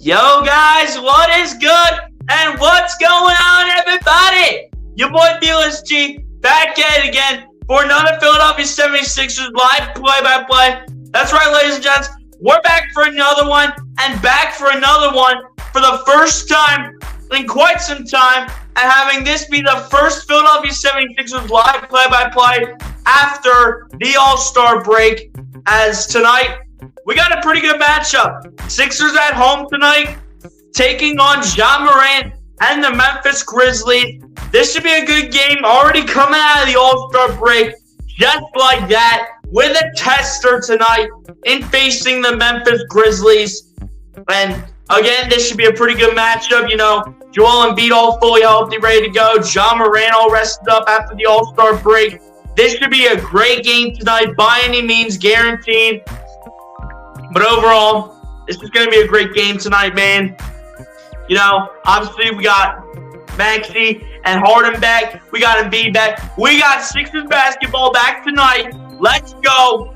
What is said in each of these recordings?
Yo guys, what is good and what's going on, everybody? Your boy BLSG back at it again for another Philadelphia 76ers live play-by-play. That's right, ladies and gents, we're back for another one and back for another one for the first time in quite some time, and having this be the first Philadelphia 76ers live play-by-play after the All-Star break, as tonight we got a pretty good matchup. Sixers at home tonight, taking on Ja Morant and the Memphis Grizzlies. This should be a good game, already coming out of the All-Star break, just like that, with a tester tonight in facing the Memphis Grizzlies. And again, this should be a pretty good matchup. You know, Joel Embiid all fully healthy, ready to go. Ja Morant all rested up after the All-Star break. This should be a great game tonight, by any means, guaranteed. But overall, this is going to be a great game tonight, man. You know, obviously we got Maxey and Harden back. We got Embiid back. We got Sixers basketball back tonight. Let's go.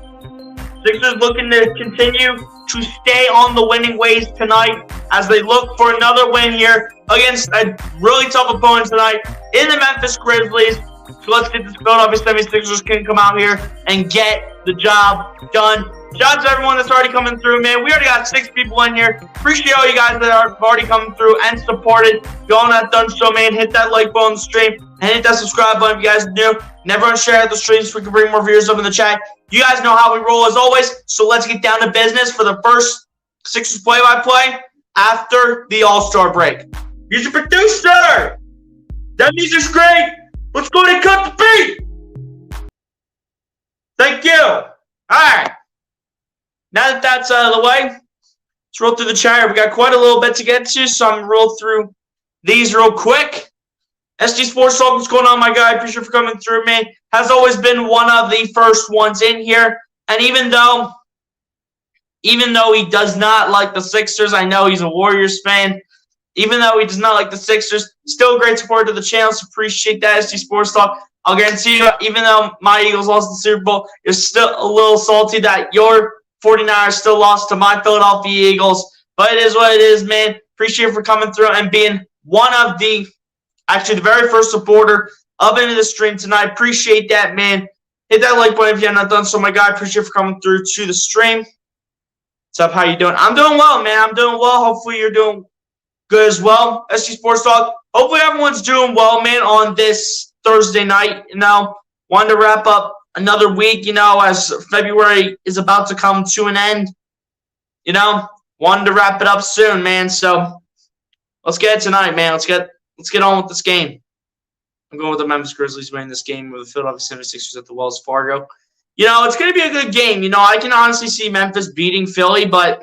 Sixers looking to continue to stay on the winning ways tonight as they look for another win here against a really tough opponent tonight in the Memphis Grizzlies. So let's get this Philadelphia 76ers can come out here and get the job done. Shout out to everyone that's already coming through, man. We already got 6 people in here. Appreciate all you guys that are already coming through and supported. If y'all not done so, man, hit that like button on the stream and hit that subscribe button if you guys are new. And everyone share out the streams so we can bring more viewers up in the chat. You guys know how we roll as always, so let's get down to business for the first Sixers play-by-play after the All-Star break. Here's your producer. That music's great. Let's go ahead and cut the beat. Thank you. All right. Now that that's out of the way, let's roll through the chat. We got quite a little bit to get to, so I'm going to roll through these real quick. SD Sports Talk, what's going on, my guy? Appreciate you for coming through, man. Has always been one of the first ones in here. And even though he does not like the Sixers, I know he's a Warriors fan. Even though he does not like the Sixers, still a great support to the channel, so appreciate that, SD Sports Talk. I'll guarantee you, even though my Eagles lost the Super Bowl, you're still a little salty that your 49ers still lost to my Philadelphia Eagles. But it is what it is, man. Appreciate you for coming through and being one of the, actually the very first supporter up into the stream tonight. Appreciate that, man. Hit that like button if you have not done so, my guy. Appreciate you for coming through to the stream. What's up? How you doing? I'm doing well, man. I'm doing well. Hopefully you're doing good as well. SG Sports Talk. Hopefully everyone's doing well, man, on this Thursday night. You know, wanted to wrap up another week, you know, as February is about to come to an end. You know, wanted to wrap it up soon, man. So let's get it tonight, man. Let's get on with this game. I'm going with the Memphis Grizzlies winning this game with the Philadelphia 76ers at the Wells Fargo. You know, it's going to be a good game. You know, I can honestly see Memphis beating Philly, but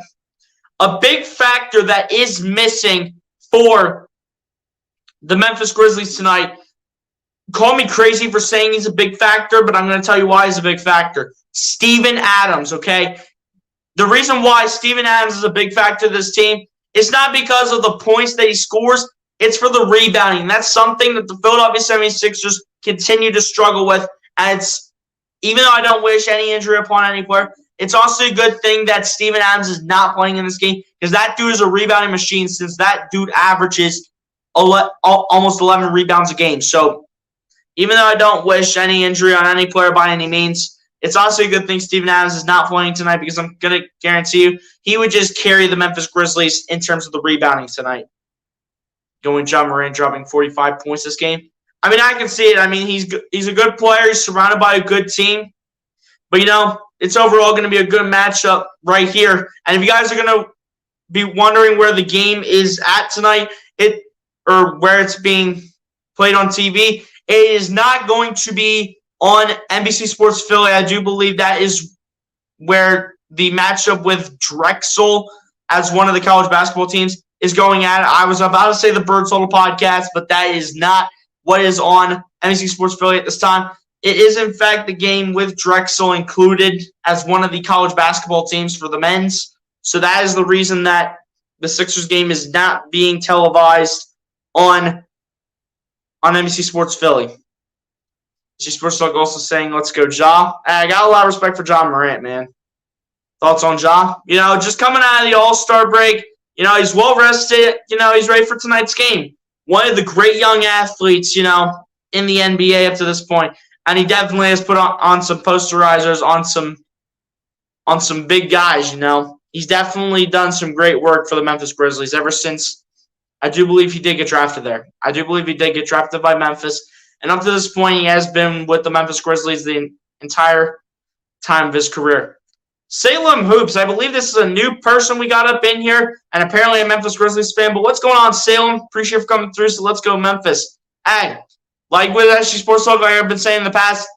a big factor that is missing for the Memphis Grizzlies tonight, call me crazy for saying he's a big factor, but I'm going to tell you why he's a big factor. Steven Adams, okay? The reason why Steven Adams is a big factor to this team is not because of the points that he scores, it's for the rebounding. That's something that the Philadelphia 76ers continue to struggle with. And it's, even though I don't wish any injury upon any player, it's also a good thing that Steven Adams is not playing in this game because that dude is a rebounding machine since that dude averages almost 11 rebounds a game. So even though I don't wish any injury on any player by any means, it's also a good thing Steven Adams is not playing tonight because I'm going to guarantee you he would just carry the Memphis Grizzlies in terms of the rebounding tonight. Going Ja Morant dropping 45 points this game. I mean, I can see it. I mean, he's a good player. He's surrounded by a good team. But, you know, it's overall going to be a good matchup right here. And if you guys are going to be wondering where the game is at tonight, or where it's being played on TV, it is not going to be on NBC Sports Philly. I do believe that is where the matchup with Drexel as one of the college basketball teams is going at. I was about to say the Bird Soul podcast, but that is not what is on NBC Sports Philly at this time. It is, in fact, the game with Drexel included as one of the college basketball teams for the men's. So that is the reason that the Sixers game is not being televised on NBC Sports Philly. NBC Sports Talk also saying, let's go, Ja. I got a lot of respect for Ja Morant, man. Thoughts on Ja? You know, just coming out of the All-Star break, He's well rested. He's ready for tonight's game. One of the great young athletes, in the NBA up to this point. And he definitely has put on some posterizers on some big guys, He's definitely done some great work for the Memphis Grizzlies ever since. I do believe he did get drafted there. I do believe he did get drafted by Memphis. And up to this point, he has been with the Memphis Grizzlies the entire time of his career. Salem Hoops, I believe this is a new person we got up in here, and apparently a Memphis Grizzlies fan. But what's going on, Salem? Appreciate you for coming through, so let's go Memphis. Hey, like with SG Sports Talk, I have been saying in the past,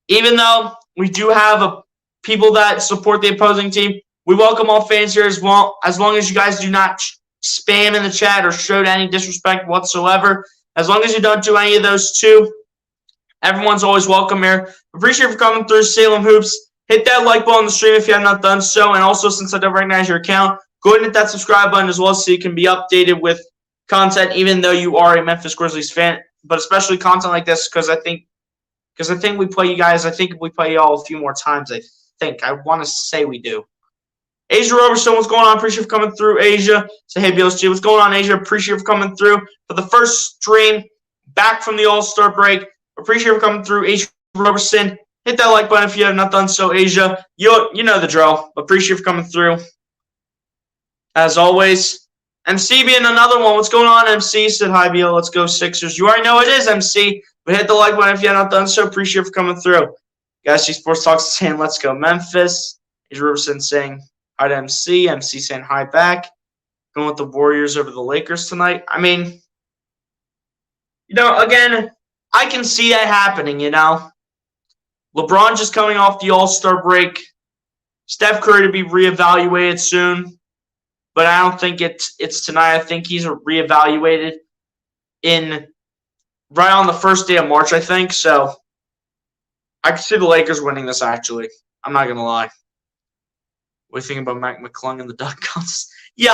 even though we do have people that support the opposing team, we welcome all fans here as well, as long as you guys do not spam in the chat or show any disrespect whatsoever. As long as you don't do any of those two, everyone's always welcome here. Appreciate you for coming through, Salem Hoops. Hit that like button on the stream if you have not done so. And also, since I don't recognize your account, go ahead and hit that subscribe button as well so you can be updated with content, even though you are a Memphis Grizzlies fan. But especially content like this because I think we play you guys. I think we play y'all a few more times. I want to say we do. Asia Roberson, what's going on? Appreciate you for coming through, Asia. Say hey, BLSG. What's going on, Asia? Appreciate you for coming through for the first stream back from the All-Star break. Appreciate you for coming through, Asia Roberson. Hit that like button if you have not done so, Asia. You know the drill. Appreciate you for coming through. As always, MC being another one. What's going on, MC? Said hi, BL. Let's go Sixers. You already know it is, MC. But hit the like button if you have not done so. Appreciate you for coming through. Guys, G Sports Talks saying let's go Memphis. Asia Roberson saying hi to MC. MC saying hi back. Going with the Warriors over the Lakers tonight. I mean, again, I can see that happening, LeBron just coming off the All-Star break. Steph Curry to be reevaluated soon. But I don't think it's tonight. I think he's reevaluated right on the first day of March, I think. So I can see the Lakers winning this, actually. I'm not going to lie. What do you think about Mac McClung in the dunk contest? Yo,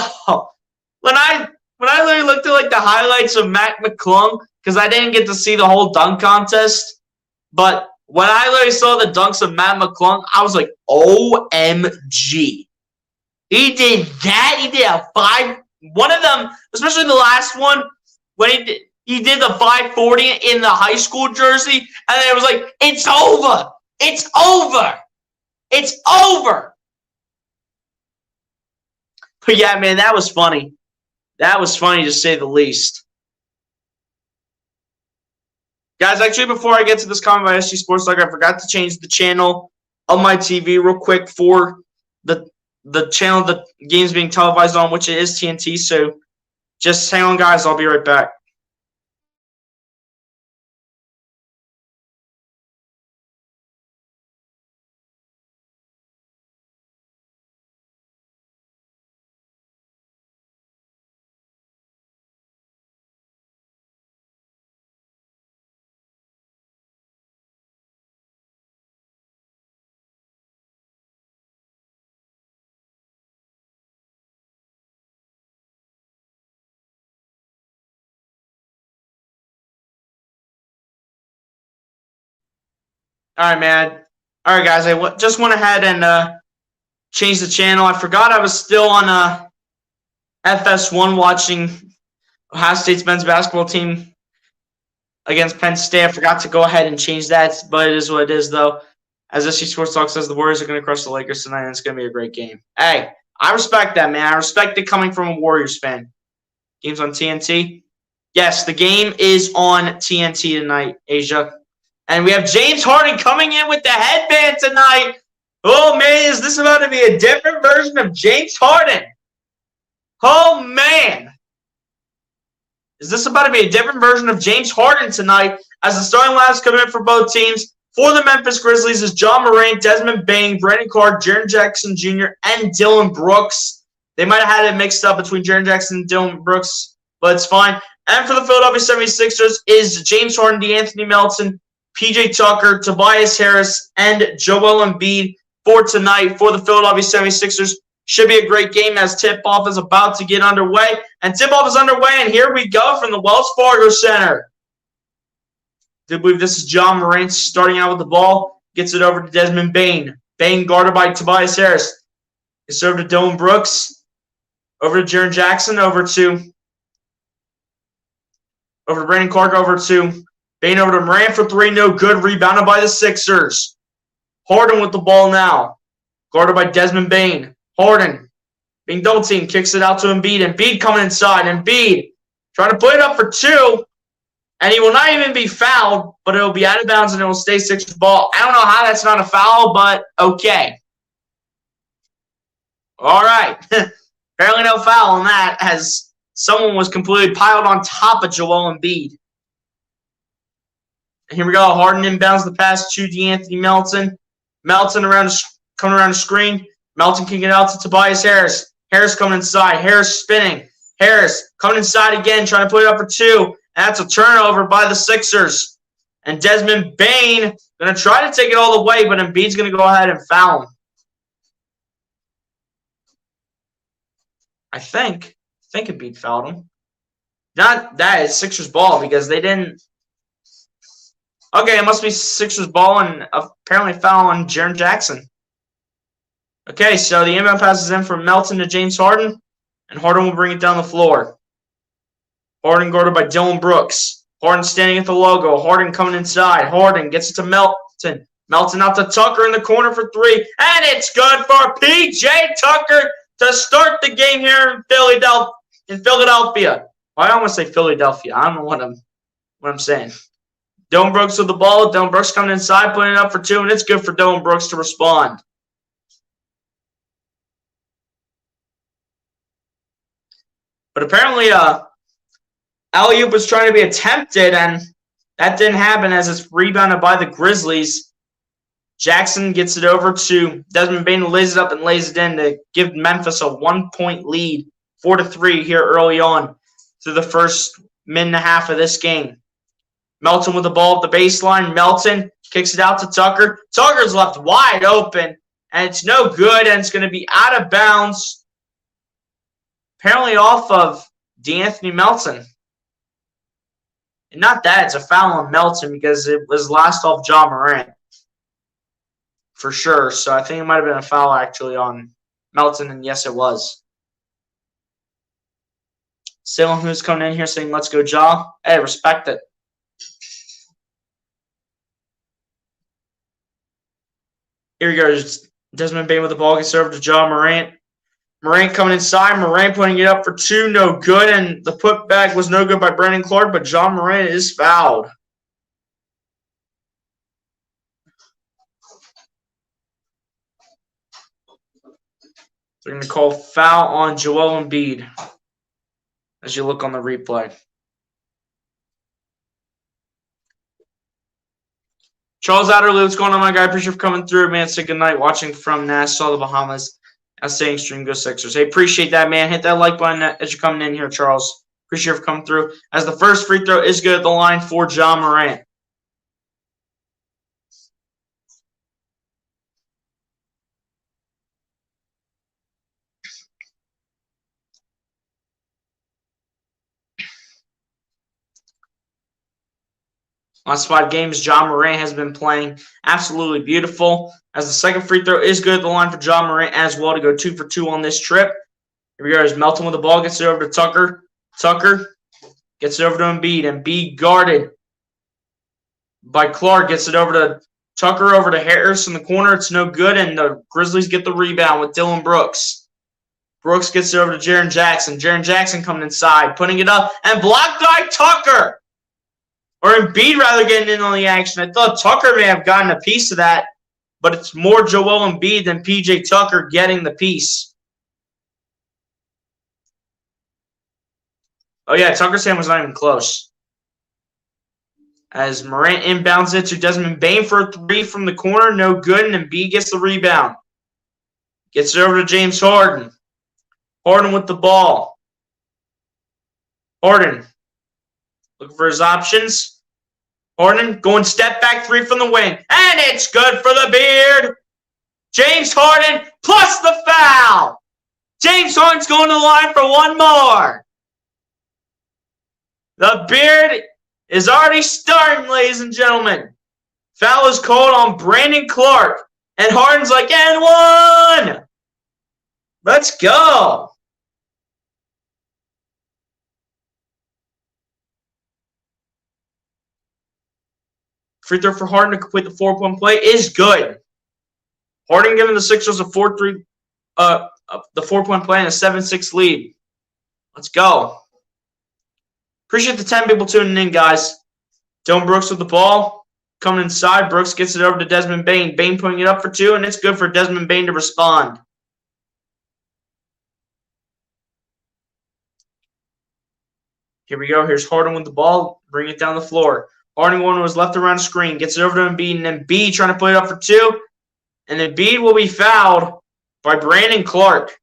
when I literally looked at the highlights of Mac McClung, because I didn't get to see the whole dunk contest, but when I literally saw the dunks of Matt McClung, I was like, OMG. He did that. He did one of them, especially the last one, when he did the 540 in the high school jersey, and then it was like, it's over. It's over. It's over. But yeah, man, that was funny. That was funny to say the least. Guys, actually, before I get to this comment by SG Sports Talk, I forgot to change the channel on my TV real quick for the channel the game's being televised on, which is TNT. So just hang on, guys. I'll be right back. All right, man. All right, guys. I just went ahead and changed the channel. I forgot I was still on FS1 watching Ohio State's men's basketball team against Penn State. I forgot to go ahead and change that, but it is what it is, though. As SG Sports Talk says, the Warriors are going to crush the Lakers tonight, and it's going to be a great game. Hey, I respect that, man. I respect it coming from a Warriors fan. Game's on TNT? Yes, the game is on TNT tonight, Asia. And we have James Harden coming in with the headband tonight. Oh, man, is this about to be a different version of James Harden? Oh, man. Is this about to be a different version of James Harden tonight as the starting lineups come in for both teams? For the Memphis Grizzlies is John Morant, Desmond Bane, Brandon Clark, Jaren Jackson Jr., and Dillon Brooks. They might have had it mixed up between Jaren Jackson and Dillon Brooks, but it's fine. And for the Philadelphia 76ers is James Harden, DeAnthony Melton, PJ Tucker, Tobias Harris, and Joel Embiid for tonight for the Philadelphia 76ers. Should be a great game as tip-off is about to get underway. And tip-off is underway, and here we go from the Wells Fargo Center. I do believe this is John Morant starting out with the ball. Gets it over to Desmond Bane. Bane guarded by Tobias Harris. It's over to Dillon Brooks. Over to Jaren Jackson. Over to Brandon Clark. Over to Bane. Over to Morant for three. No good. Rebounded by the Sixers. Harden with the ball now. Guarded by Desmond Bane. Harden being double teamed. Kicks it out to Embiid. Embiid coming inside. Embiid trying to put it up for two. And he will not even be fouled, but it will be out of bounds and it will stay Sixers ball. I don't know how that's not a foul, but okay. All right. Apparently no foul on that, as someone was completely piled on top of Joel Embiid. And here we go. Harden inbounds the pass to DeAnthony Melton. Melton coming around the screen. Melton can get out to Tobias Harris. Harris coming inside. Harris spinning. Harris coming inside again, trying to put it up for two. And that's a turnover by the Sixers. And Desmond Bane going to try to take it all the way, but Embiid's going to go ahead and foul him. I think Embiid fouled him. Not that, it's Sixers ball because they didn't. Okay, it must be Sixers ball and apparently foul on Jaren Jackson. Okay, so the inbound pass is in from Melton to James Harden, and Harden will bring it down the floor. Harden guarded by Dylan Brooks. Harden standing at the logo. Harden coming inside. Harden gets it to Melton. Melton out to Tucker in the corner for three. And it's good for P.J. Tucker to start the game here in Philadelphia. Well, I almost say Philadelphia. I don't know what I'm saying. Dylan Brooks with the ball. Dylan Brooks coming inside, putting it up for two, and it's good for Dylan Brooks to respond. But apparently, alley-oop was trying to be attempted, and that didn't happen as it's rebounded by the Grizzlies. Jackson gets it over to Desmond Bane, who lays it up and lays it in to give Memphis a 1-point lead, 4-3 here early on through the first minute and a half of this game. Melton with the ball at the baseline. Melton kicks it out to Tucker. Tucker's left wide open, and it's no good, and it's going to be out of bounds. Apparently off of DeAnthony Melton. And not that, it's a foul on Melton because it was last off Ja Morant. For sure. So I think it might have been a foul actually on Melton, and yes, it was. Salem, who's coming in here saying, let's go, Ja. Hey, respect it. Here he goes. Desmond Bane with the ball gets over to Ja Morant. Morant coming inside. Morant putting it up for two. No good. And the putback was no good by Brandon Clark, but Ja Morant is fouled. They're going to call foul on Joel Embiid as you look on the replay. Charles Adderley, what's going on, my guy? Appreciate you for coming through, man. Say good night. Watching from Nassau, the Bahamas. Saying stream go Sixers. Hey, appreciate that, man. Hit that like button as you're coming in here, Charles. Appreciate you for coming through. As the first free throw is good at the line for Ja Morant. Last 5 games, Ja Morant has been playing absolutely beautiful. As the second free throw is good at the line for Ja Morant as well to go 2 for 2 on this trip. Here we go. As Melton with the ball gets it over to Tucker. Tucker gets it over to Embiid. Embiid guarded by Clark. Gets it over to Tucker, over to Harris in the corner. It's no good, and the Grizzlies get the rebound with Dylan Brooks. Brooks gets it over to Jaren Jackson. Jaren Jackson coming inside, putting it up, and blocked by Tucker. Or Embiid rather getting in on the action. I thought Tucker may have gotten a piece of that, but it's more Joel Embiid than P.J. Tucker getting the piece. Oh, yeah, Tucker's hand was not even close. As Morant inbounds it to Desmond Bane for a 3 from the corner. No good, and Embiid gets the rebound. Gets it over to James Harden. Harden with the ball. Harden looking for his options. Harden going step back 3 from the wing. And it's good for the Beard. James Harden plus the foul. James Harden's going to the line for one more. The Beard is already starting, ladies and gentlemen. Foul is called on Brandon Clark. And Harden's like, and one. Let's go. Free throw for Harden to complete the 4-point play is good. Harden giving the Sixers a 4-3, the 4-point play and a 7-6 lead. Let's go. Appreciate the 10 people tuning in, guys. Dylan Brooks with the ball. Coming inside, Brooks gets it over to Desmond Bane. Bane putting it up for 2, and it's good for Desmond Bane to respond. Here we go. Here's Harden with the ball. Bring it down the floor. Harden going to his left around the screen. Gets it over to Embiid, and then Embiid trying to put it up for 2. And Embiid will be fouled by Brandon Clark.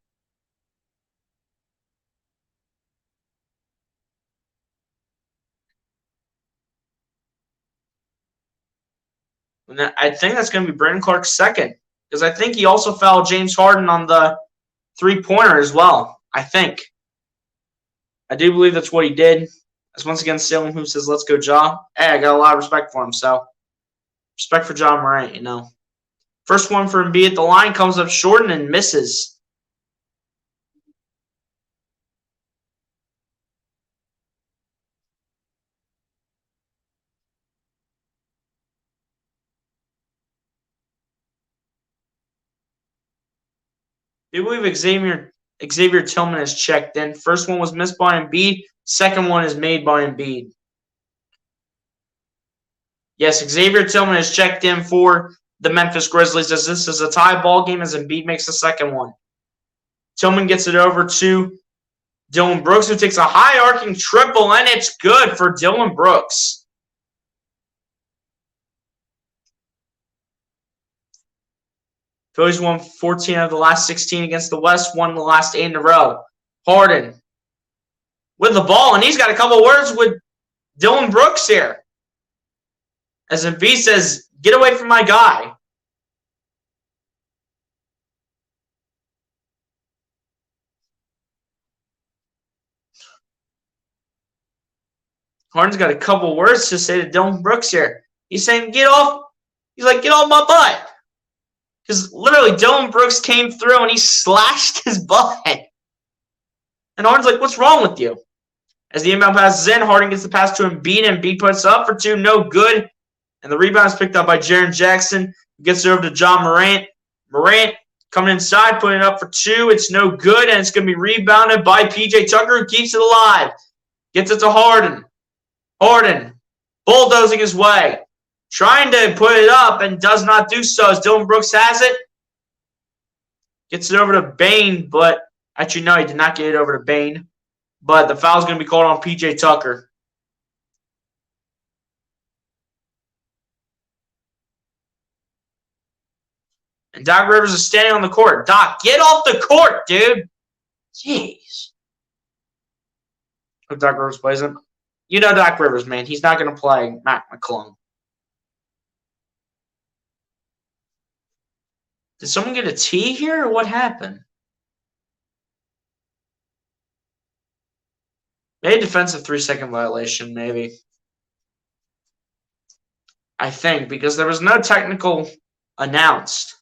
And I think that's going to be Brandon Clark's second. Because I think he also fouled James Harden on the three-pointer as well. I think. I do believe that's what he did. As once again, Salem who says, let's go, Ja. Hey, I got a lot of respect for him, so. Respect for Ja Morant, you know. First one for Embiid at the line comes up short and misses. I believe Xavier Tillman is checked in. First one was missed by Embiid. Second one is made by Embiid. Yes, Xavier Tillman is checked in for the Memphis Grizzlies as this is a tie ball game as Embiid makes the second one. Tillman gets it over to Dylan Brooks, who takes a high arcing triple, and it's good for Dylan Brooks. Phillies won 14 of the last 16 against the West, won the last 8 in a row. Harden with the ball, and he's got a couple words with Dylan Brooks here. As Embiid says, get away from my guy. Harden's got a couple words to say to Dylan Brooks here. He's saying, get off. He's like, get off my butt. Because literally, Dylan Brooks came through and he slashed his butt. And Harden's like, what's wrong with you? As the inbound pass is in, Harden gets the pass to Embiid, and Embiid puts up for 2, no good. And the rebound is picked up by Jaren Jackson, who gets it over to Ja Morant. Morant coming inside, putting it up for 2. It's no good, and it's going to be rebounded by P.J. Tucker, who keeps it alive. Gets it to Harden. Harden bulldozing his way. Trying to put it up and does not do so as Dylan Brooks has it. Gets it over to Bane, but actually, no, he did not get it over to Bane. But the foul is going to be called on P.J. Tucker. And Doc Rivers is standing on the court. Doc, get off the court, dude. Jeez. If Doc Rivers plays him. You know Doc Rivers, man. He's not going to play Mac McClung. Did someone get a T here, or what happened? Maybe defensive 3-second violation, maybe. I think, because there was no technical announced.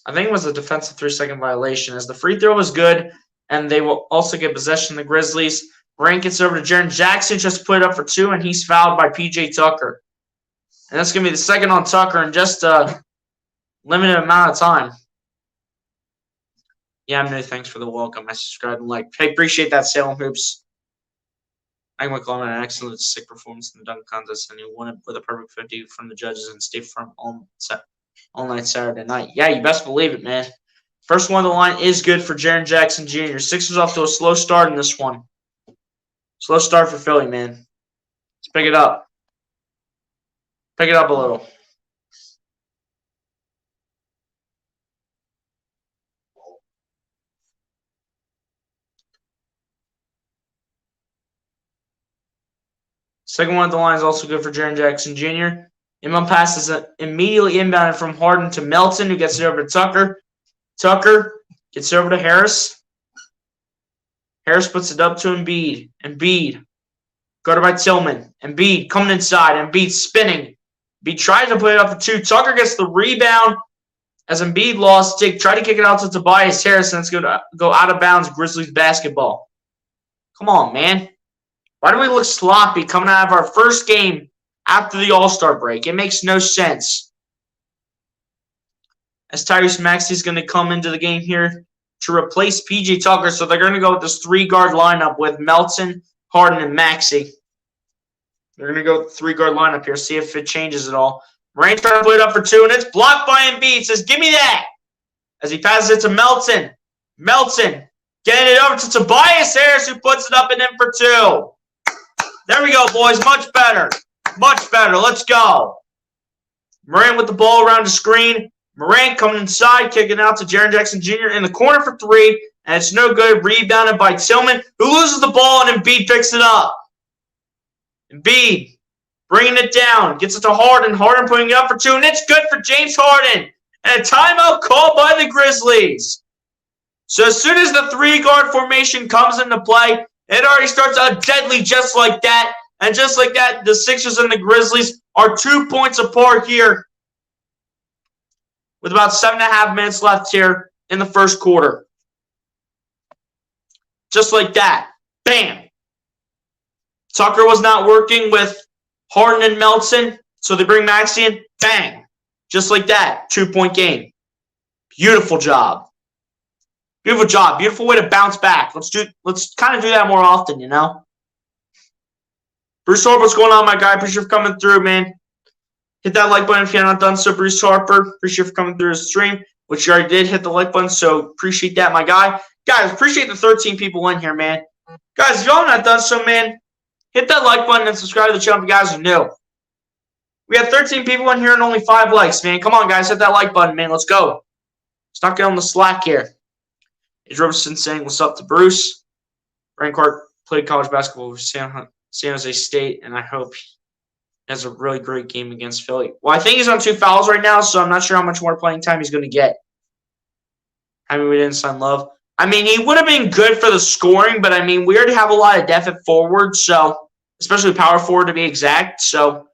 I think it was a defensive 3-second violation, as the free throw was good, and they will also get possession of the Grizzlies. Morant gets over to Jaren Jackson, just put it up for 2, and he's fouled by P.J. Tucker. And that's going to be the second on Tucker in just a limited amount of time. Yeah, I'm new. Thanks for the welcome. I subscribe and like. Hey, appreciate that, Salem Hoops. Mike McClellan had an excellent, sick performance in the dunk contest, and he won it with a perfect 50 from the judges and stayed firm all night Saturday night. Yeah, you best believe it, man. First one on the line is good for Jaren Jackson Jr. Sixers off to a slow start in this one. Slow start for Philly, man. Let's pick it up. Pick it up a little. Second one at the line is also good for Jaren Jackson Jr. Inbound pass is immediately inbounded from Harden to Melton, who gets it over to Tucker. Tucker gets it over to Harris. Harris puts it up to Embiid. Embiid guarded by Tillman. Embiid coming inside. Embiid spinning. Embiid tries to put it up for 2. Tucker gets the rebound as Embiid lost. Tried to kick it out to Tobias Harris, and it's going to go out of bounds. Grizzlies basketball. Come on, man. Why do we look sloppy coming out of our first game after the All-Star break. It makes no sense. As Tyrese Maxey is going to come into the game here to replace PJ Tucker. So they're going to go with this 3-guard lineup with Melton, Harden, and Maxey. They're going to go with the 3-guard lineup here, see if it changes at all. Morant trying to play it up for 2, and it's blocked by Embiid. Says, give me that. As he passes it to Melton. Melton getting it over to Tobias Harris, who puts it up and in for 2. There we go, boys. Much better. Much better. Let's go. Morant with the ball around the screen. Morant coming inside, kicking out to Jaren Jackson Jr. in the corner for 3, and it's no good. Rebounded by Tillman, who loses the ball, and Embiid picks it up. Embiid bringing it down, gets it to Harden. Harden putting it up for 2, and it's good for James Harden. And a timeout called by the Grizzlies. So as soon as the 3-guard formation comes into play, it already starts out deadly just like that. And just like that, the Sixers and the Grizzlies are 2 points apart here with about 7.5 minutes left here in the first quarter. Just like that. Bam. Tucker was not working with Harden and Melton, so they bring Maxey in. Bang. Just like that. 2-point game. Beautiful job. Beautiful job. Beautiful way to bounce back. Let's kind of do that more often, you know? Bruce Harper, what's going on, my guy? Appreciate you for coming through, man. Hit that like button if you're not done so, Bruce Harper. Appreciate you for coming through the stream, which you already did. Hit the like button, so appreciate that, my guy. Guys, appreciate the 13 people in here, man. Guys, if y'all not done so, man, hit that like button and subscribe to the channel if you guys are new. We have 13 people in here and only 5 likes, man. Come on, guys. Hit that like button, man. Let's go. Let's not get on the slack here. Is Roberson saying what's up to Bruce? Brian Clark played college basketball with San Jose State, and I hope he has a really great game against Philly. Well, I think he's on 2 fouls right now, so I'm not sure how much more playing time he's going to get. I mean, we didn't sign Love. I mean, he would have been good for the scoring, but, I mean, we already have a lot of depth at forward, so especially power forward to be exact. So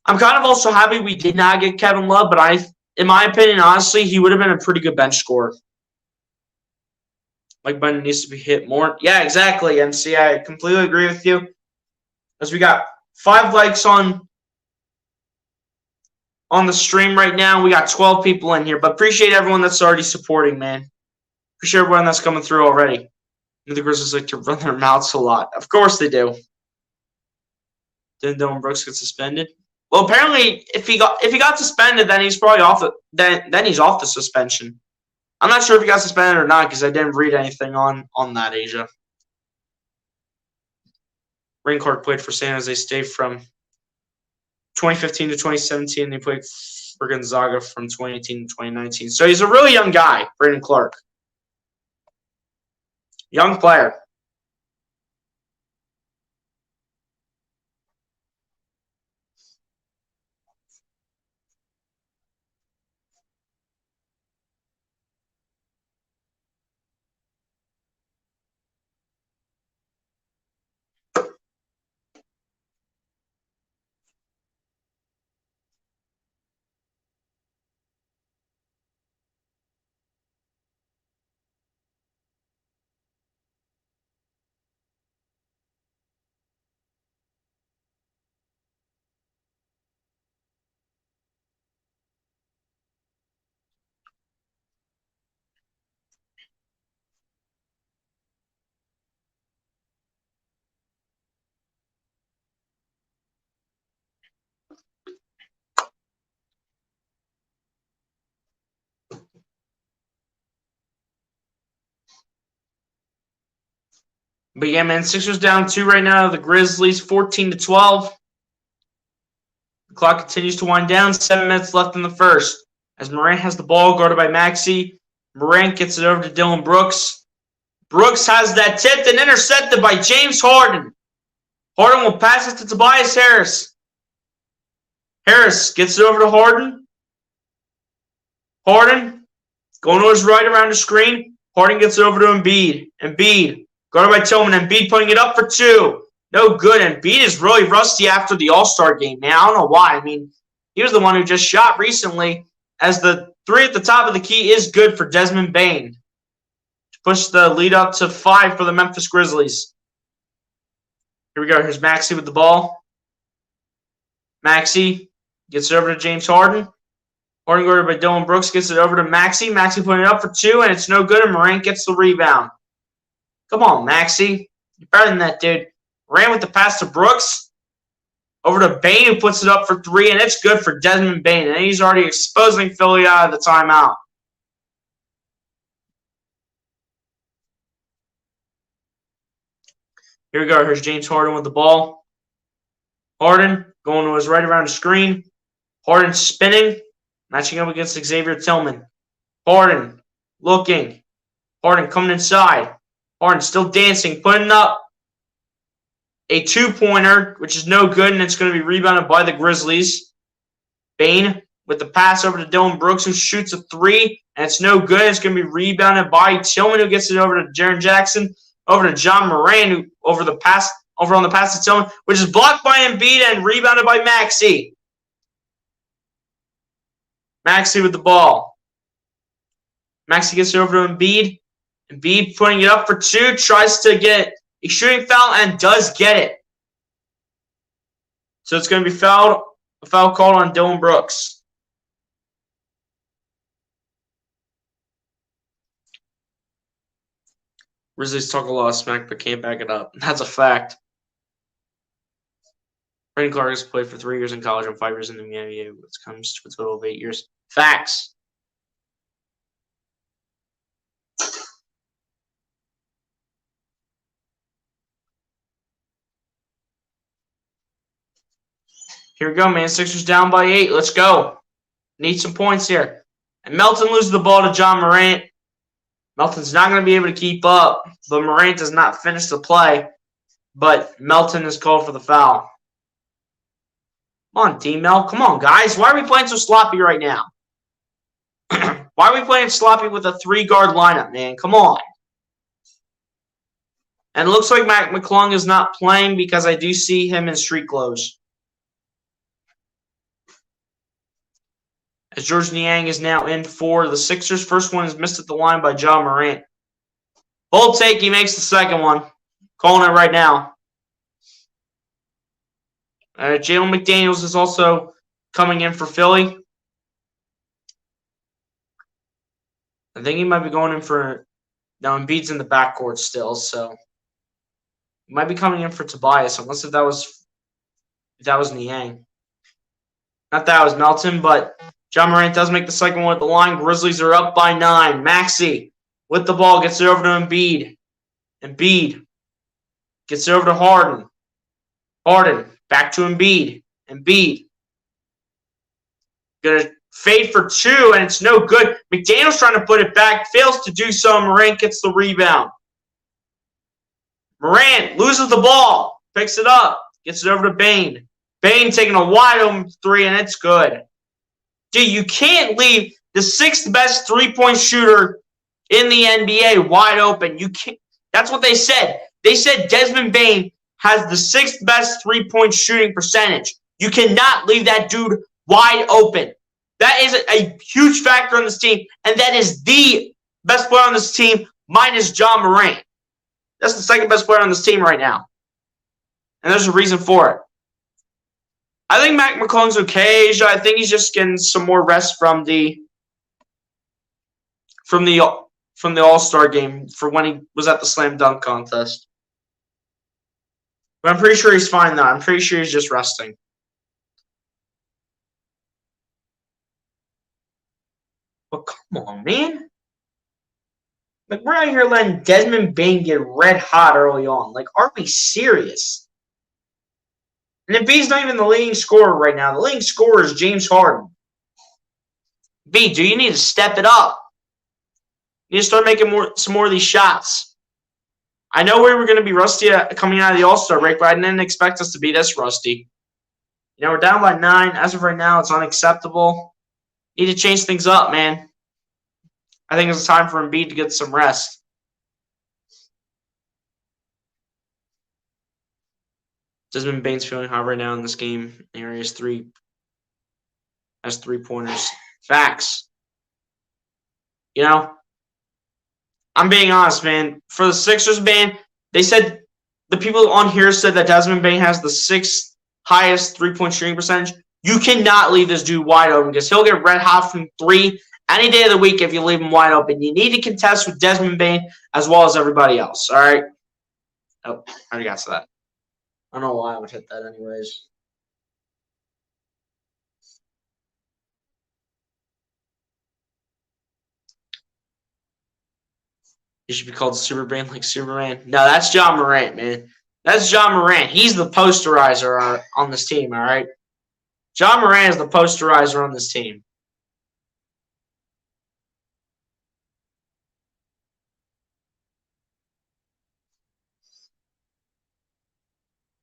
I'm kind of also happy we did not get Kevin Love, but in my opinion, honestly, he would have been a pretty good bench scorer. Like button needs to be hit more. Yeah, exactly, MC. I completely agree with you. As we got 5 likes on the stream right now. We got 12 people in here, but appreciate everyone that's already supporting, man. Appreciate everyone that's coming through already. The Grizzlies like to run their mouths a lot. Of course they do. Didn't Dylan Brooks get suspended? Well, apparently, if he got suspended, then he's probably off. Then he's off the suspension. I'm not sure if he got suspended or not because I didn't read anything on that, Asia. Rain Clark played for San Jose State from 2015 to 2017. He played for Gonzaga from 2018 to 2019. So he's a really young guy, Brandon Clark. Young player. But yeah, man, Sixers down 2 right now. The Grizzlies 14-12. The clock continues to wind down. 7 minutes left in the first. As Morant has the ball guarded by Maxey. Morant gets it over to Dylan Brooks. Brooks has that tipped and intercepted by James Harden. Harden will pass it to Tobias Harris. Harris gets it over to Harden. Harden going to his right around the screen. Harden gets it over to Embiid. Embiid guarded by Tillman. Embiid putting it up for 2. No good. Embiid is really rusty after the All-Star game, man. I don't know why. I mean, he was the one who just shot recently as the 3 at the top of the key is good for Desmond Bane to push the lead up to 5 for the Memphis Grizzlies. Here we go. Here's Maxey with the ball. Maxey gets it over to James Harden. Harden guarded by Dylan Brooks gets it over to Maxey. Maxey putting it up for 2, and it's no good, and Morant gets the rebound. Come on, Maxey. You're better than that, dude. Morant with the pass to Brooks. Over to Bane, who puts it up for 3, and it's good for Desmond Bane. And he's already exposing Philly out of the timeout. Here we go. Here's James Harden with the ball. Harden going to his right around the screen. Harden spinning, matching up against Xavier Tillman. Harden looking. Harden coming inside. Harden still dancing, putting up a 2-pointer, which is no good, and it's going to be rebounded by the Grizzlies. Bane with the pass over to Dylan Brooks, who shoots a 3, and it's no good. It's going to be rebounded by Tillman, who gets it over to Jaren Jackson, over to John Moran, who over on the pass to Tillman, which is blocked by Embiid and rebounded by Maxey. Maxey with the ball. Maxey gets it over to Embiid. Embiid putting it up for 2, tries to get a shooting foul and does get it. So it's going to be a foul called on Dylan Brooks. Grizzlies talk a lot of smack but can't back it up. That's a fact. Brandon Clark has played for 3 years in college and 5 years in the NBA, which comes to a total of 8 years. Facts. Here we go, man. Sixers down by 8. Let's go. Need some points here. And Melton loses the ball to John Morant. Melton's not going to be able to keep up, but Morant does not finish the play. But Melton is called for the foul. Come on, D-Mel. Come on, guys. Why are we playing so sloppy right now? Why are we playing sloppy with a 3-guard lineup, man? Come on. And it looks like Mac McClung is not playing because I do see him in street clothes. As George Niang is now in for the Sixers. First one is missed at the line by John Morant. Bold take. He makes the second one. Calling it right now. Jalen McDaniels is also coming in for Philly. I think he might be going in for... Now, Embiid's in the backcourt still, so... He might be coming in for Tobias, unless if that was Niang. Not that was Melton, but John Morant does make the second one at the line. Grizzlies are up by 9. Maxey with the ball gets it over to Embiid. Embiid gets it over to Harden. Harden back to Embiid. Embiid gonna fade for 2, and it's no good. McDaniel's trying to put it back, fails to do so. Morant gets the rebound. Morant loses the ball, picks it up, gets it over to Bane. Bane taking a wide open 3, and it's good. Dude, you can't leave the 6th best 3-point shooter in the NBA wide open. You can't. That's what they said. They said Desmond Bane has the 6th best 3-point shooting percentage. You cannot leave that dude wide open. That is a huge factor on this team, and that is the best player on this team minus John Morant. That's the 2nd best player on this team right now. And there's a reason for it. I think Mac McClung's okay. I think he's just getting some more rest from the All-Star game for when he was at the slam dunk contest. But I'm pretty sure he's fine now. I'm pretty sure he's just resting. But come on, man. Like, we're out here letting Desmond Bane get red hot early on. Like, are we serious? And Embiid's not even the leading scorer right now. The leading scorer is James Harden. B, do you need to step it up? You need to start making some more of these shots. I know we were going to be rusty coming out of the All-Star break, but I didn't expect us to be this rusty. You know, we're down by 9. As of right now, it's unacceptable. Need to change things up, man. I think it's time for Embiid to get some rest. Desmond Bane's feeling hot right now in this game. He has 3-pointers. Facts. You know, I'm being honest, man. For the Sixers, man, they said the people on here said that Desmond Bane has the 6th highest three-point shooting percentage. You cannot leave this dude wide open because he'll get red hot from three any day of the week if you leave him wide open. You need to contest with Desmond Bane as well as everybody else. All right. Oh, I already got to that. I don't know why I would hit that anyways. He should be called Superman like Superman. No, that's John Morant, man. That's John Morant. He's the posterizer on this team, all right? John Morant is the posterizer on this team.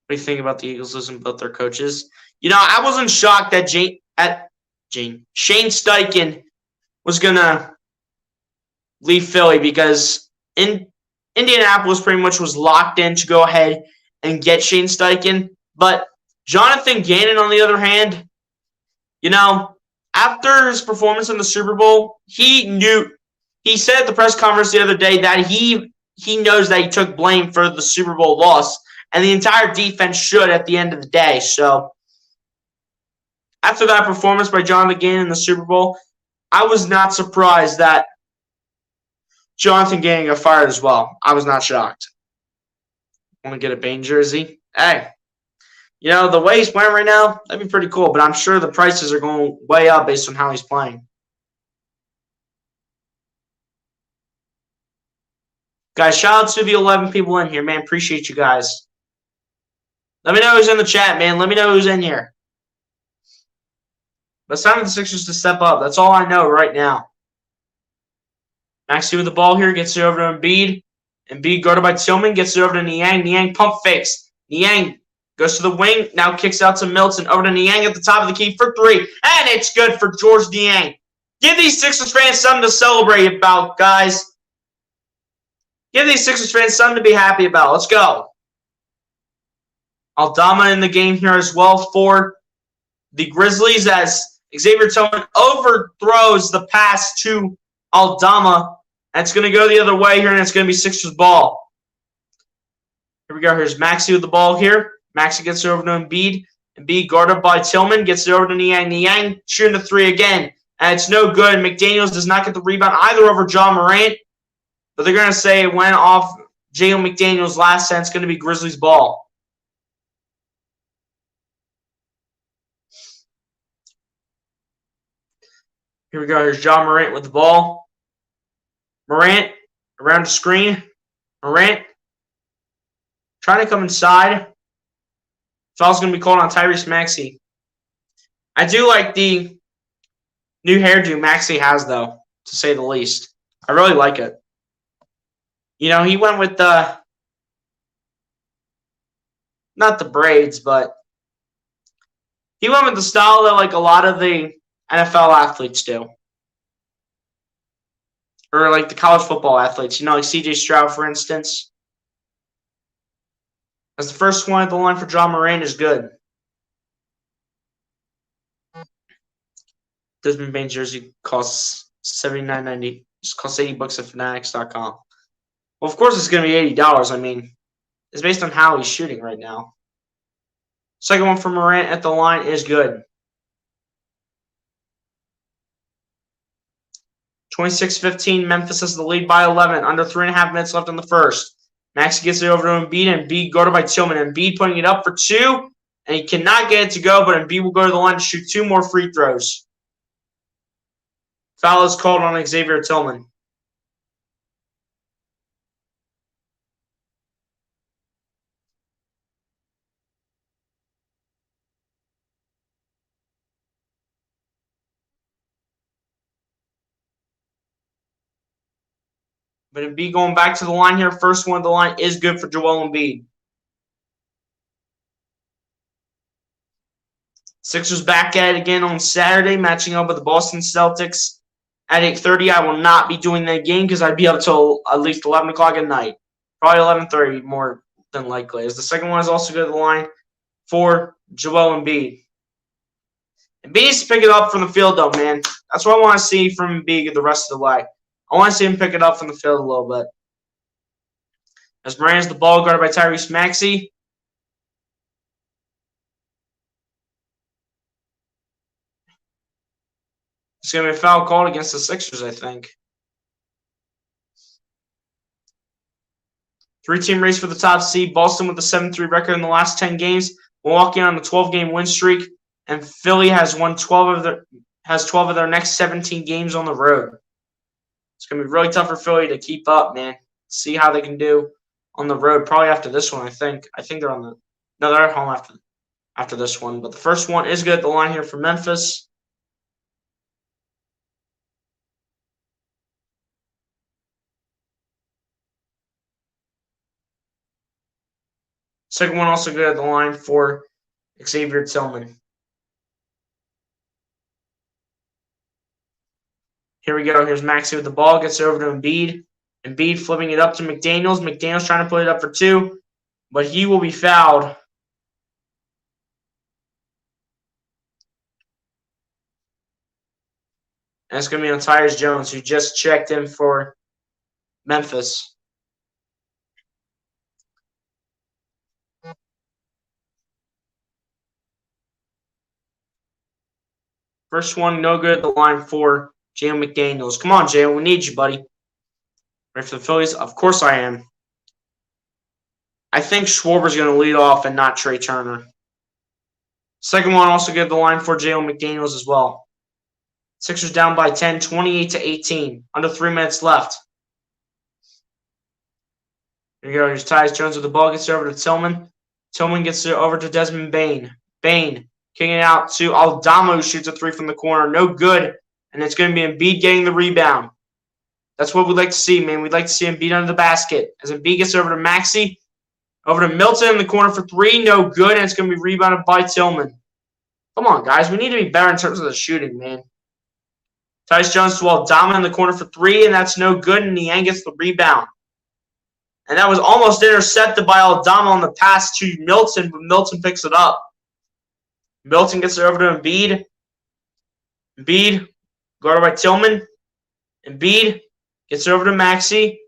What do you think about the Eagles losing both their coaches? You know, I wasn't shocked that Shane Steichen was going to leave Philly because Indianapolis pretty much was locked in to go ahead and get Shane Steichen. But Jonathan Gannon, on the other hand, you know, after his performance in the Super Bowl, he said at the press conference the other day that he knows that he took blame for the Super Bowl loss, and the entire defense should at the end of the day. So after that performance by Jonathan Gannon in the Super Bowl, I was not surprised that Jonathan Gannon got fired as well. I was not shocked. Want to get a Bane jersey? Hey, you know, the way he's playing right now, that'd be pretty cool, but I'm sure the prices are going way up based on how he's playing. Guys, shout out to the 11 people in here, man. Appreciate you guys. Let me know who's in the chat, man. Let me know who's in here. But it's time for the Sixers to step up. That's all I know right now. Maxey with the ball here, gets it over to Embiid. Embiid guarded by Tillman, gets it over to Niang. Niang pump fakes. Niang goes to the wing, now kicks out to Milton. Over to Niang at the top of the key for three. And it's good for George Niang. Give these Sixers fans something to celebrate about, guys. Give these Sixers fans something to be happy about. Let's go. Aldama in the game here as well for the Grizzlies as Xavier Tillman overthrows the pass to Aldama. That's going to go the other way here, and it's going to be Sixers ball. Here we go. Here's Maxey with the ball here. Maxey gets it over to Embiid. Embiid guarded by Tillman. Gets it over to Niang. Niang shooting the three again. And it's no good. McDaniels does not get the rebound either over John Morant. But they're going to say it went off Jalen McDaniels last set. It's going to be Grizzlies ball. Here we go. Here's John Morant with the ball. Morant around the screen. Morant trying to come inside. Foul's going to be called on Tyrese Maxey. I do like the new hairdo Maxey has, though, to say the least. I really like it. You know, he went with the, not the braids, but he went with the style that like a lot of the NFL athletes do. Or like the college football athletes, you know, like C.J. Stroud, for instance. As the first one at the line for John Morant is good. Desmond Bane jersey costs $79.90. Just costs $80 at Fanatics.com. Well, of course it's going to be $80. I mean, it's based on how he's shooting right now. Second one for Morant at the line is good. 26-15, Memphis has the lead by 11. Under 3.5 minutes left in the first. Maxey gets it over to Embiid, and Embiid guarded by Tillman. Embiid putting it up for two, and he cannot get it to go, but Embiid will go to the line to shoot two more free throws. Foul is called on Xavier Tillman. But Embiid going back to the line here. First one of the line is good for Joel Embiid. Sixers back at it again on Saturday, matching up with the Boston Celtics at 8:30. I will not be doing that game because I'd be up until at least 11 o'clock at night. Probably 11:30 more than likely. As the second one is also good to the line for Joel Embiid. Embiid needs to pick it up from the field, though, man. That's what I want to see from Embiid the rest of the way. I want to see him pick it up from the field a little bit. As Morant has the ball guarded by Tyrese Maxey. It's going to be a foul called against the Sixers, I think. 3-team race for the top seed. Boston with a 7-3 record in the last 10 games. Milwaukee on a 12-game win streak. And Philly has won 12 of their next 17 games on the road. It's going to be really tough for Philly to keep up, man. See how they can do on the road. Probably after this one, I think. I think they're on the – no, they're at home after this one. But the first one is good at the line here for Memphis. Second one also good at the line for Xavier Tillman. Here we go. Here's Maxey with the ball. Gets it over to Embiid. Embiid flipping it up to McDaniels. McDaniels trying to put it up for 2, but he will be fouled. And it's going to be on Tyus Jones, who just checked in for Memphis. First one, no good at the line for Jalen McDaniels. Come on, Jalen. We need you, buddy. Ready for the Phillies? Of course I am. I think Schwarber's going to lead off and not Trey Turner. Second one, also good at the line for Jalen McDaniels as well. Sixers down by 10, 28-18. Under 3 minutes left. Here you go. Here's Tyus Jones with the ball. Gets it over to Tillman. Tillman gets it over to Desmond Bane. Bane kicking it out to Aldama, who shoots a 3 from the corner. No good. And it's going to be Embiid getting the rebound. That's what we'd like to see, man. We'd like to see Embiid under the basket. As Embiid gets over to Maxey. Over to Milton in the corner for 3. No good. And it's going to be rebounded by Tillman. Come on, guys. We need to be better in terms of the shooting, man. Tyus Jones to Aldama in the corner for 3. And that's no good. And Niang gets the rebound. And that was almost intercepted by Aldama on the pass to Milton. But Milton picks it up. Milton gets it over to Embiid. Embiid, guarded by Tillman. Embiid gets it over to Maxey.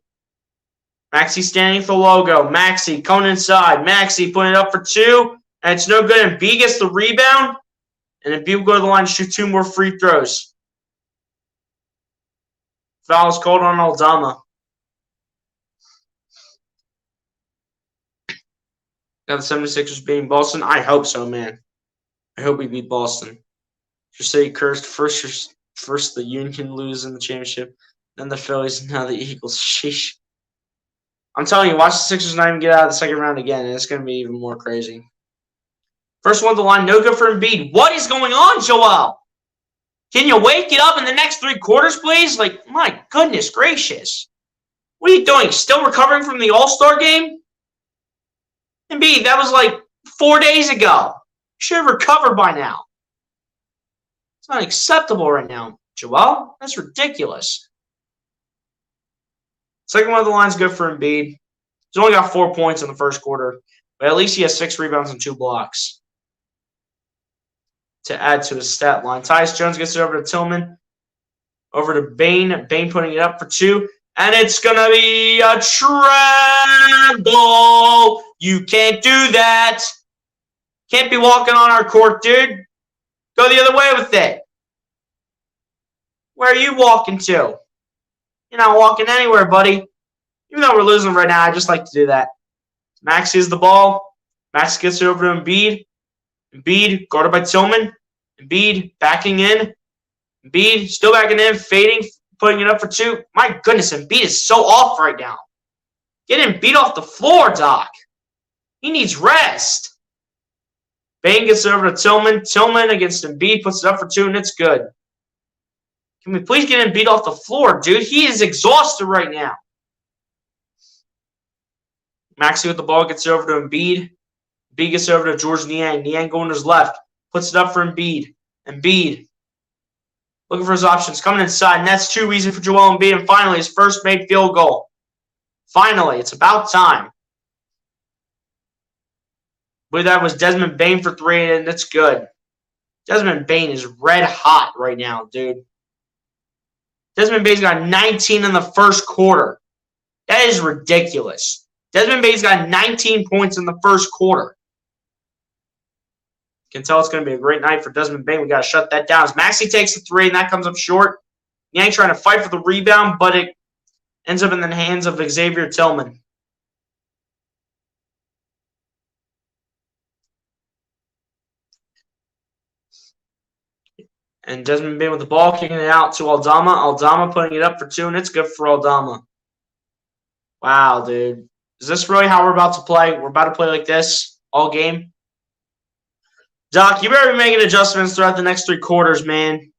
Maxey standing for the logo. Maxey coming inside. Maxey putting it up for 2. And it's no good. Embiid gets the rebound. And Embiid will go to the line to shoot 2 more free throws. Foul is called on Aldama. Got the 76ers beating Boston? I hope so, man. I hope we beat Boston. Your city cursed. First the Union lose in the championship, then the Phillies, now the Eagles. Sheesh. I'm telling you, watch the Sixers not even get out of the second round again, and it's going to be even more crazy. First one to the line, no good for Embiid. What is going on, Joel? Can you wake it up in the next 3 quarters, please? Like, my goodness gracious. What are you doing? Still recovering from the All-Star game? Embiid, that was like 4 days ago. You should have recovered by now. It's not acceptable right now, Joel. That's ridiculous. Second one of the line is good for Embiid. He's only got 4 points in the first quarter, but at least he has 6 rebounds and 2 blocks to add to his stat line. Tyus Jones gets it over to Tillman. Over to Bane. Bane putting it up for 2. And it's going to be a travel. You can't do that. Can't be walking on our court, dude. Go the other way with it. Where are you walking to? You're not walking anywhere, buddy. Even though we're losing right now, I just like to do that. Max has the ball. Max gets it over to Embiid. Embiid guarded by Tillman. Embiid backing in. Embiid still backing in, fading, putting it up for 2. My goodness, Embiid is so off right now. Get Embiid off the floor, Doc. He needs rest. Bane gets it over to Tillman. Tillman against Embiid puts it up for 2, and it's good. Can we please get Embiid off the floor, dude? He is exhausted right now. Maxey with the ball gets it over to Embiid. Embiid gets it over to George Niang. Niang going to his left. Puts it up for Embiid. Embiid looking for his options. Coming inside, and that's too easy for Joel Embiid. And finally, his first made field goal. Finally, it's about time. I believe that was Desmond Bane for 3, and that's good. Desmond Bane is red hot right now, dude. Desmond Bane's got 19 in the first quarter. That is ridiculous. Desmond Bane's got 19 points in the first quarter. Can tell it's going to be a great night for Desmond Bane. We got to shut that down. As Maxey takes the three, and that comes up short. Yang trying to fight for the rebound, but it ends up in the hands of Xavier Tillman. And Desmond Bane with the ball, kicking it out to Aldama. Aldama putting it up for two, and it's good for Aldama. Wow, dude. Is this really how we're about to play? We're about to play like this all game? Doc, you better be making adjustments throughout the next 3 quarters, man.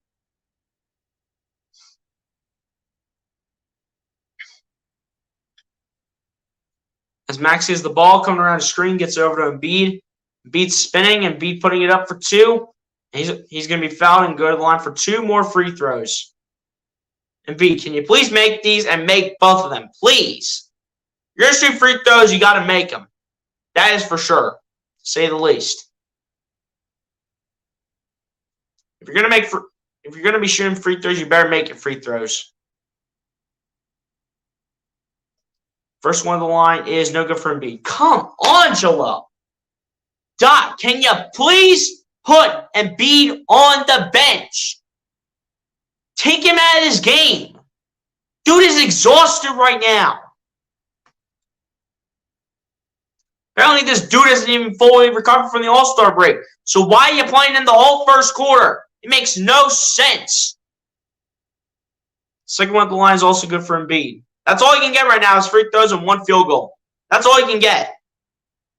As Maxey has the ball coming around the screen, gets over to Embiid. Embiid spinning, Embiid putting it up for 2. He's going to be fouled and go to the line for 2 more free throws. Embiid, can you please make these and make both of them, please? You're going to shoot free throws, you got to make them. That is for sure, to say the least. If you're going to be shooting free throws, you better make it free throws. First one of the line is no good for Embiid. Come on, Jalil. Doc, can you please put Embiid on the bench? Take him out of his game. Dude is exhausted right now. Apparently, this dude isn't even fully recovered from the All-Star break. So why are you playing in the whole first quarter? It makes no sense. Second one of the line is also good for Embiid. That's all you can get right now is free throws and 1 field goal. That's all you can get.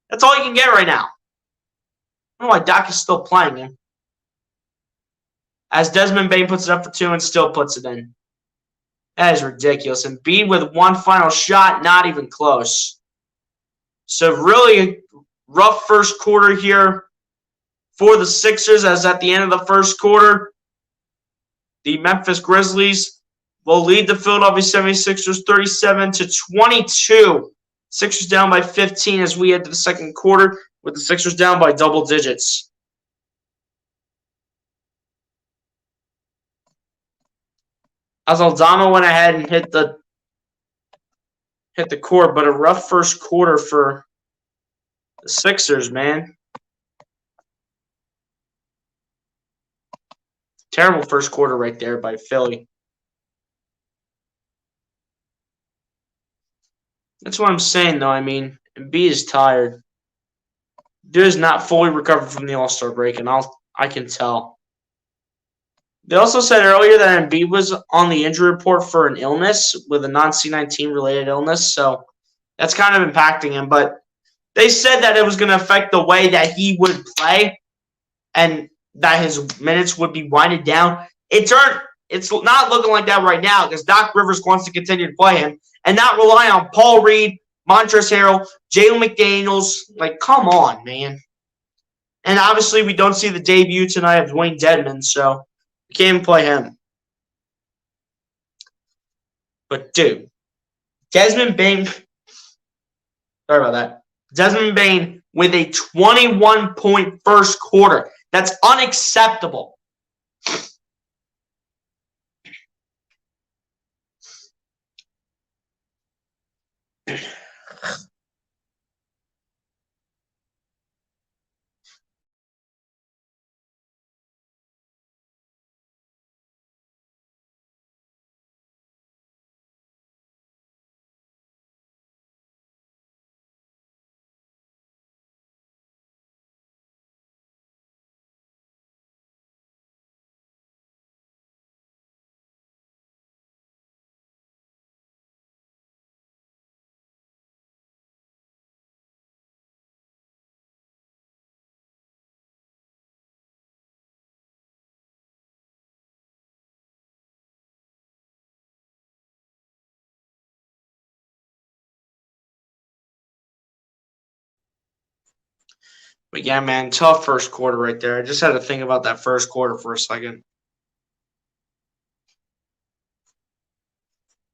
That's all you can get right now. I don't know why Doc is still playing him. As Desmond Bane puts it up for 2 and still puts it in. That is ridiculous. Embiid with 1 final shot, not even close. So really rough first quarter here for the Sixers, as at the end of the first quarter, the Memphis Grizzlies will lead the Philadelphia 76ers 37-22. Sixers down by 15 as we head to the second quarter, with the Sixers down by double digits. As Aldama went ahead and hit the court, but a rough first quarter for the Sixers, man. Terrible first quarter right there by Philly. That's what I'm saying, though. I mean, Embiid is tired. Dude is not fully recovered from the All-Star break, and I can tell. They also said earlier that Embiid was on the injury report for an illness, with a non-C19 related illness, so that's kind of impacting him. But they said that it was going to affect the way that he would play and that his minutes would be winded down. It's not looking like that right now because Doc Rivers wants to continue to play him and not rely on Paul Reed, Montrezl Harrell, Jalen McDaniels. Like, come on, man. And obviously, we don't see the debut tonight of Dwayne Dedmon, so we can't even play him. But, dude, Desmond Bane, sorry about that. Desmond Bane with a 21-point first quarter. That's unacceptable. But yeah, man, tough first quarter right there. I just had to think about that first quarter for a second.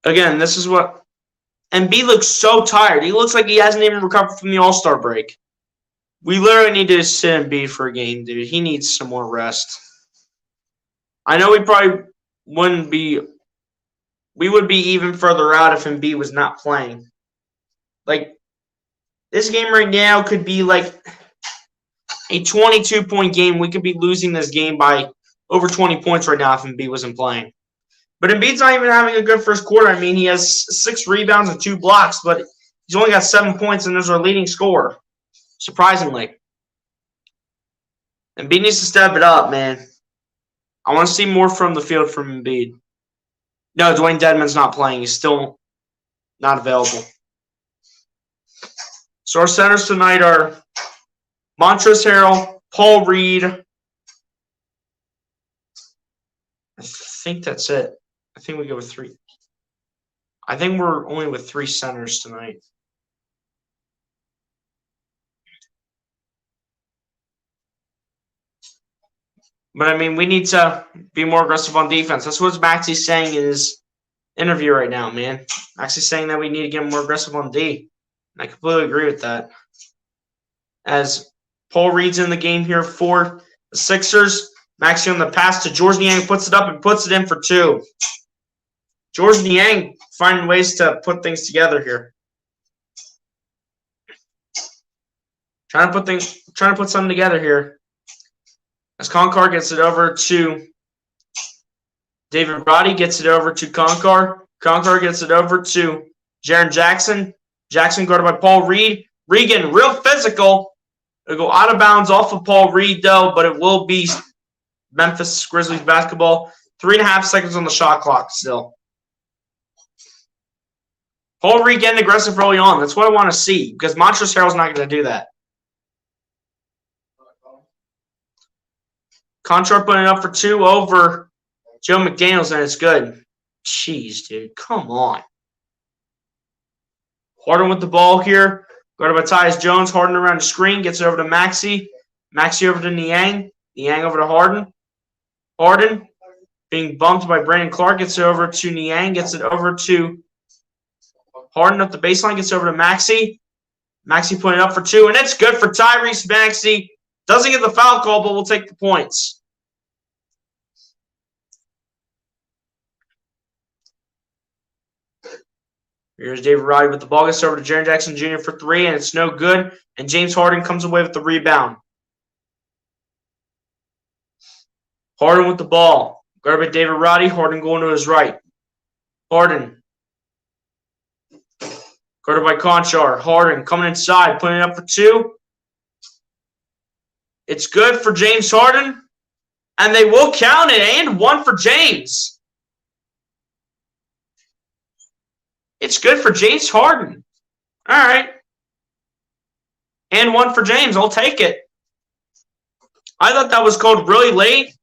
Again, this is what Embiid looks so tired. He looks like he hasn't even recovered from the All-Star break. We literally need to sit Embiid for a game, dude. He needs some more rest. I know we probably wouldn't be – we would be even further out if Embiid was not playing. Like, this game right now could be like a 22-point game. We could be losing this game by over 20 points right now if Embiid wasn't playing. But Embiid's not even having a good first quarter. I mean, he has 6 rebounds and 2 blocks, but he's only got 7 points, and there's our leading scorer, surprisingly. Embiid needs to step it up, man. I want to see more from the field from Embiid. No, Dwayne Dedmon's not playing. He's still not available. So our centers tonight are Montrezl Harrell, Paul Reed. I think that's it. I think we go with 3. I think we're only with 3 centers tonight. But, I mean, we need to be more aggressive on defense. That's what Maxey's saying in his interview right now, man. Maxey's saying that we need to get more aggressive on D. And I completely agree with that. As Paul Reed's in the game here for the Sixers. Maxey on the pass to George Niang, puts it up and puts it in for 2. George Niang finding ways to put things together here. Trying to put something together here. As Concar gets it over to David Roddy, gets it over to Concar. Concar gets it over to Jaren Jackson. Jackson guarded by Paul Reed. Reed getting real physical. It'll go out of bounds off of Paul Reed, though, but it will be Memphis Grizzlies basketball. 3.5 seconds on the shot clock still. Paul Reed getting aggressive early on. That's what I want to see because Montrezl Harrell's not going to do that. Conchar putting it up for 2 over Joe McDaniels, and it's good. Jeez, dude. Come on. Harden with the ball here. Guarded by Tyus Jones. Harden around the screen. Gets it over to Maxey. Maxey over to Niang. Niang over to Harden. Harden being bumped by Brandon Clark. Gets it over to Niang. Gets it over to Harden up the baseline. Gets over to Maxey. Maxey putting it up for 2. And it's good for Tyrese Maxey. Doesn't get the foul call, but we'll take the points. Here's David Roddy with the ball. Gets over to Jaren Jackson Jr. for 3, and it's no good. And James Harden comes away with the rebound. Harden with the ball. Guarded by David Roddy. Harden going to his right. Harden. Guarded by Conchar. Harden coming inside, putting it up for 2. It's good for James Harden. And they will count it. And 1 for James. It's good for James Harden. All right. And 1 for James. I'll take it. I thought that was called really late.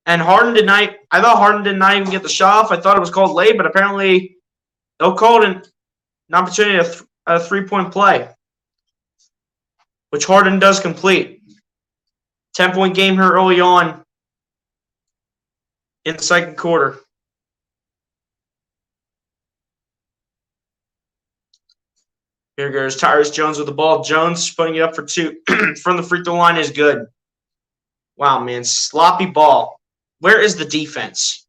And Harden did not. I thought Harden did not even get the shot off. I thought it was called late, but apparently they'll call it an opportunity of a 3-point play, which Harden does complete. 10-point game here early on in the second quarter. Here goes Tyrese Jones with the ball. Jones putting it up for 2 from the free throw line is good. Wow, man. Sloppy ball. Where is the defense?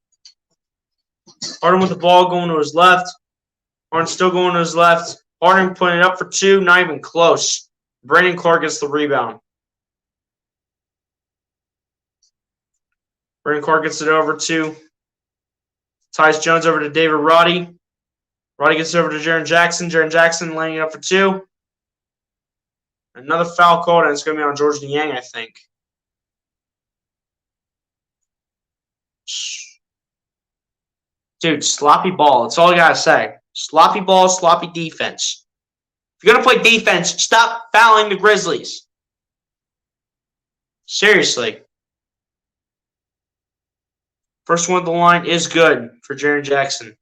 Harden with the ball going to his left. Harden still going to his left. Harden putting it up for 2. Not even close. Brandon Clark gets the rebound. Brandon Clark gets it over to Tyus Jones over to David Roddy. Roddy gets over to Jaren Jackson. Jaren Jackson laying it up for 2. Another foul called, and it's going to be on George Niang, I think. Dude, sloppy ball. That's all I got to say. Sloppy ball, sloppy defense. If you're going to play defense, stop fouling the Grizzlies. Seriously. First one at the line is good for Jaren Jackson.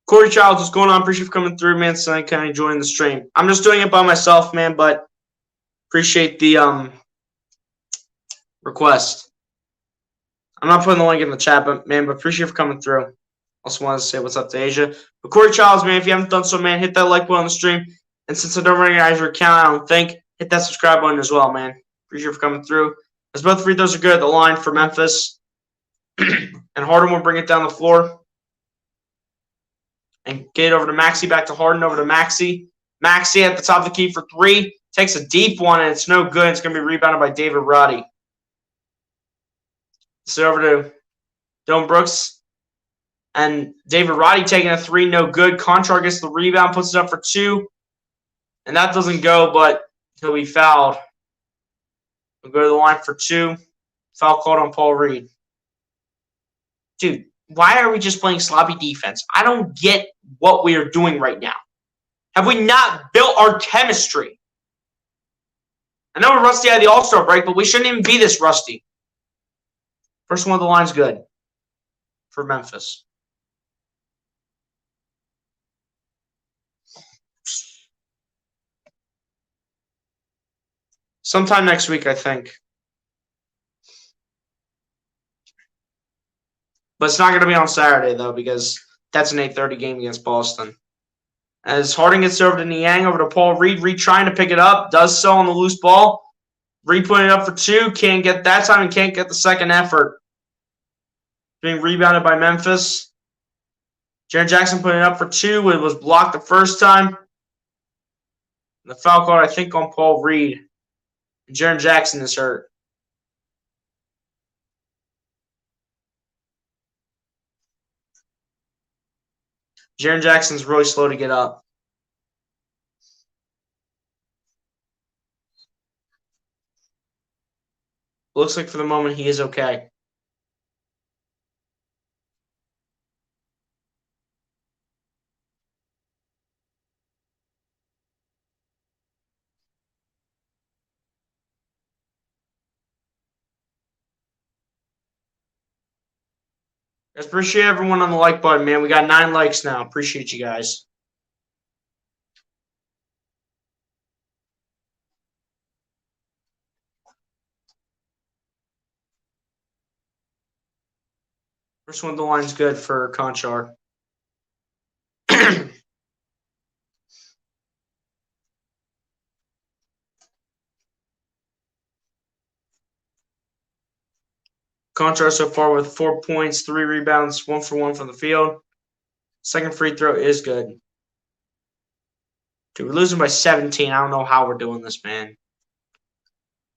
Corey Childs, what's going on? Appreciate you for coming through, man. So I kind of enjoying the stream. I'm just doing it by myself, man, but appreciate the request. I'm not putting the link in the chat, but appreciate you for coming through. Also wanted to say what's up to Asia. But Corey Childs, man, if you haven't done so, man, hit that like button on the stream. And since I don't recognize your account, I don't think, hit that subscribe button as well, man. Appreciate you for coming through. As both free throws are good at the line for Memphis. And Harden will bring it down the floor. And get it over to Maxey, back to Harden, over to Maxey. Maxey at the top of the key for 3. Takes a deep one, and it's no good. It's going to be rebounded by David Roddy. So over to Dylan Brooks. And David Roddy taking a 3, no good. Conchar gets the rebound, puts it up for 2. And that doesn't go, but he'll be fouled. We'll go to the line for 2. Foul called on Paul Reed. Dude, why are we just playing sloppy defense? I don't get what we are doing right now. Have we not built our chemistry? I know we're rusty out of the All-Star break, but we shouldn't even be this rusty. First one of the line's good for Memphis. Sometime next week, I think. But it's not going to be on Saturday, though, because that's an 8:30 game against Boston. As Harden gets over to Niang, over to Paul Reed. Reed trying to pick it up. Does so on the loose ball. Reed putting it up for 2. Can't get that time and can't get the second effort. Being rebounded by Memphis. Jaren Jackson putting it up for 2. It was blocked the first time. The foul call, I think, on Paul Reed. And Jaren Jackson is hurt. Jaren Jackson's really slow to get up. Looks like for the moment he is okay. I appreciate everyone on the like button, man. We got 9 likes now. Appreciate you guys. First one of the line's good for Conchar. Conchar so far with 4 points, 3 rebounds, 1 for 1 from the field. Second free throw is good. Dude, we're losing by 17. I don't know how we're doing this, man.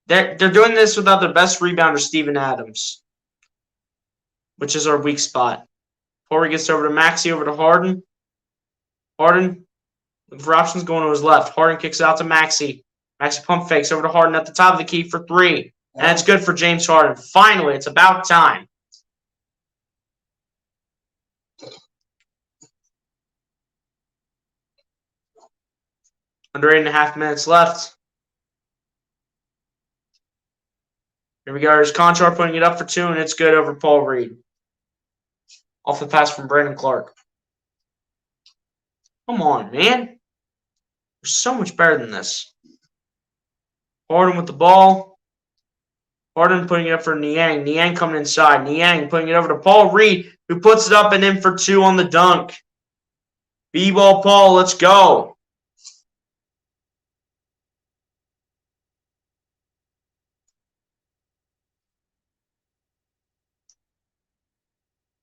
They're doing this without their best rebounder, Steven Adams, which is our weak spot. Corey gets over to Maxey, over to Harden. Harden, looking for options, going to his left. Harden kicks out to Maxey. Maxey pump fakes over to Harden at the top of the key for 3. And it's good for James Harden. Finally, it's about time. Under 8.5 minutes left. Here we go. Here's Conchar putting it up for 2, and it's good over Paul Reed. Off the pass from Brandon Clark. Come on, man. We're so much better than this. Harden with the ball. Harden putting it up for Niang. Niang coming inside. Niang putting it over to Paul Reed, who puts it up and in for 2 on the dunk. B-ball Paul, let's go.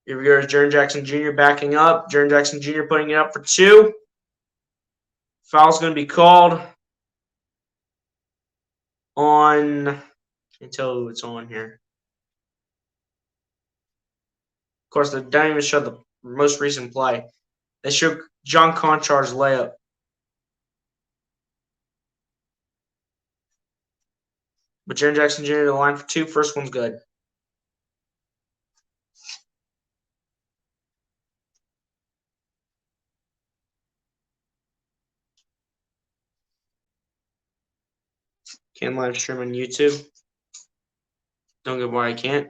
Here we go. Jaren Jackson Jr. backing up. Jaren Jackson Jr. putting it up for 2. Foul's going to be called on... Can't tell who it's on here. Of course, they don't even show the most recent play. They show John Conchar's layup. But Jaren Jackson Jr. to the line for 2. First one's good. Can't live stream on YouTube. Don't get why I can't.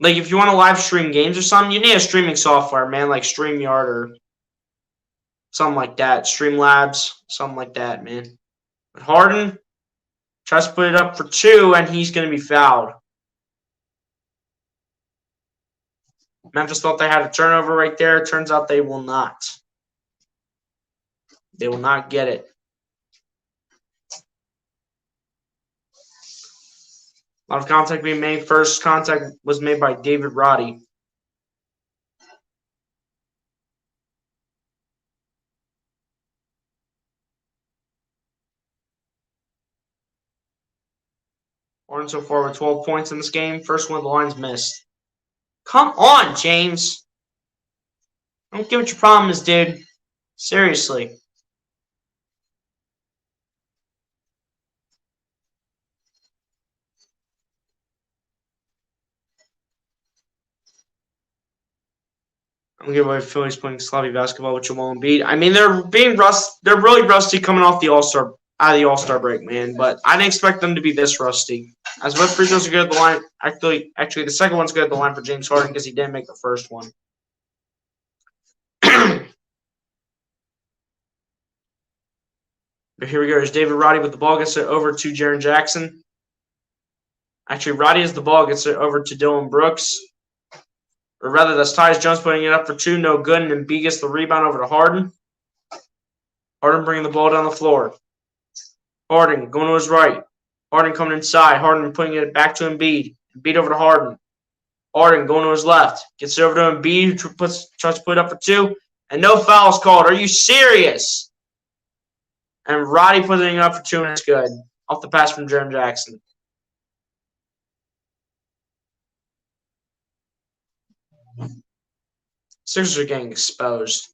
Like, if you want to live stream games or something, you need a streaming software, man, like StreamYard or something like that. Streamlabs, something like that, man. But Harden tries to put it up for 2, and he's going to be fouled. Memphis thought they had a turnover right there. Turns out they will not. They will not get it. A lot of contact being made. First contact was made by David Roddy. Harden so far with 12 points in this game. First one, the line's missed. Come on, James. I don't get what your problem is, dude. Seriously. I'm gonna give away Phillies playing sloppy basketball with Jamal Embiid. I mean, they're really rusty coming off the out of the All-Star break, man. But I didn't expect them to be this rusty. As both free throws are good at the line. Actually, the second one's good at the line for James Harden because he didn't make the first one. But here we go. There's David Roddy with the ball. Gets it over to Jaren Jackson. Actually, Roddy has the ball. Gets it over to Dylan Brooks. Or rather, that's Tyus Jones putting it up for two. No good. And Embiid gets the rebound over to Harden. Harden bringing the ball down the floor. Harden going to his right. Harden coming inside. Harden putting it back to Embiid. Embiid over to Harden. Harden going to his left. Gets it over to Embiid, who tries to put it up for two. And no fouls called. Are you serious? And Roddy putting it up for two, and it's good. Off the pass from Jaren Jackson. Sixers are getting exposed.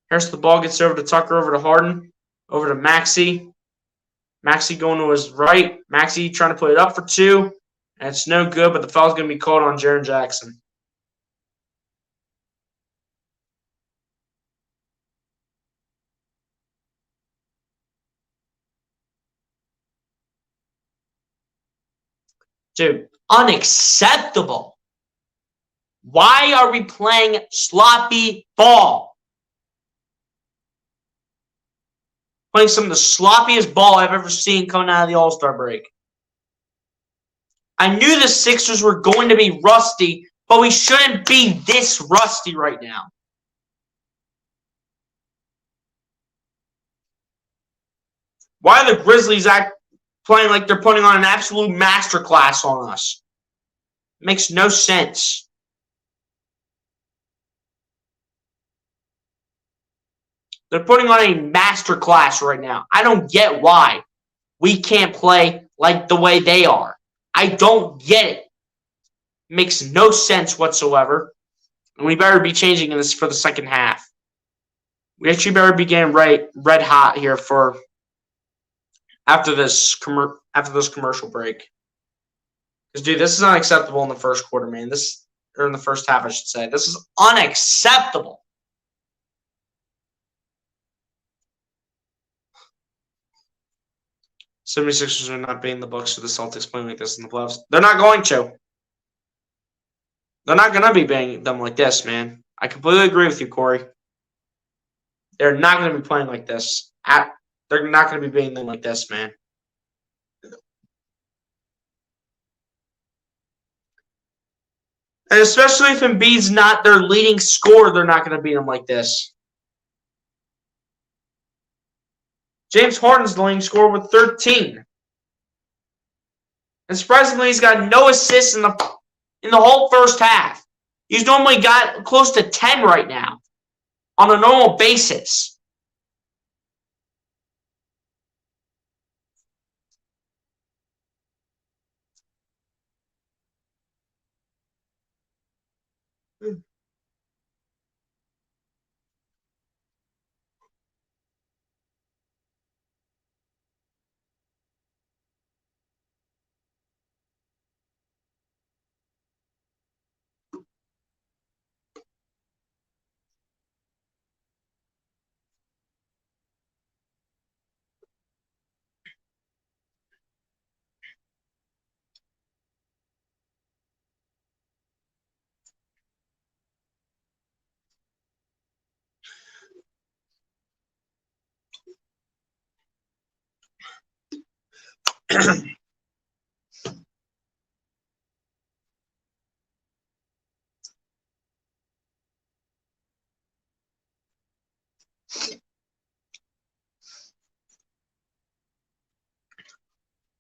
Here's the ball. Gets over to Tucker, over to Harden, over to Maxey. Maxey going to his right. Maxey trying to put it up for two. And it's no good, but the foul's going to be called on Jaren Jackson. Dude, unacceptable. Why are we playing sloppy ball? Playing some of the sloppiest ball I've ever seen coming out of the All-Star break. I knew the Sixers were going to be rusty, but we shouldn't be this rusty right now. Why are the Grizzlies playing like they're putting on an absolute masterclass on us? It makes no sense. They're putting on a masterclass right now. I don't get why we can't play like the way they are. I don't get it. It makes no sense whatsoever. And we better be changing this for the second half. We actually better be getting red hot here for after this commercial break. Because, dude, this is unacceptable in the first quarter, man. Or in the first half, I should say. This is unacceptable. The 76ers are not beating the Bucks or the Celtics playing like this in the playoffs. They're not going to. They're not going to be beating them like this, man. I completely agree with you, Corey. They're not going to be playing like this. They're not going to be beating them like this, man. And especially if Embiid's not their leading scorer, they're not going to beat them like this. James Harden's the leading scorer with 13. And surprisingly, he's got no assists in the whole first half. He's normally got close to 10 right now on a normal basis.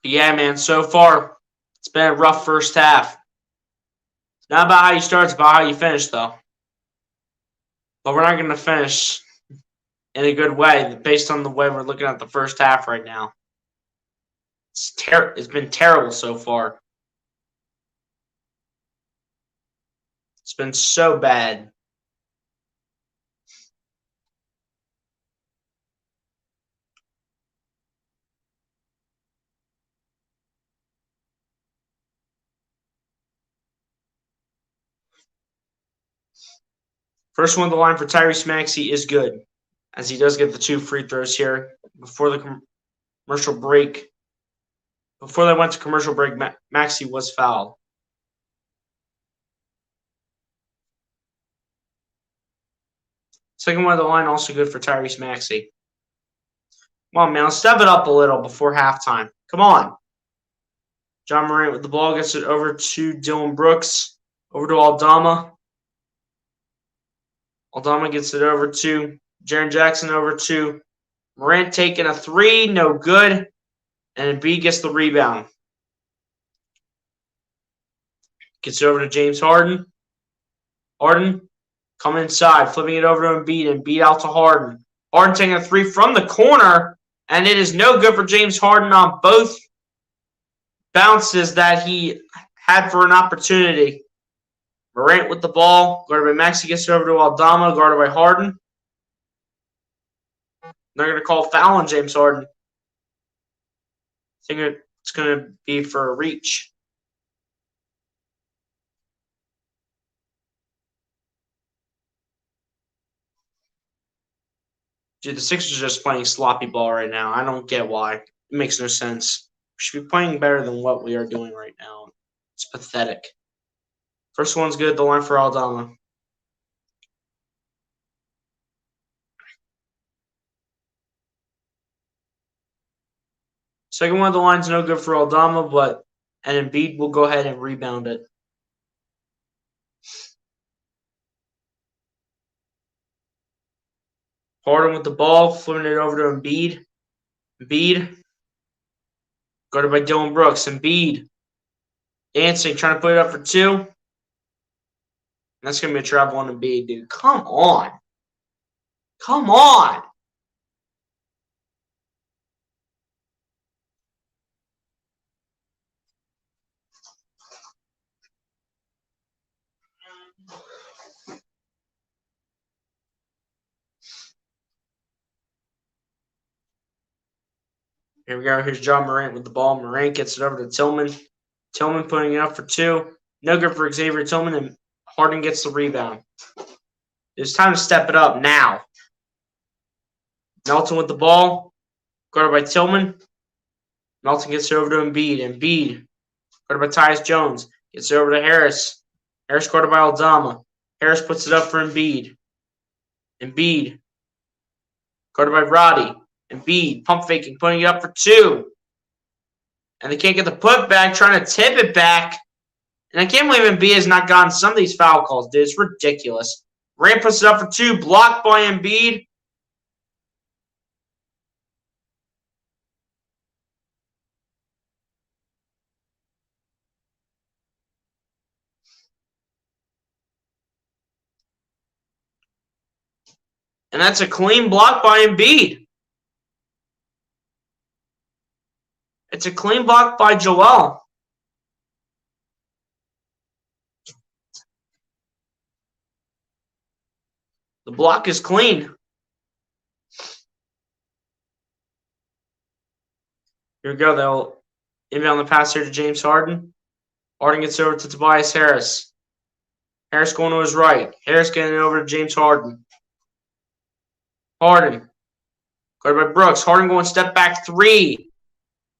Yeah, man, so far, it's been a rough first half. It's not about how you start, it's about how you finish, though. But we're not going to finish in a good way based on the way we're looking at the first half right now. It's been terrible so far. It's been so bad. First one on the line for Tyrese Maxey is good, as he does get the 2 free throws here before the commercial break. Before they went to commercial break, Maxey was fouled. Second one on the line, also good for Tyrese Maxey. Come on, man. Let's step it up a little before halftime. Come on. John Morant with the ball gets it over to Dillon Brooks. Over to Aldama. Aldama gets it over to Jaren Jackson. Over to Morant taking a 3. No good. And Embiid gets the rebound. Gets it over to James Harden. Harden coming inside. Flipping it over to Embiid. Embiid out to Harden. Harden taking a 3 from the corner. And it is no good for James Harden on both bounces that he had for an opportunity. Morant with the ball. Guarded by Maxey gets it over to Aldama. Guarded by Harden. They're going to call foul on James Harden. I think it's going to be for a reach. Dude, the Sixers are just playing sloppy ball right now. I don't get why. It makes no sense. We should be playing better than what we are doing right now. It's pathetic. First one's good. The line for Aldama. Second one of the line's no good for Aldama, and Embiid will go ahead and rebound it. Harden with the ball, flipping it over to Embiid. Embiid, guarded by Dillon Brooks. Embiid, dancing, trying to put it up for 2. That's going to be a travel on Embiid, dude. Come on. Come on. Here we go. Here's John Morant with the ball. Morant gets it over to Tillman. Tillman putting it up for 2. No good for Xavier Tillman, and Harden gets the rebound. It's time to step it up now. Melton with the ball. Guarded by Tillman. Melton gets it over to Embiid. Embiid, guarded by Tyus Jones. Gets it over to Harris. Harris guarded by Aldama. Harris puts it up for Embiid. Embiid, guarded by Roddy. Embiid, pump faking, putting it up for 2. And they can't get the putback, trying to tip it back. And I can't believe Embiid has not gotten some of these foul calls, dude. It's ridiculous. Morant puts it up for 2, blocked by Embiid. And that's a clean block by Embiid. It's a clean block by Joel. The block is clean. Here we go. They'll inbound the pass here to James Harden. Harden gets over to Tobias Harris. Harris going to his right. Harris getting it over to James Harden. Harden, guarded by Brooks. Harden going step back 3.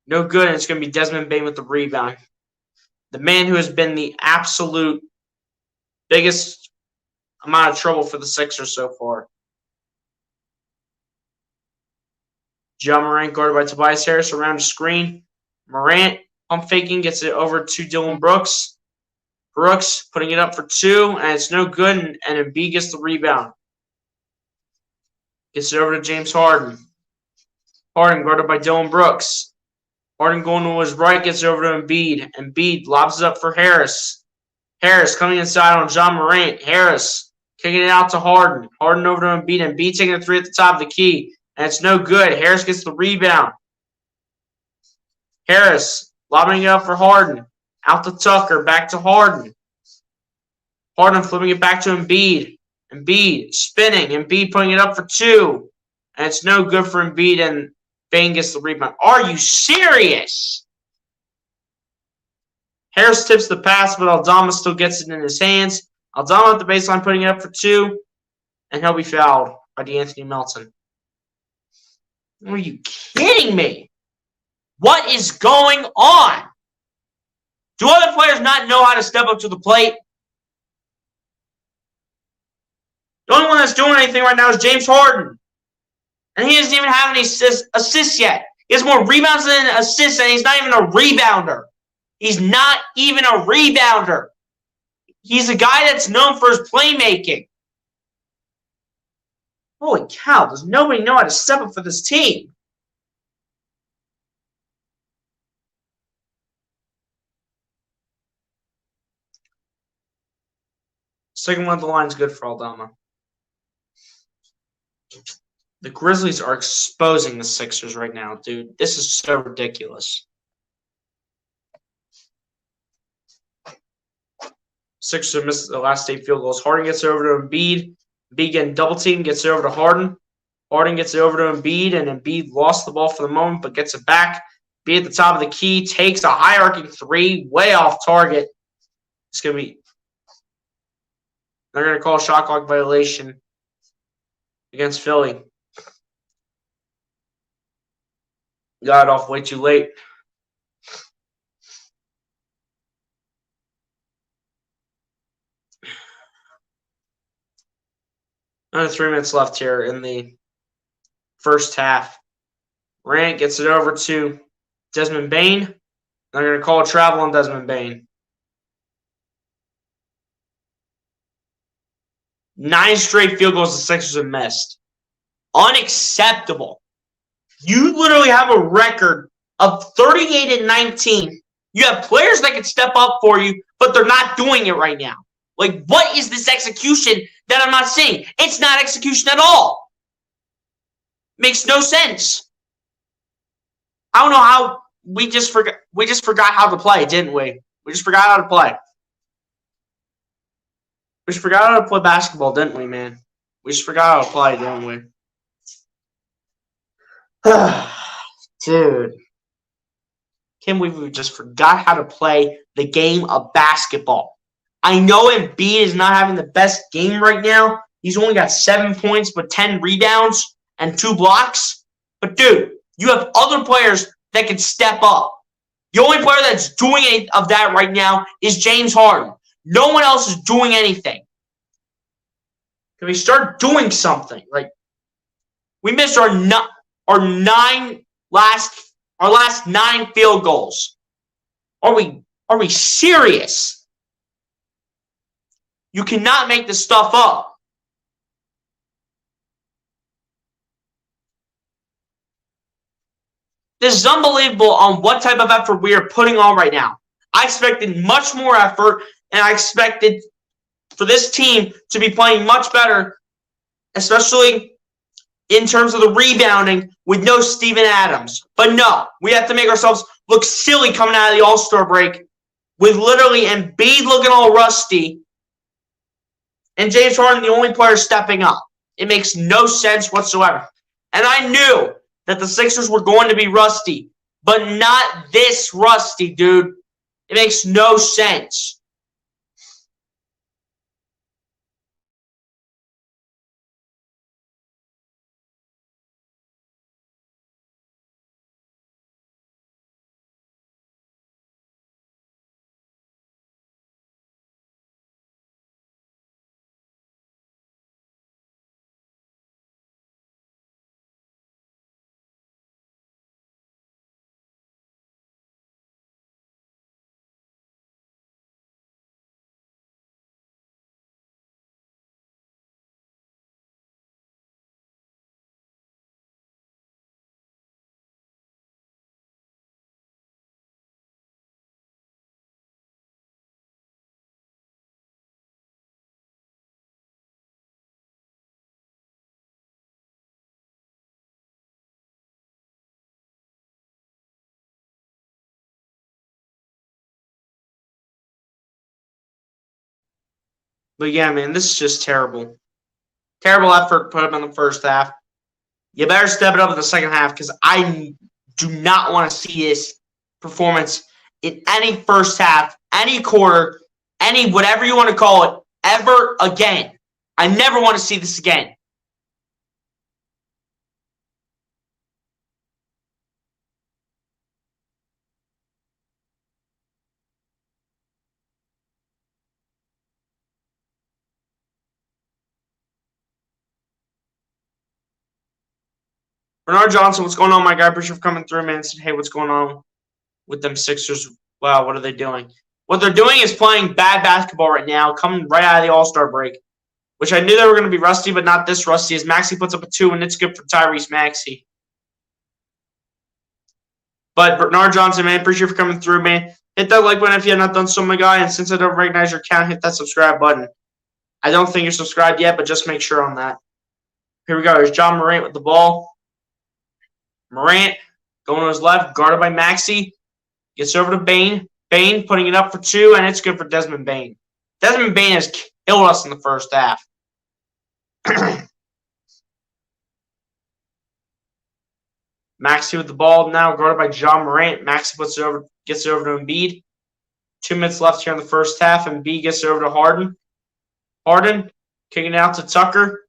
No good, and it's going to be Desmond Bane with the rebound. The man who has been the absolute biggest amount of trouble for the Sixers so far. John Morant guarded by Tobias Harris around the screen. Morant, pump faking, gets it over to Dillon Brooks. Brooks putting it up for 2, and it's no good, and Embiid gets the rebound. Gets it over to James Harden. Harden guarded by Dillon Brooks. Harden going to his right, gets it over to Embiid. Embiid lobs it up for Harris. Harris coming inside on John Morant. Harris kicking it out to Harden. Harden over to Embiid. Embiid taking a 3 at the top of the key. And it's no good. Harris gets the rebound. Harris lobbing it up for Harden. Out to Tucker. Back to Harden. Harden flipping it back to Embiid. Embiid spinning. Embiid putting it up for 2. And it's no good for Embiid, and Bane gets the rebound. Are you serious? Harris tips the pass, but Aldama still gets it in his hands. Aldama at the baseline putting it up for 2. And he'll be fouled by DeAnthony Melton. Are you kidding me? What is going on? Do other players not know how to step up to the plate? The only one that's doing anything right now is James Harden. And he doesn't even have any assists yet. He has more rebounds than assists, and he's not even a rebounder. He's not even a rebounder. He's a guy that's known for his playmaking. Holy cow, does nobody know how to step up for this team? Second one of the line is good for Aldama. The Grizzlies are exposing the Sixers right now, dude. This is so ridiculous. Sixers missed the last 8 field goals. Harden gets it over to Embiid. Embiid getting double teamed, gets it over to Harden. Harden gets it over to Embiid, and Embiid lost the ball for the moment, but gets it back. Embiid at the top of the key, takes a high arcing 3, way off target. It's going to be – they're going to call a shot clock violation against Philly. Got it off way too late. Another 3 minutes left here in the first half. Grant gets it over to Desmond Bane. They're going to call a travel on Desmond Bane. 9 straight field goals the Sixers have missed. Unacceptable. You literally have a record of 38-19. You have players that can step up for you, but they're not doing it right now. Like, what is this execution that I'm not seeing? It's not execution at all. Makes no sense. I don't know how we just forgot how to play, didn't we? We just forgot how to play. We just forgot how to play basketball, didn't we, man? We just forgot how to play, didn't we? Dude. Can't believe we just forgot how to play the game of basketball. I know Embiid is not having the best game right now. He's only got 7 points but 10 rebounds and 2 blocks. But, dude, you have other players that can step up. The only player that's doing any of that right now is James Harden. No one else is doing anything. Can we start doing something? Like, we missed our last 9 field goals. Are we serious? You cannot make this stuff up. This is unbelievable on what type of effort we are putting on right now. I expected much more effort, and I expected for this team to be playing much better, especially in terms of the rebounding with no Steven Adams. But no, we have to make ourselves look silly coming out of the All-Star break with literally Embiid looking all rusty and James Harden the only player stepping up. It makes no sense whatsoever. And I knew that the Sixers were going to be rusty, but not this rusty, dude. It makes no sense. But yeah, man, this is just terrible. Terrible effort put up in the first half. You better step it up in the second half because I do not want to see this performance in any first half, any quarter, any whatever you want to call it, ever again. I never want to see this again. Bernard Johnson, what's going on, my guy? Appreciate you for coming through, man. Said, hey, what's going on with them Sixers? Wow, what are they doing? What they're doing is playing bad basketball right now, coming right out of the All-Star break, which I knew they were going to be rusty, but not this rusty, as Maxey puts up a 2, and it's good for Tyrese Maxey. But Bernard Johnson, man, appreciate you for coming through, man. Hit that like button if you have not done so, my guy, and since I don't recognize your account, hit that subscribe button. I don't think you're subscribed yet, but just make sure on that. Here we go. Here's John Morant with the ball. Morant going to his left, guarded by Maxey. Gets over to Bane. Bane putting it up for 2, and it's good for Desmond Bane. Desmond Bane has killed us in the first half. Maxey with the ball now, guarded by John Morant. Maxey puts it over, gets it over to Embiid. 2 minutes left here in the first half. Embiid gets it over to Harden. Harden kicking it out to Tucker.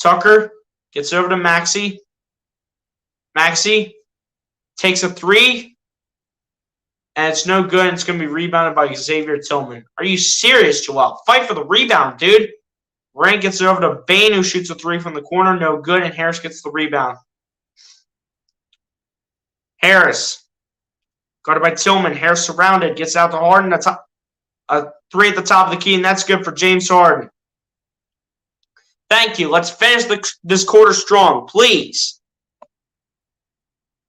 Tucker gets it over to Maxey. Maxey takes a 3, and it's no good. It's going to be rebounded by Xavier Tillman. Are you serious, Joel? Fight for the rebound, dude. Morant gets it over to Bane, who shoots a 3 from the corner. No good, and Harris gets the rebound. Harris, guarded by Tillman. Harris surrounded, gets out to Harden. A 3 at the top of the key, and that's good for James Harden. Thank you. Let's finish this quarter strong, please.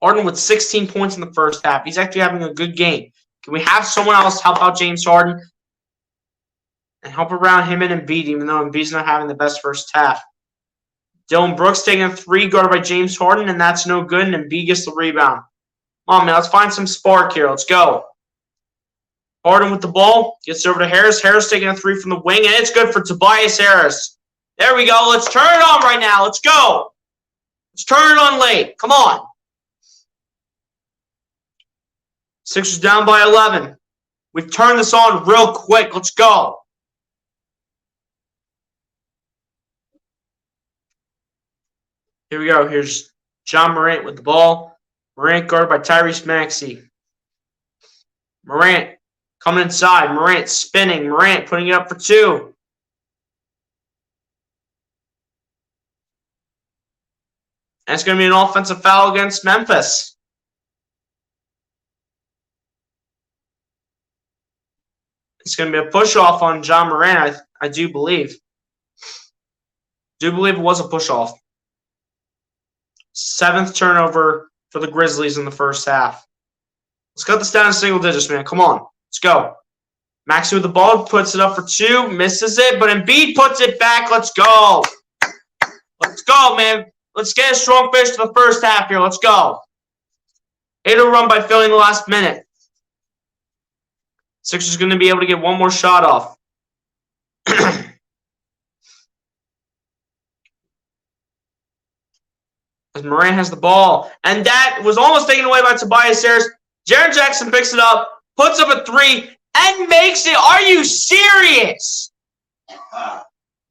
Harden with 16 points in the first half. He's actually having a good game. Can we have someone else help out James Harden and help around him and Embiid, even though Embiid's not having the best first half? Dylan Brooks taking a 3, guarded by James Harden, and that's no good, and Embiid gets the rebound. Come on, man, let's find some spark here. Let's go. Harden with the ball. Gets over to Harris. Harris taking a 3 from the wing, and it's good for Tobias Harris. There we go. Let's turn it on right now. Let's go. Let's turn it on late. Come on. Sixers down by 11. We've turned this on real quick. Let's go. Here we go. Here's John Morant with the ball. Morant guarded by Tyrese Maxey. Morant coming inside. Morant spinning. Morant putting it up for 2. And it's going to be an offensive foul against Memphis. It's going to be a push-off on John Morant, I do believe. It was a push-off. 7th turnover for the Grizzlies in the first half. Let's cut this down to single digits, man. Come on. Let's go. Maxey with the ball, puts it up for 2, misses it, but Embiid puts it back. Let's go. Let's go, man. Let's get a strong finish to the first half here. Let's go. 8-0 run by Philly in the last minute. Sixers going to be able to get one more shot off. As Morant has the ball. And that was almost taken away by Tobias Harris. Jaren Jackson picks it up, puts up a 3, and makes it. Are you serious?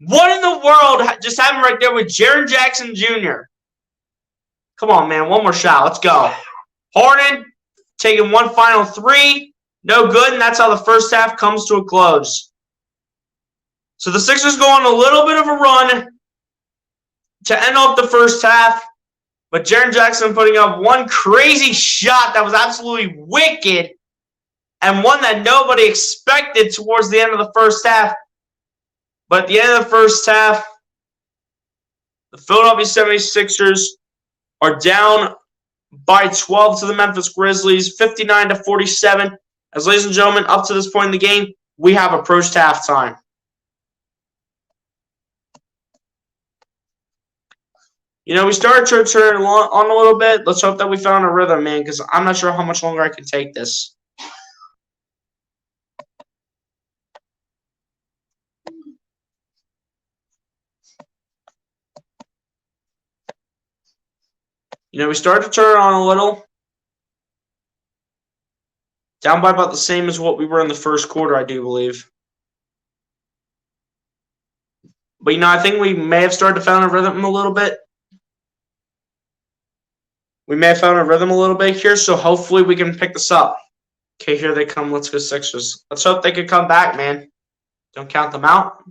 What in the world just happened right there with Jaren Jackson Jr.? Come on, man. One more shot. Let's go. Harden taking one final 3. No good, and that's how the first half comes to a close. So the Sixers go on a little bit of a run to end off the first half, but Jaren Jackson putting up one crazy shot that was absolutely wicked and one that nobody expected towards the end of the first half. But at the end of the first half, the Philadelphia 76ers are down by 12 to the Memphis Grizzlies, 59-47. As ladies and gentlemen, up to this point in the game, we have approached halftime. You know, we started to turn on a little bit. Let's hope that we found a rhythm, man, because I'm not sure how much longer I can take this. We started to turn it on a little. Down by about the same as what we were in the first quarter, I do believe. But, I think we may have started to find a rhythm a little bit. We may have found a rhythm a little bit here, so hopefully we can pick this up. Okay, here they come. Let's go Sixers. Let's hope they can come back, man. Don't count them out.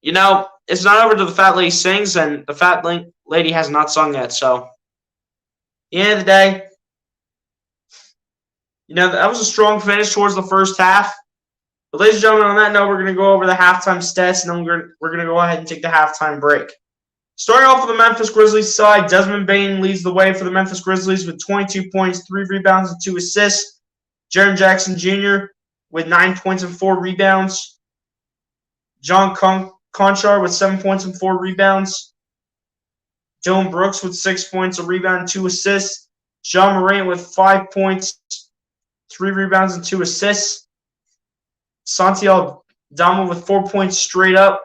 It's not over till the fat lady sings, and the fat lady has not sung yet. So, at the end of the day, that was a strong finish towards the first half. But, ladies and gentlemen, on that note, we're going to go over the halftime stats, and then we're going to go ahead and take the halftime break. Starting off with the Memphis Grizzlies side, Desmond Bane leads the way for the Memphis Grizzlies with 22 points, 3 rebounds, and 2 assists. Jaren Jackson Jr. with 9 points and 4 rebounds. John Conchar with 7 points and 4 rebounds. Dylan Brooks with 6 points, a rebound, and 2 assists. John Morant with 5 points, 3 rebounds, and 2 assists. Santi Aldama with 4 points straight up.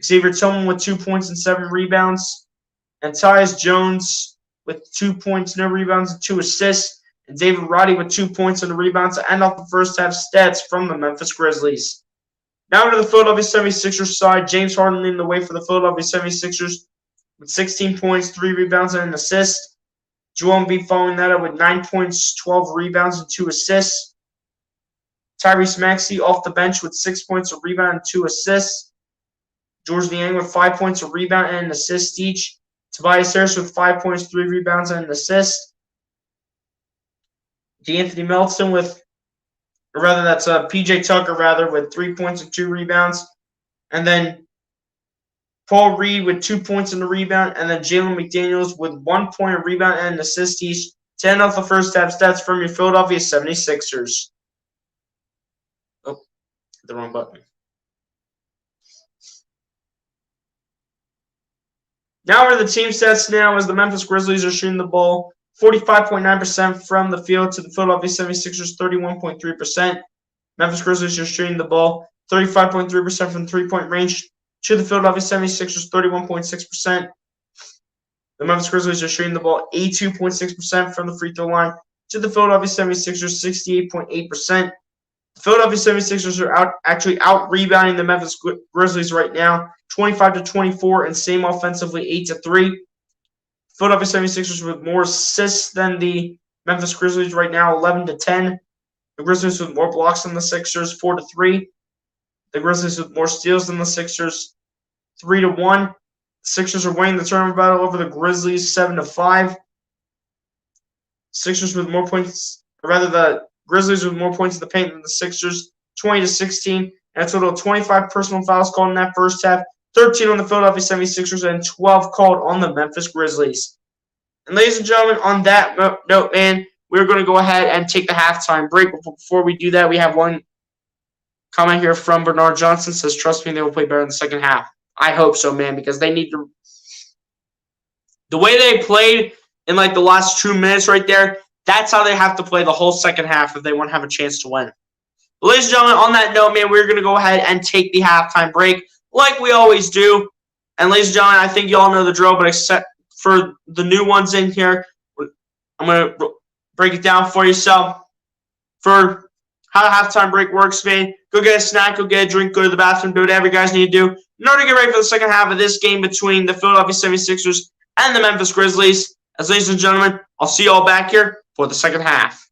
Xavier Tillman with 2 points and 7 rebounds. And Tyus Jones with 2 points, no rebounds, and 2 assists. And David Roddy with 2 points and a rebound to end off the first half stats from the Memphis Grizzlies. Now to the Philadelphia 76ers side. James Harden leading the way for the Philadelphia 76ers with 16 points, 3 rebounds, and an assist. Joel Embiid following that up with 9 points, 12 rebounds, and 2 assists. Tyrese Maxey off the bench with 6 points, a rebound, and 2 assists. George Niang with 5 points, a rebound, and an assist each. Tobias Harris with 5 points, 3 rebounds, and an assist. DeAnthony Melton PJ Tucker with 3 points and 2 rebounds. And then Paul Reed with 2 points and a rebound. And then Jalen McDaniels with 1 point, a rebound, and an assist each to end off the first half stats from your Philadelphia 76ers. Oh, hit the wrong button. Now we're the team stats now as the Memphis Grizzlies are shooting the ball 45.9% from the field to the Philadelphia 76ers 31.3%. Memphis Grizzlies are shooting the ball 35.3% from three-point range to the Philadelphia 76ers 31.6%. The Memphis Grizzlies are shooting the ball 82.6% from the free throw line to the Philadelphia 76ers 68.8%. The Philadelphia 76ers are out-rebounding the Memphis Grizzlies right now 25-24 and same offensively 8-3. Philadelphia 76ers with more assists than the Memphis Grizzlies right now, 11-10. The Grizzlies with more blocks than the Sixers, 4-3. The Grizzlies with more steals than the Sixers, 3-1. The Sixers are winning the tournament battle over the Grizzlies, 7-5. Sixers with more points, or rather the Grizzlies with more points in the paint than the Sixers, 20-16. And a total of 25 personal fouls called in that first half. 13 on the Philadelphia 76ers and 12 called on the Memphis Grizzlies. And ladies and gentlemen, on that note, man, we're going to go ahead and take the halftime break. Before we do that, we have one comment here from Bernard Johnson. Says, trust me, they will play better in the second half. I hope so, man, because they need to. The way they played in the last 2 minutes right there, that's how they have to play the whole second half if they want to have a chance to win. But ladies and gentlemen, on that note, man, we're going to go ahead and take the halftime break like we always do. And ladies and gentlemen, I think you all know the drill, but except for the new ones in here, I'm going to break it down for you. So, for how the halftime break works, man, go get a snack, go get a drink, go to the bathroom, do whatever you guys need to do in order to get ready for the second half of this game between the Philadelphia 76ers and the Memphis Grizzlies. As ladies and gentlemen, I'll see you all back here for the second half.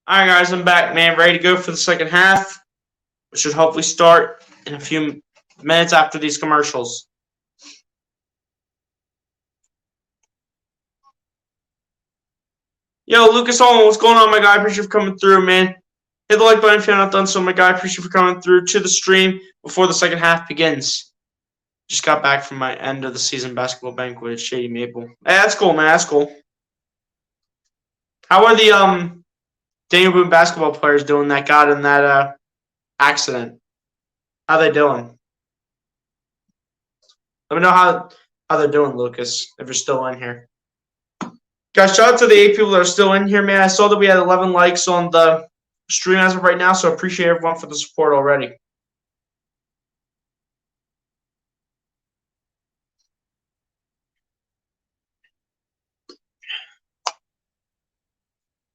All right, guys, I'm back, man. Ready to go for the second half. We should hopefully start in a few minutes after these commercials. Yo, Lucas Holman, what's going on, my guy? Appreciate you for coming through, man. Hit the like button if you're not done so, my guy. Appreciate you for coming through to the stream before the second half begins. Just got back from my end of the season basketball banquet at Shady Maple. Hey, that's cool, man. That's cool. How are the Daniel Boone basketball players doing that got in that accident? How they doing? Let me know how they're doing, Lucas, if you're still in here. Guys, shout out to the 8 people that are still in here, man. I saw that we had 11 likes on the stream as of right now, so I appreciate everyone for the support already.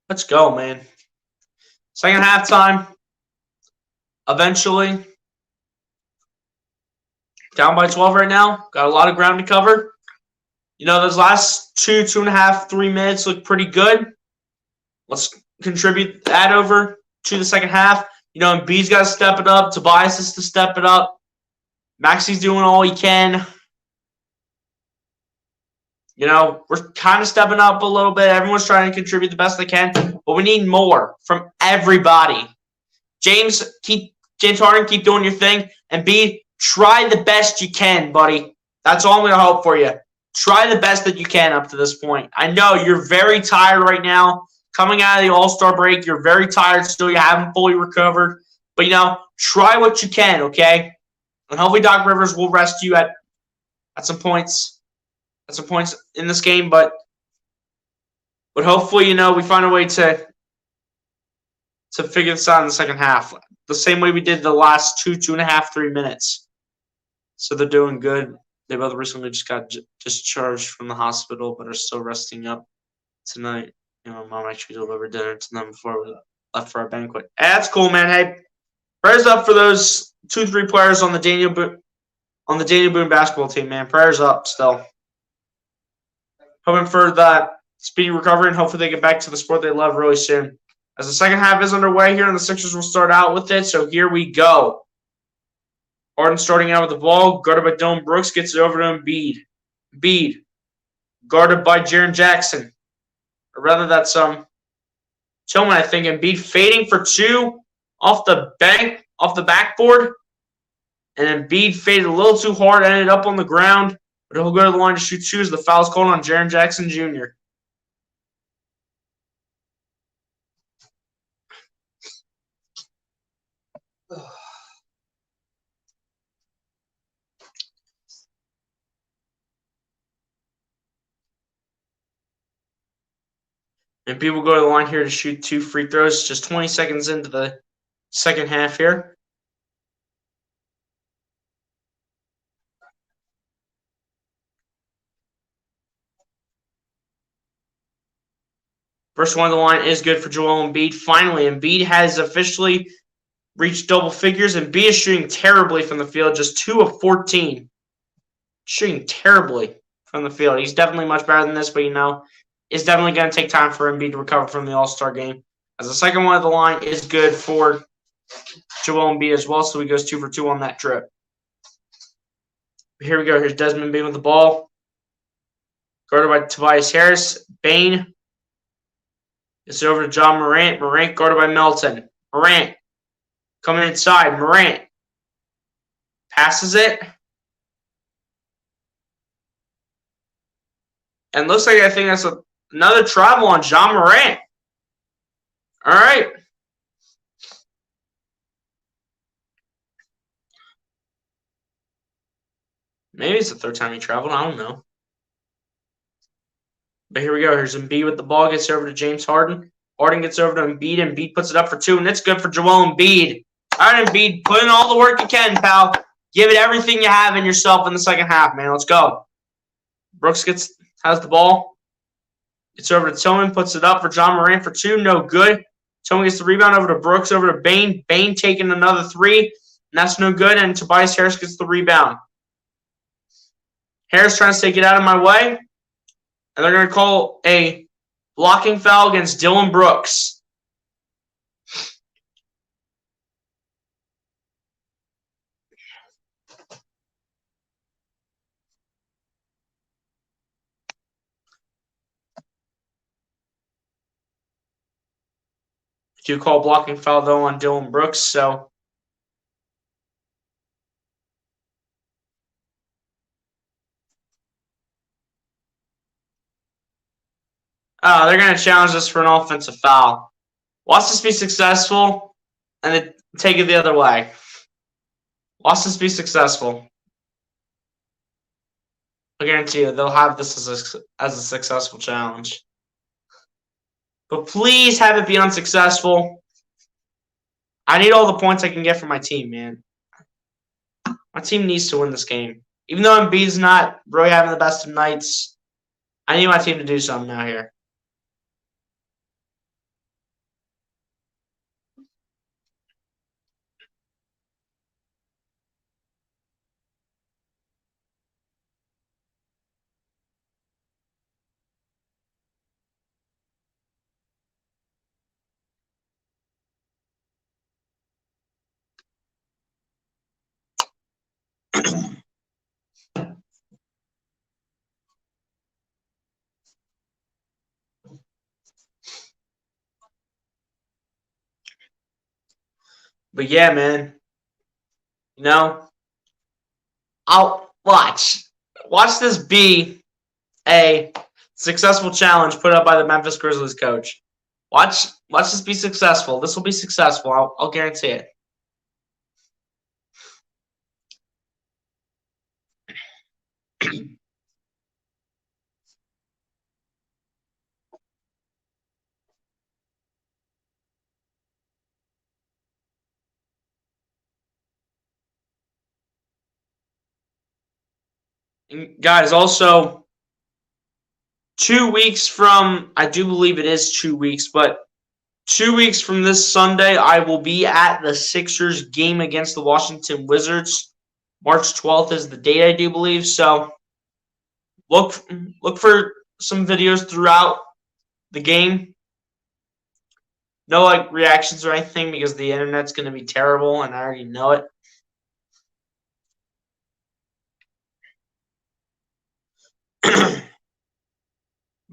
Let's go, man. Second half time. Eventually. Down by 12 right now. Got a lot of ground to cover. You know, those last 2.5, 3 minutes look pretty good. Let's contribute that over to the second half. You know, Embiid's got to step it up. Tobias has to step it up. Maxi's doing all he can. You know, we're kind of stepping up a little bit. Everyone's trying to contribute the best they can, but we need more from everybody. James Harden, keep doing your thing. And B, try the best you can, buddy. That's all I'm going to hope for you. Try the best that you can up to this point. I know you're very tired right now. Coming out of the All-Star break, you're very tired still. You haven't fully recovered. But, you know, try what you can, okay? And hopefully Doc Rivers will rest you at some points. At some points in this game, but hopefully, you know, we find a way to figure this out in the second half. The same way we did the last 2.5, 3 minutes. So they're doing good. They both recently just got discharged from the hospital, but are still resting up tonight. You know, Mom actually delivered dinner to them before we left for our banquet. Hey, that's cool, man. Hey, prayers up for those 2-3 players on the Daniel Boone basketball team, man. Prayers up still. Hoping for that speedy recovery, and hopefully they get back to the sport they love really soon. As the second half is underway here, and the Sixers will start out with it, so here we go. Harden starting out with the ball, guarded by Dylan Brooks, gets it over to Embiid. Embiid, guarded by Jaren Jackson. Or rather, that's Tillman, I think. Embiid fading for 2 off the backboard. And Embiid faded a little too hard, ended up on the ground. But he'll go to the line to shoot 2 as the foul's called on Jaren Jackson Jr. And people go to the line here to shoot 2 free throws. Just 20 seconds into the second half here. First one on the line is good for Joel Embiid. Finally, Embiid has officially reached double figures. Embiid is shooting terribly from the field, just 2 of 14. Shooting terribly from the field. He's definitely much better than this, but, you know, it's definitely going to take time for Embiid to recover from the All-Star game. As the second one of the line is good for Joel Embiid as well, so he goes 2 for 2 on that trip. Here we go. Here's Desmond Bane with the ball. Guarded by Tobias Harris. Bane. It's over to John Morant. Morant guarded by Melton. Morant coming inside. Morant passes it. And looks like I think that's another travel on John Morant. All right. Maybe it's the third time he traveled. I don't know. But here we go. Here's Embiid with the ball. Gets over to James Harden. Harden gets over to Embiid. Embiid puts it up for 2, and it's good for Joel Embiid. All right, Embiid, put in all the work you can, pal. Give it everything you have in yourself in the second half, man. Let's go. Brooks has the ball. Gets over to Tillman. Puts it up for John Morant for 2. No good. Tillman gets the rebound over to Brooks. Over to Bane. Bane taking another 3. And that's no good. And Tobias Harris gets the rebound. Harris trying to say, get out of my way. And they're going to call a blocking foul against Dylan Brooks. Do call blocking foul, though, on Dylan Brooks, so... Oh, they're going to challenge us for an offensive foul. Watch this be successful, and then take it the other way. Watch this be successful. I guarantee you, they'll have this as a successful challenge. But please have it be unsuccessful. I need all the points I can get from my team, man. My team needs to win this game. Even though Embiid's not really having the best of nights, I need my team to do something out here. But yeah, man. You know, I'll watch. Watch this be a successful challenge put up by the Memphis Grizzlies coach. Watch this be successful. This will be successful. I'll guarantee it. And guys, also 2 weeks from, I do believe it is 2 weeks, but 2 weeks from this Sunday, I will be at the Sixers game against the Washington Wizards. March 12th is the date, I do believe. So look for some videos throughout the game. No like reactions or anything because the internet's going to be terrible, and I already know it.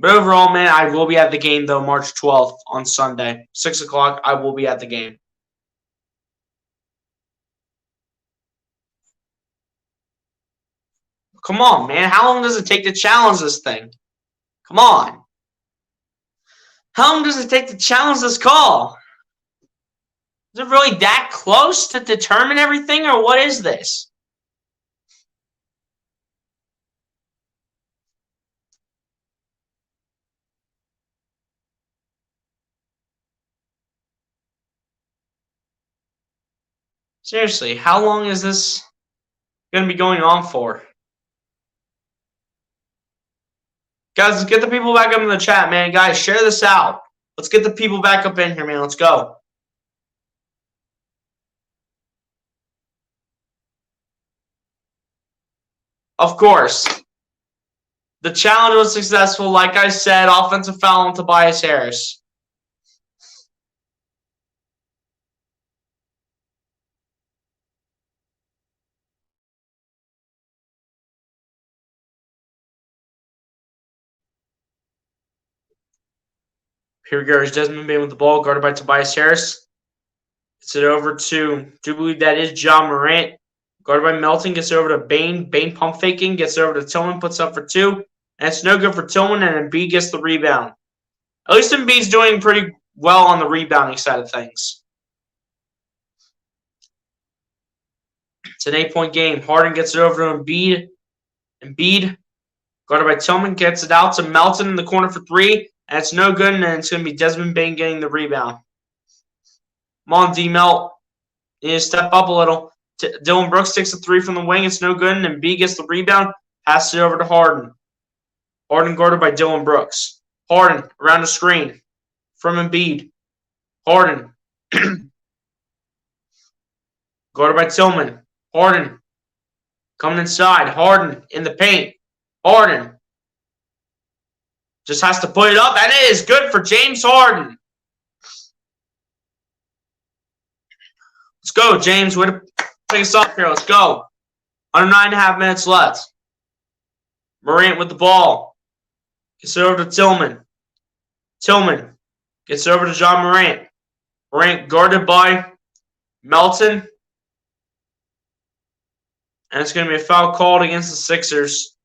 But overall, man, I will be at the game, though, March 12th on Sunday. 6 o'clock, I will be at the game. Come on, man. How long does it take to challenge this thing? Come on. How long does it take to challenge this call? Is it really that close to determine everything, or what is this? Seriously, how long is this going to be going on for? Guys, let's get the people back up in the chat, man. Guys, share this out. Let's get the people back up in here, man. Let's go. Of course. The challenge was successful. Like I said, offensive foul on Tobias Harris. Here goes Desmond Bain with the ball, guarded by Tobias Harris. Gets it over to, do believe that is John Morant. Guarded by Melton, gets it over to Bain. Bain pump faking, gets it over to Tillman, puts up for 2. And it's no good for Tillman, and Embiid gets the rebound. At least Embiid's doing pretty well on the rebounding side of things. It's an 8-point game. Harden gets it over to Embiid. Embiid, guarded by Tillman, gets it out to Melton in the corner for 3. And it's no good, and it's going to be Desmond Bain getting the rebound. Come on, D-Melt. You need to step up a little. Dylan Brooks takes a 3 from the wing. It's no good, and Embiid gets the rebound. Passes it over to Harden. Harden guarded by Dylan Brooks. Harden around the screen from Embiid. Harden. Guarded by Tillman. Harden coming inside. Harden in the paint. Harden just has to put it up, and it is good for James Harden. Let's go, James. Way to take us up here. Let's go. Under 9.5 minutes left. Morant with the ball. Gets it over to Tillman. Tillman gets it over to John Morant. Morant guarded by Melton. And it's going to be a foul called against the Sixers.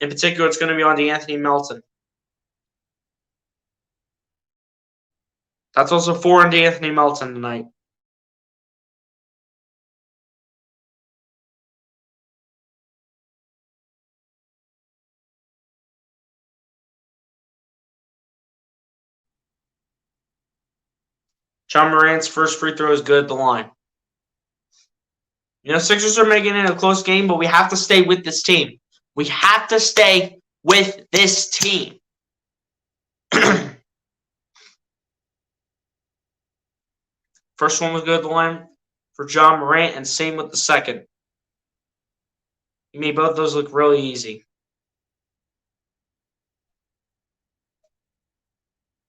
In particular, it's going to be on DeAnthony Melton. That's also 4 on DeAnthony Melton tonight. John Morant's first free throw is good at the line. You know, Sixers are making it a close game, but we have to stay with this team. We have to stay with this team. First one was good at the line for John Morant, and same with the second. He made both those look really easy.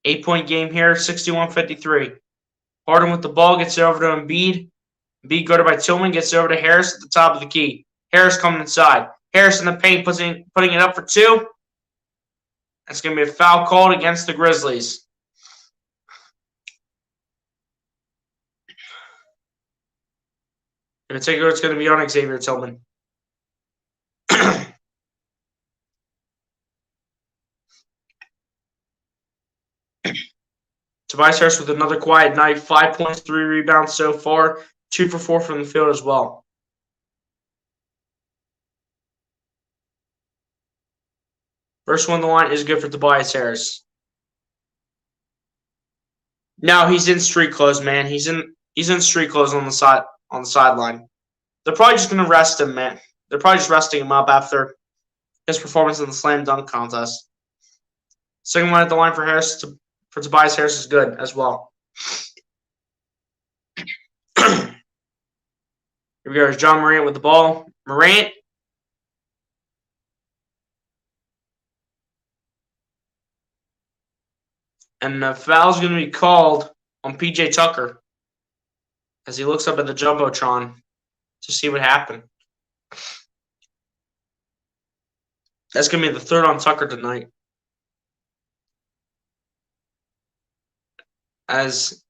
8-point game here, 61-53. Harden with the ball, gets it over to Embiid. Embiid guarded by Tillman, gets it over to Harris at the top of the key. Harris coming inside. Harris in the paint, putting it up for 2. That's going to be a foul called against the Grizzlies. In particular, it's going to be on Xavier Tillman. Tobias Harris with another quiet night. 5 points, 3 rebounds so far. 2 for 4 from the field as well. First one on the line is good for Tobias Harris. No, he's in street clothes, man. He's in street clothes on the sideline. They're probably just gonna rest him, man. They're probably just resting him up after his performance in the slam dunk contest. Second one at the line for Tobias Harris is good as well. Here we go. John Morant with the ball. Morant. And the foul's going to be called on P.J. Tucker as he looks up at the Jumbotron to see what happened. That's going to be the third on Tucker tonight. As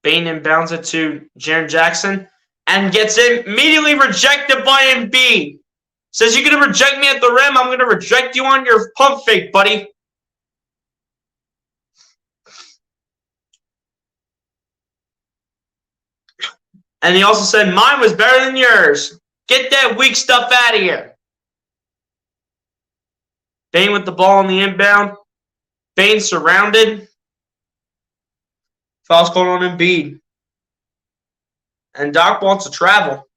Bane inbounds it to Jaren Jackson and gets it immediately rejected by Embiid. Says, you're going to reject me at the rim, I'm going to reject you on your pump fake, buddy. And he also said, mine was better than yours. Get that weak stuff out of here. Bane with the ball on the inbound. Bane surrounded. Foul's called on Embiid. And Doc wants to travel.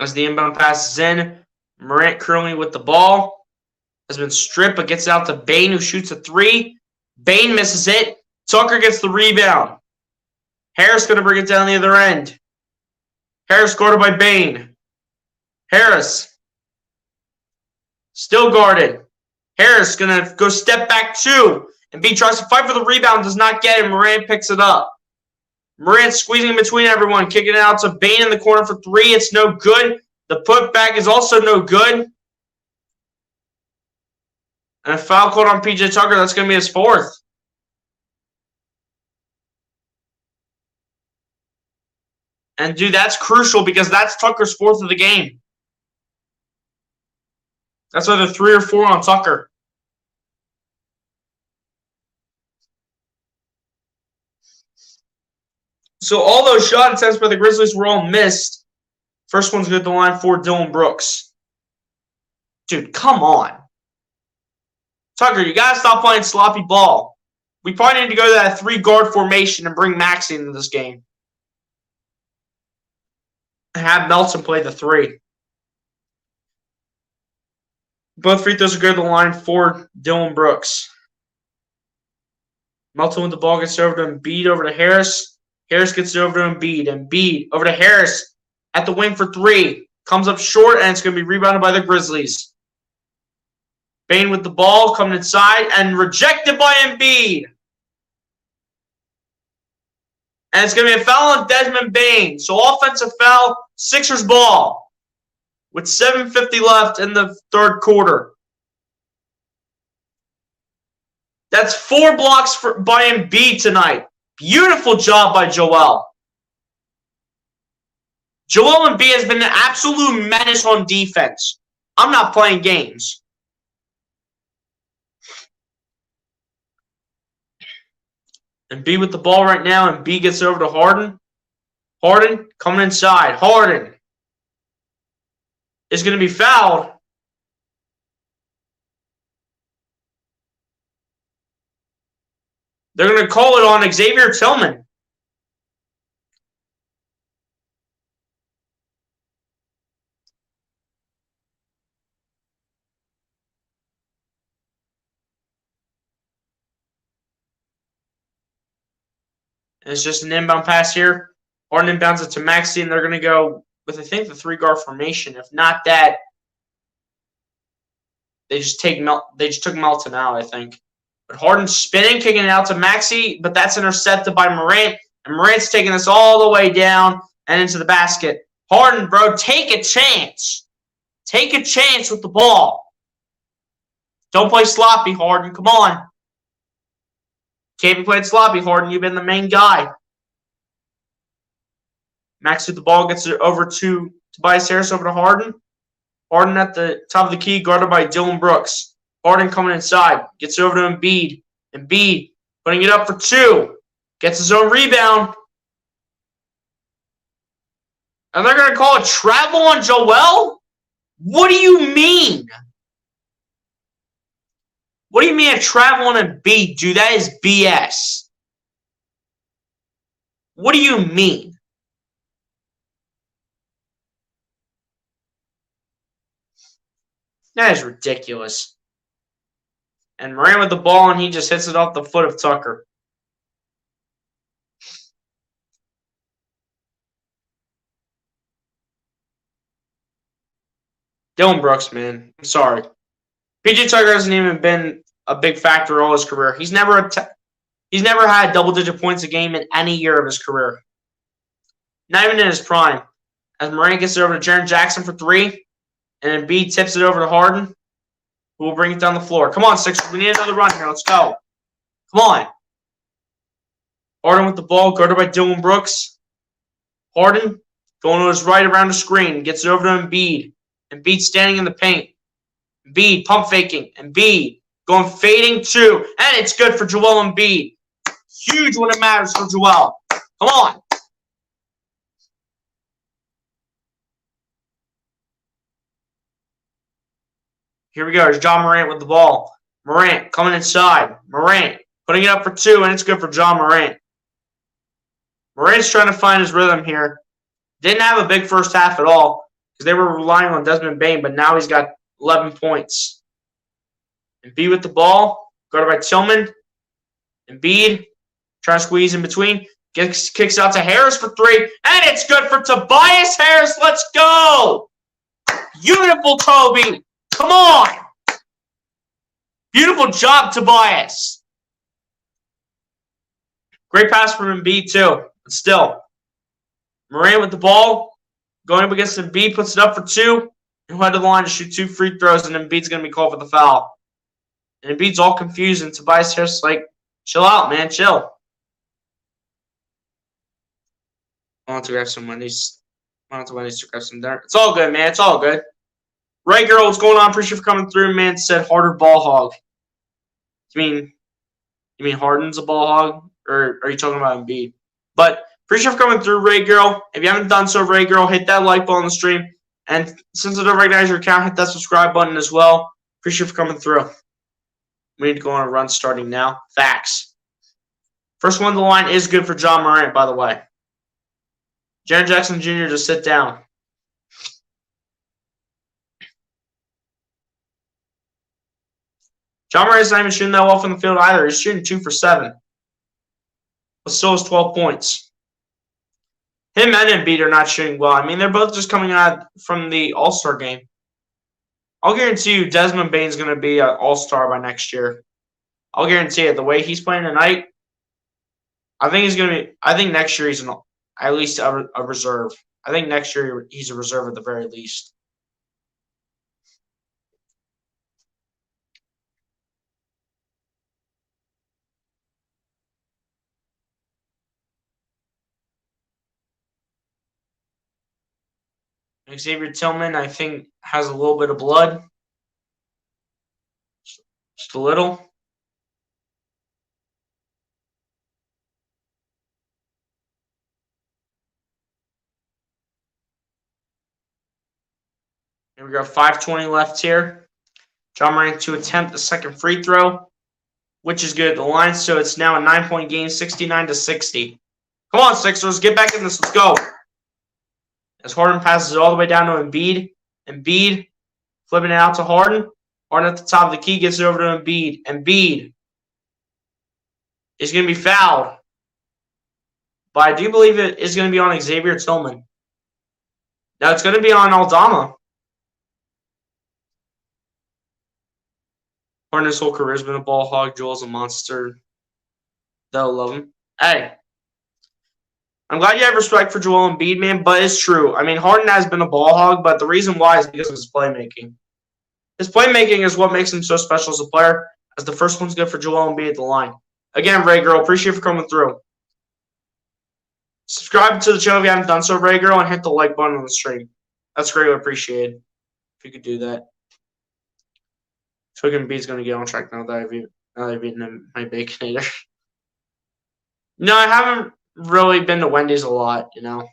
As the inbound pass is in, Morant currently with the ball. Has been stripped, but gets out to Bane, who shoots a 3. Bane misses it. Tucker gets the rebound. Harris going to bring it down the other end. Harris guarded by Bane. Harris. Still guarded. Harris going to go step back 2. And B tries to fight for the rebound, does not get it. Morant picks it up. Morant squeezing in between everyone, kicking it out to Bane in the corner for 3. It's no good. The putback is also no good. And a foul called on P.J. Tucker. That's going to be his 4th. And, dude, that's crucial because that's Tucker's 4th of the game. That's either 3 or 4 on Tucker. So all those shot attempts by the Grizzlies were all missed. First one's good at the line for Dillon Brooks. Dude, come on. Tucker, you got to stop playing sloppy ball. We probably need to go to that 3-guard formation and bring Maxey into this game. And have Melton play the 3. Both free throws are good at the line for Dillon Brooks. Melton with the ball gets over to Embiid, over to Harris. Harris gets it over to Embiid. Embiid over to Harris. at the wing for 3. Comes up short, and it's going to be rebounded by the Grizzlies. Bane with the ball, coming inside, and rejected by Embiid. And it's going to be a foul on Desmond Bane. So offensive foul, Sixers ball. With 7:50 left in the third quarter. That's 4 blocks by Embiid tonight. Beautiful job by Joel. Joel Embiid has been an absolute menace on defense. I'm not playing games. Embiid with the ball right now. Embiid gets over to Harden. Harden coming inside. Harden is going to be fouled. They're going to call it on Xavier Tillman. And it's just an inbound pass here. Harden inbounds it to Maxey, and they're going to go with, I think, the 3-guard formation. If not that, they just took Melton out, I think. But Harden spinning, kicking it out to Maxey, but that's intercepted by Morant. And Morant's taking this all the way down and into the basket. Harden, bro, take a chance. Take a chance with the ball. Don't play sloppy, Harden. Come on. Can't be playing sloppy, Harden. You've been the main guy. Maxey with the ball, gets it over to Tobias Harris, over to Harden. Harden at the top of the key, guarded by Dylan Brooks. Harden coming inside. Gets it over to Embiid. Embiid putting it up for 2. Gets his own rebound. And they're going to call it travel on Joel? What do you mean? What do you mean a travel on Embiid, dude? That is BS. What do you mean? That is ridiculous. And Morant with the ball, and he just hits it off the foot of Tucker. Dylan Brooks, man. I'm sorry. PJ Tucker hasn't even been a big factor all his career. He's never had double-digit points a game in any year of his career. Not even in his prime. As Morant gets it over to Jaren Jackson for 3, and Embiid tips it over to Harden, who will bring it down the floor. Come on, Sixers. We need another run here. Let's go. Come on. Harden with the ball, guarded by Dylan Brooks. Harden going to his right around the screen. Gets it over to Embiid. Embiid standing in the paint. Embiid pump faking. Embiid going fading 2. And it's good for Joel Embiid. Huge when it matters for Joel. Come on. Here we go. There's John Morant with the ball. Morant coming inside. Morant putting it up for 2, and it's good for John Morant. Morant's trying to find his rhythm here. Didn't have a big first half at all because they were relying on Desmond Bane, but now he's got 11 points. Embiid with the ball. Guarded by Tillman. Embiid trying to squeeze in between. Kicks out to Harris for 3, and it's good for Tobias Harris. Let's go. Beautiful, Toby. Come on. Beautiful job, Tobias. Great pass from Embiid, too. But still, Morant with the ball. Going up against Embiid, puts it up for 2. And went to the line to shoot 2 free throws, and Embiid's going to be called for the foul. And Embiid's all confused, and Tobias Harris is like, chill out, man, chill. I want to grab some Wendy's. I want to Wendy's to grab some dinner. It's all good, man. It's all good. Ray Girl, what's going on? Appreciate you for coming through, man. Said harder ball hog. You mean Harden's a ball hog? Or are you talking about Embiid? But appreciate you for coming through, Ray Girl. If you haven't done so, Ray Girl, hit that like button on the stream. And since I don't recognize your account, hit that subscribe button as well. Appreciate you for coming through. We need to go on a run starting now. Facts. First one to the line is good for John Morant, by the way. Jaren Jackson Jr., just sit down. John Morant's not even shooting that well from the field either. He's shooting 2 for 7. But still has 12 points. Him and Embiid are not shooting well. I mean, they're both just coming out from the All-Star game. I'll guarantee you Desmond Bane's going to be an All-Star by next year. I'll guarantee it. The way he's playing tonight, I think he's going to be. I think next year he's at least a reserve. I think next year he's a reserve at the very least. Xavier Tillman, I think, has a little bit of blood. Just a little. Here we go. 5:20 left here. Ja Morant to attempt the second free throw, which is good at the line. So it's now a 9-point game, 69-60. Come on, Sixers, get back in this. Let's go. As Harden passes it all the way down to Embiid. Embiid flipping it out to Harden. Harden at the top of the key gets it over to Embiid. Embiid is going to be fouled. But I do believe it is going to be on Xavier Tillman. Now it's going to be on Aldama. Harden's whole career has been a ball hog. Joel's a monster. They'll love him. Hey, I'm glad you have respect for Joel Embiid, man, but it's true. I mean, Harden has been a ball hog, but the reason why is because of his playmaking. His playmaking is what makes him so special as a player, as the first one's good for Joel Embiid at the line. Again, Ray Girl, appreciate you for coming through. Subscribe to the channel if you haven't done so, Ray Girl, and hit the like button on the stream. That's greatly appreciated if you could do that. So Embiid's going to get on track now that I've eaten my Baconator. No, I haven't really been to Wendy's a lot, you know.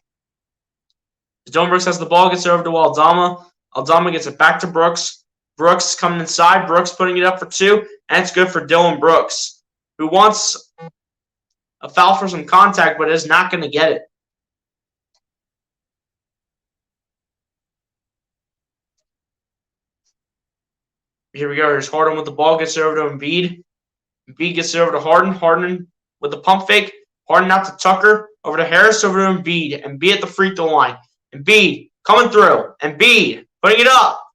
Dillon Brooks has the ball, gets it over to Aldama. Aldama gets it back to Brooks. Brooks coming inside. Brooks putting it up for two, and it's good for Dillon Brooks, who wants a foul for some contact, but is not going to get it. Here we go. Here's Harden with the ball. Gets it over to Embiid. Embiid gets it over to Harden. Harden with the pump fake. Harden out to Tucker. Over to Harris. Over to Embiid. Embiid at the free throw line. Embiid coming through. Embiid putting it up.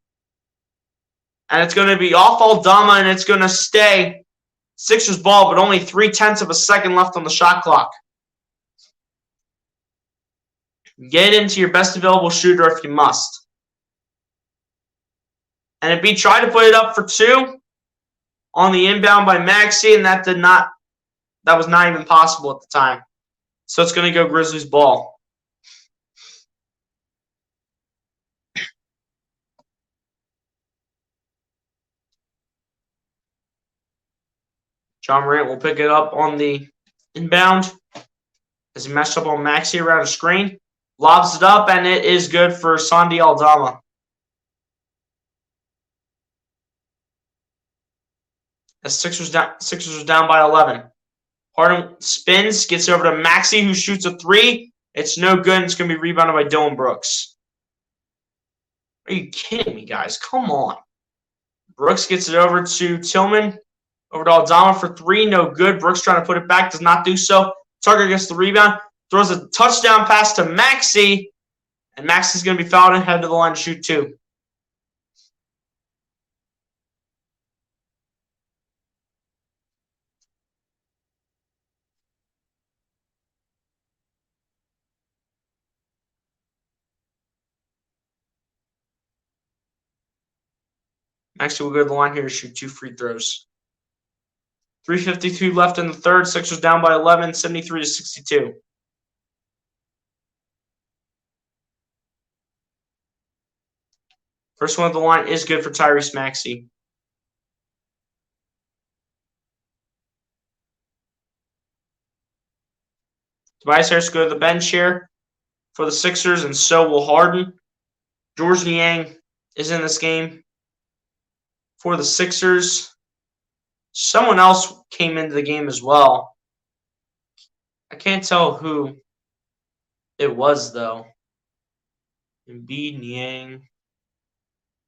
And it's going to be off Aldama, and it's going to stay Sixers ball, but only 0.3 of a second left on the shot clock. Get into your best available shooter if you must. And Embiid tried to put it up for two on the inbound by Maxey, and that was not even possible at the time. So it's going to go Grizzlies ball. Ja Morant will pick it up on the inbound as he messed up on Maxey around a screen. Lobs it up, and it is good for Sandy Aldama. As Sixers are down by 11. Harden spins, gets over to Maxey, who shoots a three. It's no good, and it's going to be rebounded by Dillon Brooks. Are you kidding me, guys? Come on. Brooks gets it over to Tillman. Over to Aldama for three. No good. Brooks trying to put it back. Does not do so. Tucker gets the rebound. Throws a touchdown pass to Maxey. And Maxey's going to be fouled and head to the line to shoot two. Maxey will go to the line here to shoot two free throws. 3:52 left in the third. Sixers down by 11, 73-62. First one at the line is good for Tyrese Maxey. Tobias Harris go to the bench here for the Sixers, and so will Harden. George Niang is in this game for the Sixers. Someone else came into the game as well. I can't tell who it was, though. Embiid, Niang.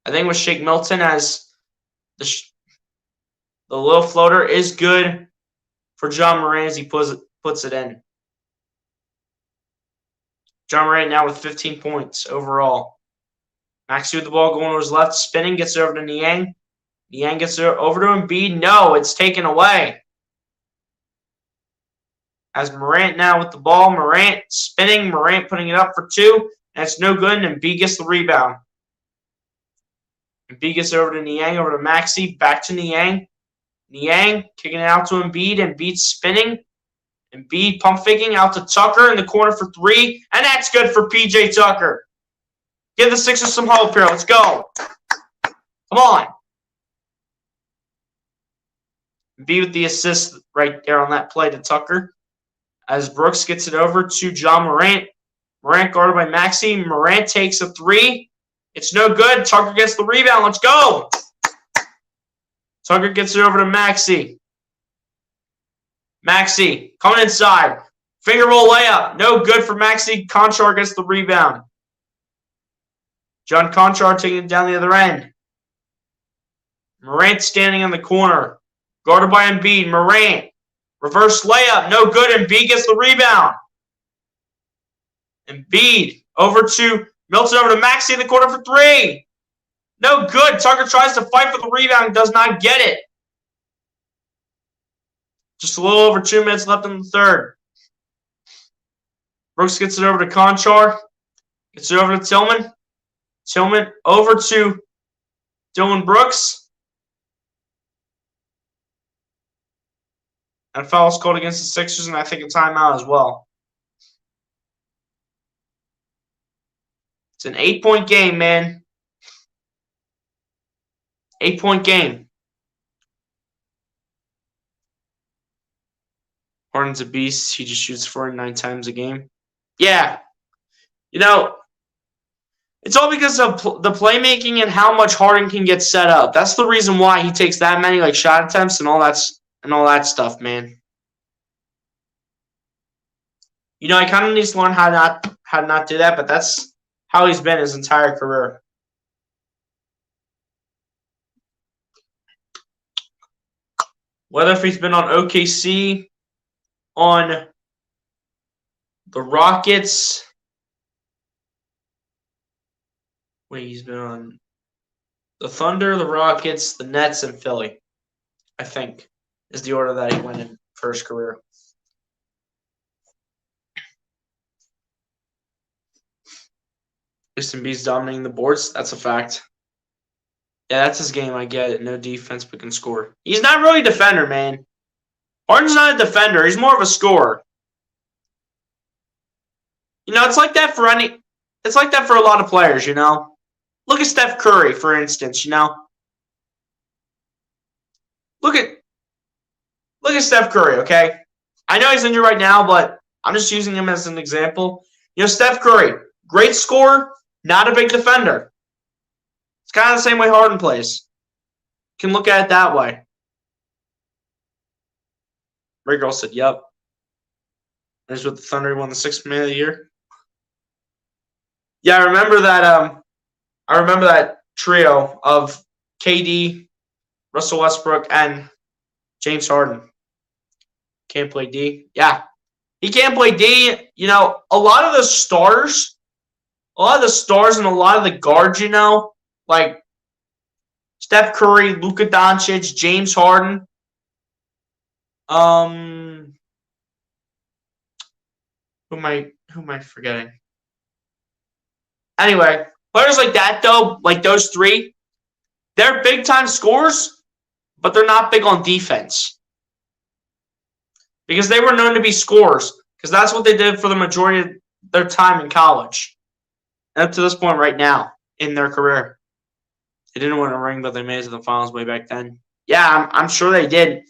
I think it was Shake Milton, as the little floater is good for Ja Morant as he puts it in. John Morant now with 15 points overall. Maxey with the ball going to his left, spinning, gets it over to Niang. Niang gets it over to Embiid. No, it's taken away. As Morant now with the ball. Morant spinning. Morant putting it up for two. And it's no good, and Embiid gets the rebound. Embiid gets it over to Niang, over to Maxey. Back to Niang. Niang kicking it out to Embiid. Embiid spinning. Embiid pump faking out to Tucker in the corner for three. And that's good for P.J. Tucker. Give the Sixers some hope here. Let's go. Come on. Embiid with the assist right there on that play to Tucker. As Brooks gets it over to John Morant. Morant guarded by Maxey. Morant takes a three. It's no good. Tucker gets the rebound. Let's go. Tucker gets it over to Maxey. Maxey coming inside. Finger roll layup. No good for Maxey. Conchar gets the rebound. John Conchar taking it down the other end. Morant standing in the corner. Guarded by Embiid. Morant. Reverse layup. No good. Embiid gets the rebound. Embiid over to Milton, over to Maxey in the corner for three. No good. Tucker tries to fight for the rebound. Does not get it. Just a little over 2 minutes left in the third. Brooks gets it over to Conchar. Gets it over to Tillman. Tillman over to Dylan Brooks. And a foul is called against the Sixers, and I think a timeout as well. It's an 8-point game, man. 8-point game. Harden's a beast. He just shoots 49 times a game. Yeah. You know, it's all because of the playmaking and how much Harden can get set up. That's the reason why he takes that many shot attempts and all that stuff, man. You know, he kind of needs to learn how to not do that, but that's how he's been his entire career. Whether if he's been on OKC, on the Rockets. Wait, he's been on the Thunder, the Rockets, the Nets, and Philly, I think, is the order that he went in for his career. Embiid's dominating the boards. That's a fact. Yeah, that's his game. I get it. No defense, but can score. He's not really a defender, man. Harden's not a defender. He's more of a scorer. You know, it's like that for a lot of players, you know. Look at Steph Curry, for instance, you know. Look at Steph Curry, okay? I know he's injured right now, but I'm just using him as an example. You know, Steph Curry, great scorer, not a big defender. It's kind of the same way Harden plays. You can look at it that way. Ray Girl said, yep. There's with the Thunder. He won the 6th Man of the Year. Yeah, I remember that trio of KD, Russell Westbrook, and James Harden. Can't play D. Yeah. He can't play D. You know, a lot of the stars and a lot of the guards, you know, like Steph Curry, Luka Doncic, James Harden. Who am I forgetting? Anyway, players like that, though, like those three, they're big-time scorers, but they're not big on defense. Because they were known to be scorers, because that's what they did for the majority of their time in college. And up to this point right now in their career. They didn't win a ring, but they made it to the finals way back then. Yeah, I'm sure they did.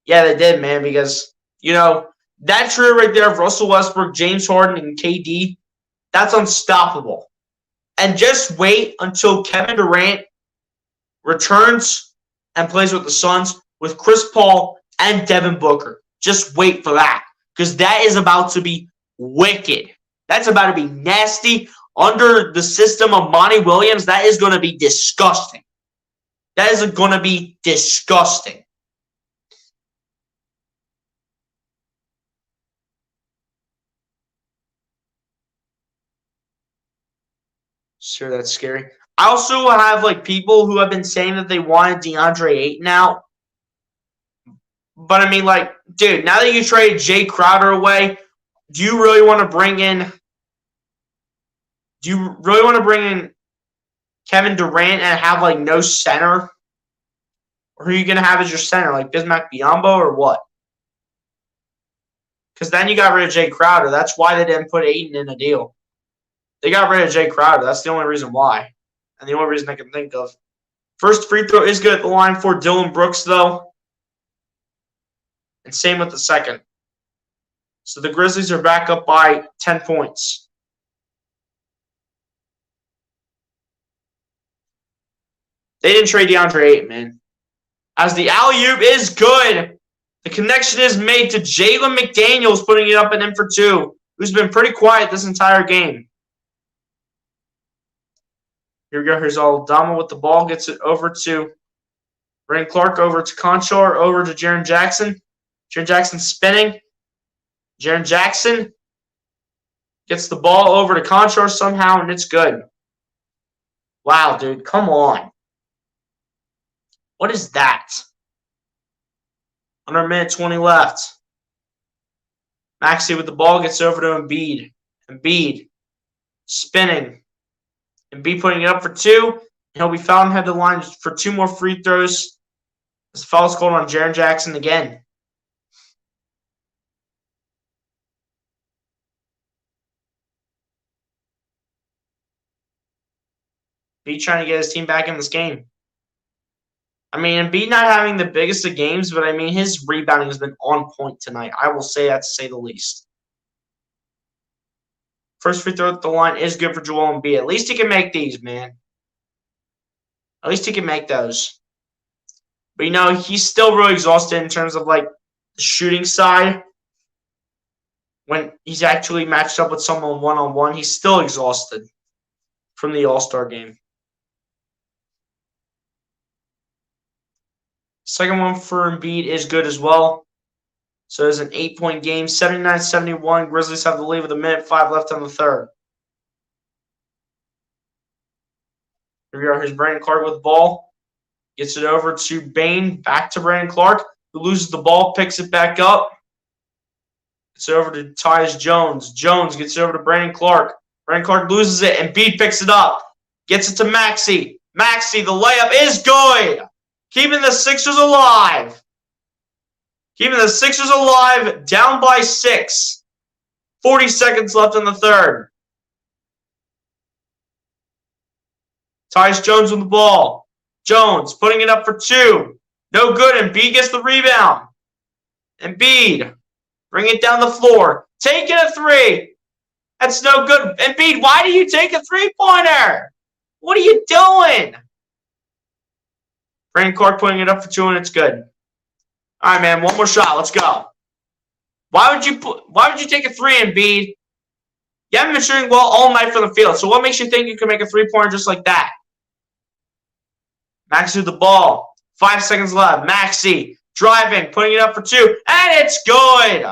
Yeah, they did, man, because, you know, that trio right there of Russell Westbrook, James Harden, and KD, that's unstoppable. And just wait until Kevin Durant returns and plays with the Suns with Chris Paul and Devin Booker. Just wait for that, because that is about to be wicked. That's about to be nasty. Under the system of Monty Williams, that is going to be disgusting. That is going to be disgusting. Sure, that's scary. I also have like people who have been saying that they wanted DeAndre Ayton out. But I mean, like, dude, now that you trade Jay Crowder away, do you really want to bring in? Do you really want to bring in Kevin Durant and have like no center? Or who are you gonna have as your center, like Bismack Biyombo or what? Because then you got rid of Jay Crowder. That's why they didn't put Ayton in a deal. They got rid of Jay Crowder. That's the only reason why. And the only reason I can think of. First free throw is good at the line for Dylan Brooks, though. And same with the second. So the Grizzlies are back up by 10 points. They didn't trade DeAndre Ayton, man. As the alley-oop is good. The connection is made to Jalen McDaniels, putting it up and in for two, who's been pretty quiet this entire game. Here we go. Here's Aldama with the ball. Gets it over to Brandon Clark, over to Conchar, over to Jaren Jackson. Jaren Jackson spinning. Jaren Jackson gets the ball over to Conchar somehow, and it's good. Wow, dude. Come on. What is that? Under a minute 20 left. Maxey with the ball gets over to Embiid. Embiid spinning. Embiid putting it up for two. He'll be fouled and head to the line for two more free throws. This foul is called on Jaren Jackson again. Embiid trying to get his team back in this game. I mean, Embiid not having the biggest of games, but I mean, his rebounding has been on point tonight. I will say that to say the least. First free throw at the line is good for Joel Embiid. At least he can make these, man. At least he can make those. But, you know, he's still really exhausted in terms of, like, the shooting side. When he's actually matched up with someone one-on-one, he's still exhausted from the All-Star game. Second one for Embiid is good as well. So it's an 8-point game, 79-71. Grizzlies have the lead with 1:05 left on the third. Here we are. Here's Brandon Clark with the ball. Gets it over to Bane. Back to Brandon Clark, who loses the ball, picks it back up. Gets it over to Tyus Jones. Jones gets it over to Brandon Clark. Brandon Clark loses it, and Embiid picks it up. Gets it to Maxey. Maxey, the layup is good. Keeping the Sixers alive. Keeping the Sixers alive, down by 6. 40 seconds left in the third. Tyus Jones with the ball. Jones putting it up for two. No good. Embiid gets the rebound. Embiid, bring it down the floor. Taking a three. That's no good. Embiid, why do you take a three-pointer? What are you doing? Brandon Clark putting it up for two, and it's good. All right, man, one more shot. Let's go. Why would you take a three, Embiid? You haven't been shooting well all night from the field, so what makes you think you can make a three-pointer just like that? Maxey with the ball. 5 seconds left. Maxey driving, putting it up for two, and it's good.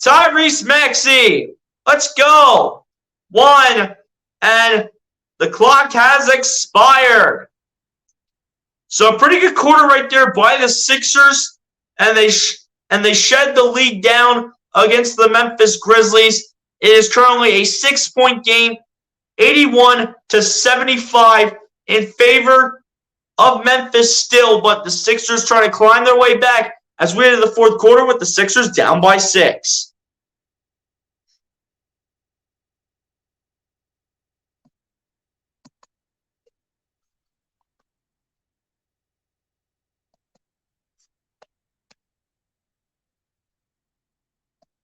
Tyrese Maxey. Let's go. 1, and the clock has expired. So a pretty good quarter right there by the Sixers, and they shed the lead down against the Memphis Grizzlies. It is currently a 6-point game, 81-75 in favor of Memphis still, but the Sixers trying to climb their way back as we enter the fourth quarter with the Sixers down by 6.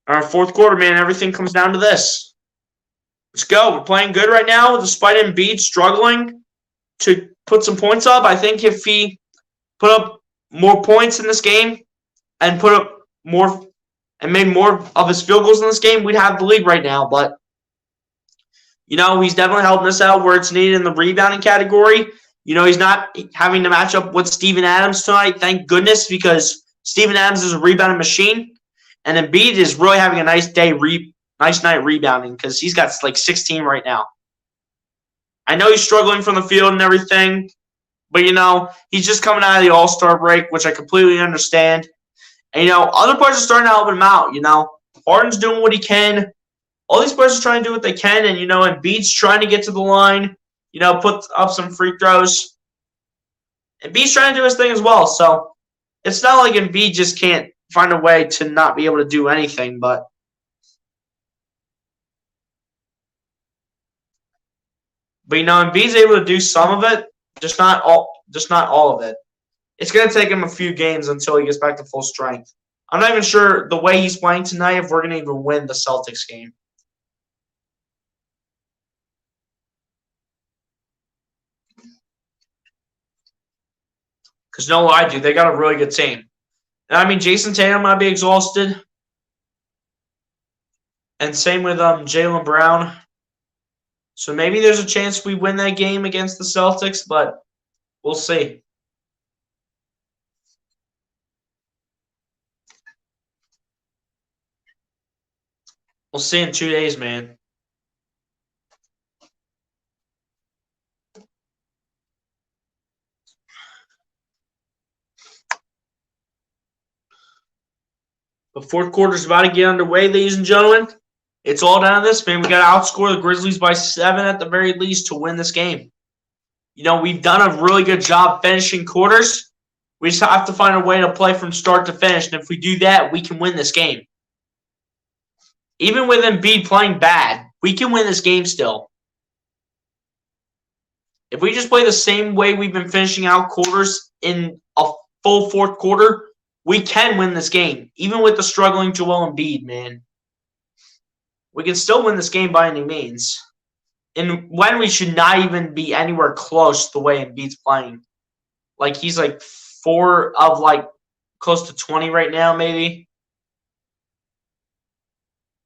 All right, fourth quarter, man, everything comes down to this. Let's go. We're playing good right now, despite Embiid struggling to put some points up. I think if he put up more points in this game and put up more and made more of his field goals in this game, we'd have the lead right now. But, you know, he's definitely helping us out where it's needed in the rebounding category. You know, he's not having to match up with Steven Adams tonight, thank goodness, because Steven Adams is a rebounding machine. And Embiid is really having a nice day, nice night rebounding because he's got like 16 right now. I know he's struggling from the field and everything, but, he's just coming out of the All-Star break, which I completely understand. And, other players are starting to help him out, Harden's doing what he can. All these players are trying to do what they can, and, Embiid's trying to get to the line, put up some free throws. Embiid's trying to do his thing as well, so it's not like Embiid just can't find a way to not be able to do anything, but Embiid's able to do some of it, just not all of it. It's going to take him a few games until he gets back to full strength. I'm not even sure the way he's playing tonight if we're going to even win the Celtics game. Because no lie, dude, they got a really good team. And Jason Tatum might be exhausted. And same with Jaylen Brown. So maybe there's a chance we win that game against the Celtics, but we'll see. We'll see in 2 days, man. The fourth quarter is about to get underway, ladies and gentlemen. It's all down to this, man. We got to outscore the Grizzlies by 7 at the very least to win this game. We've done a really good job finishing quarters. We just have to find a way to play from start to finish. And if we do that, we can win this game. Even with Embiid playing bad, we can win this game still. If we just play the same way we've been finishing out quarters in a full fourth quarter, we can win this game. Even with the struggling Joel Embiid, man. We can still win this game by any means. And when we should not even be anywhere close to the way Embiid's playing. Like, he's like 4 of like close to 20 right now, maybe.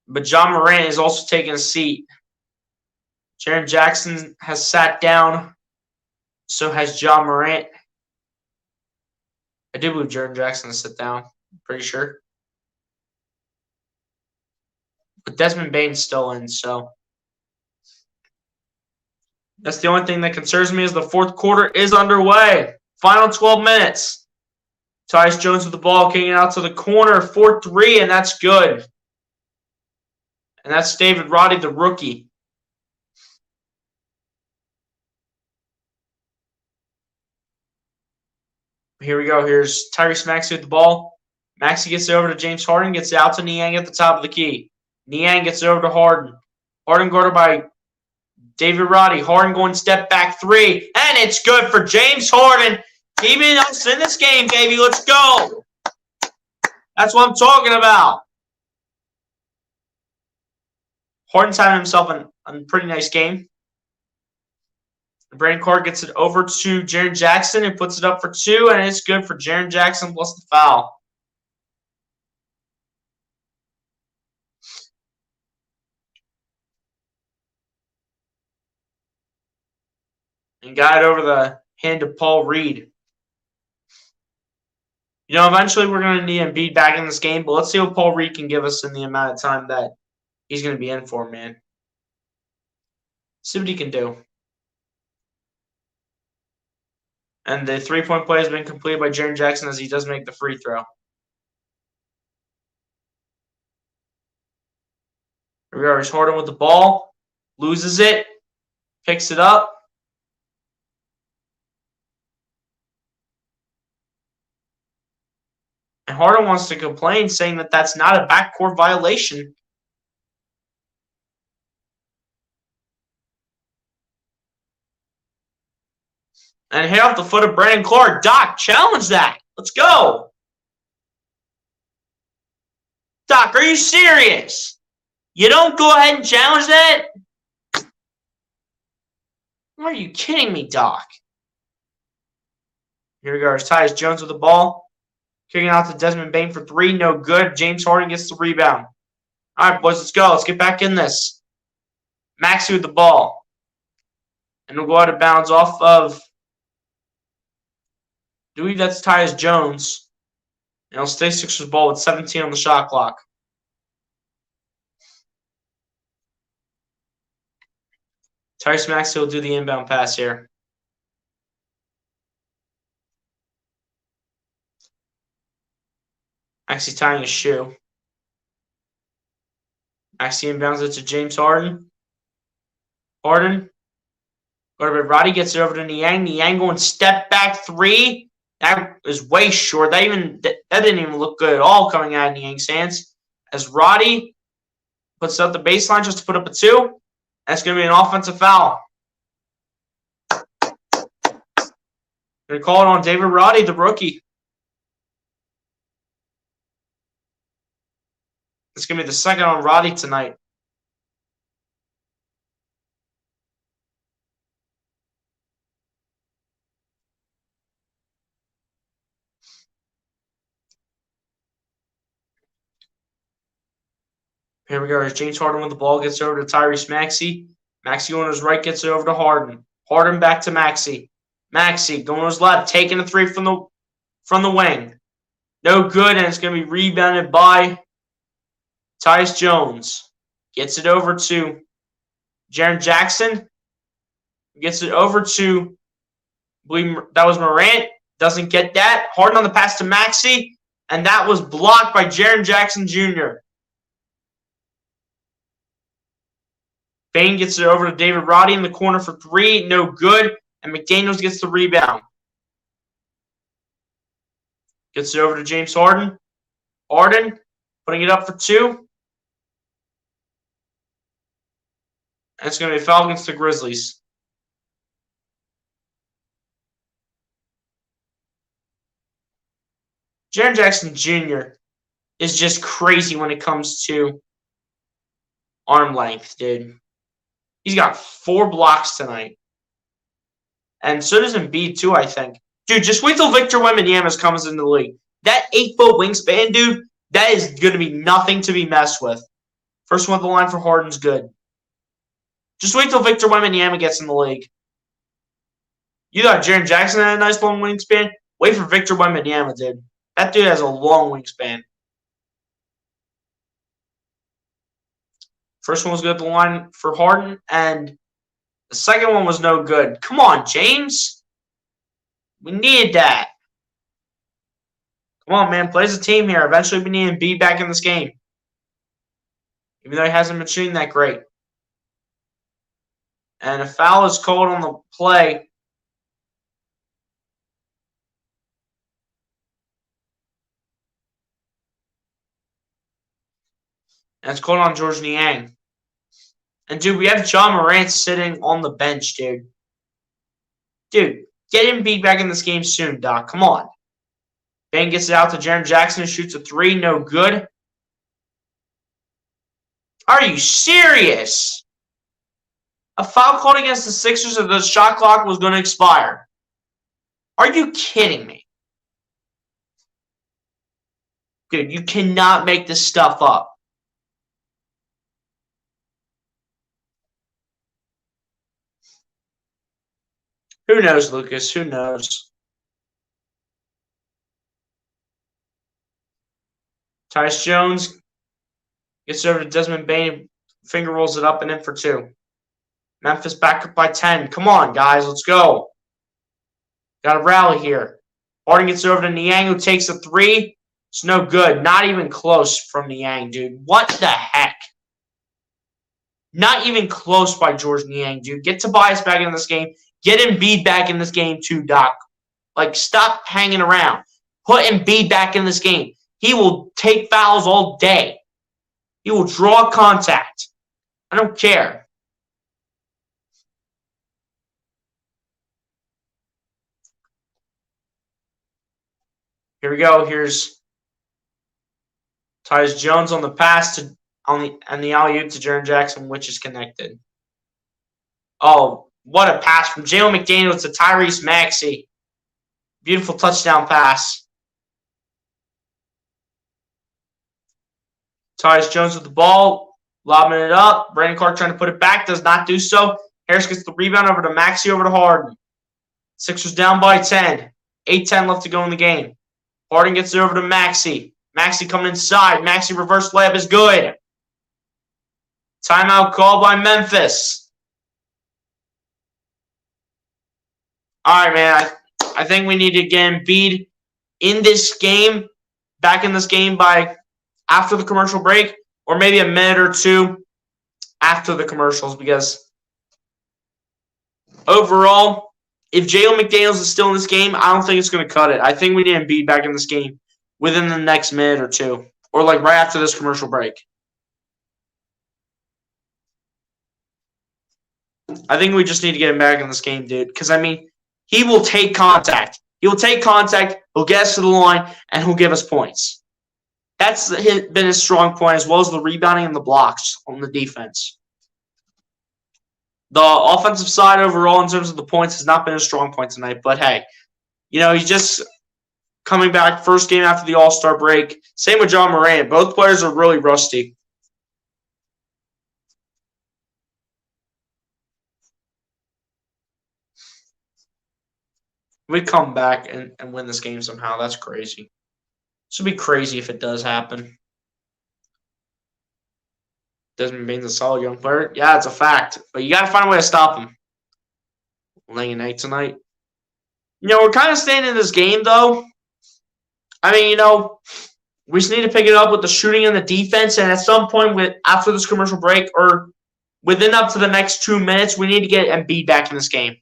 But John Morant is also taking a seat. Jaren Jackson has sat down. So has John Morant. I do believe Jaren Jackson has sat down. I'm pretty sure. But Desmond Bane's still in, so that's the only thing that concerns me is the fourth quarter is underway. Final 12 minutes. Tyus Jones with the ball, kicking out to the corner, 4-3, and that's good. And that's David Roddy, the rookie. Here we go. Here's Tyrese Maxey with the ball. Maxey gets it over to James Harden, gets it out to Niang at the top of the key. Niang gets it over to Harden. Harden guarded by David Roddy. Harden going step back 3. And it's good for James Harden. Keeping us in this game, baby. Let's go. That's what I'm talking about. Harden's having himself a pretty nice game. Brandon Clark gets it over to Jaren Jackson and puts it up for 2. And it's good for Jaren Jackson plus the foul. And got it over the hand of Paul Reed. Eventually we're going to need Embiid back in this game, but let's see what Paul Reed can give us in the amount of time that he's going to be in for, man. See what he can do. And the 3-point play has been completed by Jaren Jackson as he does make the free throw. Here we are. He's Harden with the ball. Loses it. Picks it up. And Harden wants to complain, saying that that's not a backcourt violation. And hit off the foot of Brandon Clark. Doc, challenge that. Let's go. Doc, are you serious? You don't go ahead and challenge that? Are you kidding me, Doc? Here we go. It's Tyus Jones with the ball. Kicking out to Desmond Bane for 3. No good. James Harden gets the rebound. All right, boys, let's go. Let's get back in this. Maxey with the ball. And we'll go out of bounds off of, I believe that's Tyus Jones. And it'll stay Sixers ball with 17 on the shot clock. Tyrese Maxey will do the inbound pass here. Maxey tying his shoe. Maxey inbounds it to James Harden. Harden. Roddy gets it over to Niang. Niang going step back three. That is way short. That didn't even look good at all coming out of Niang's hands. As Roddy puts up the baseline just to put up a two. That's going to be an offensive foul. Going to call it on David Roddy, the rookie. It's going to be the second on Roddy tonight. Here we go. Here's James Harden with the ball. Gets over to Tyrese Maxey. Maxey on his right gets it over to Harden. Harden back to Maxey. Maxey going to his left. Taking a three from the wing. No good, and it's going to be rebounded by Tyus Jones. Gets it over to Jaren Jackson. Gets it over to, I believe that was Morant. Doesn't get that. Harden on the pass to Maxey. And that was blocked by Jaren Jackson Jr. Bane gets it over to David Roddy in the corner for three. No good. And McDaniels gets the rebound. Gets it over to James Harden. Harden putting it up for two. And it's going to be a foul against the Grizzlies. Jaren Jackson Jr. is just crazy when it comes to arm length, dude. He's got 4 blocks tonight. And so does Embiid, too, I think. Dude, just wait till Victor Wembanyama comes into the league. That 8-foot wingspan, dude, that is going to be nothing to be messed with. First one at the line for Harden's good. Just wait till Victor Wembanyama gets in the league. You thought Jaren Jackson had a nice long wingspan? Wait for Victor Wembanyama, dude. That dude has a long wingspan. First one was good at the line for Harden, and the second one was no good. Come on, James. We needed that. Come on, man. Play as a team here. Eventually, we need Embiid back in this game. Even though he hasn't been shooting that great. And a foul is called on the play. And it's called on George Niang. And, dude, we have John Morant sitting on the bench, dude. Dude, get Embiid back in this game soon, Doc. Come on. Bane gets it out to Jaren Jackson who shoots a three. No good. Are you serious? A foul called against the Sixers if the shot clock was going to expire. Are you kidding me? Dude, you cannot make this stuff up. Who knows, Lucas? Who knows? Tyus Jones gets over to Desmond Bane. Finger rolls it up and in for two. Memphis back up by 10. Come on, guys. Let's go. Got to rally here. Harden gets over to Niang, who takes a three. It's no good. Not even close from Niang, dude. What the heck? Not even close by George Niang, dude. Get Tobias back in this game. Get Embiid back in this game too, Doc. Like, stop hanging around. Put Embiid back in this game. He will take fouls all day. He will draw contact. I don't care. Here we go. Here's Tyus Jones on the pass and the alley-oop to Jaren Jackson, which is connected. Oh, what a pass from Jalen McDaniels to Tyrese Maxey. Beautiful touchdown pass. Tyus Jones with the ball, lobbing it up. Brandon Clark trying to put it back, does not do so. Harris gets the rebound over to Maxey, over to Harden. Sixers down by 10. 8:10 left to go in the game. Harden gets it over to Maxey. Maxey coming inside. Maxey reverse layup is good. Timeout called by Memphis. All right, man. I think we need to get Embiid in this game, back in this game by after the commercial break, or maybe a minute or two after the commercials, because overall, if Jalen McDaniels is still in this game, I don't think it's going to cut it. I think we need Embiid back in this game within the next minute or two, or like right after this commercial break. I think we just need to get him back in this game, dude, because, I mean, he will take contact. He will take contact, he'll get us to the line, and he'll give us points. That's been his strong point, as well as the rebounding and the blocks on the defense. The offensive side overall, in terms of the points, has not been a strong point tonight. But, hey, he's just coming back first game after the All-Star break. Same with John Morant. Both players are really rusty. We come back and win this game somehow. That's crazy. This would be crazy if it does happen. Desmond Bane's a solid young player. Yeah, it's a fact. But you got to find a way to stop him. Laying an egg tonight. We're kind of staying in this game, though. I mean, we just need to pick it up with the shooting and the defense. And at some point after this commercial break, or within up to the next 2 minutes, we need to get Embiid back in this game.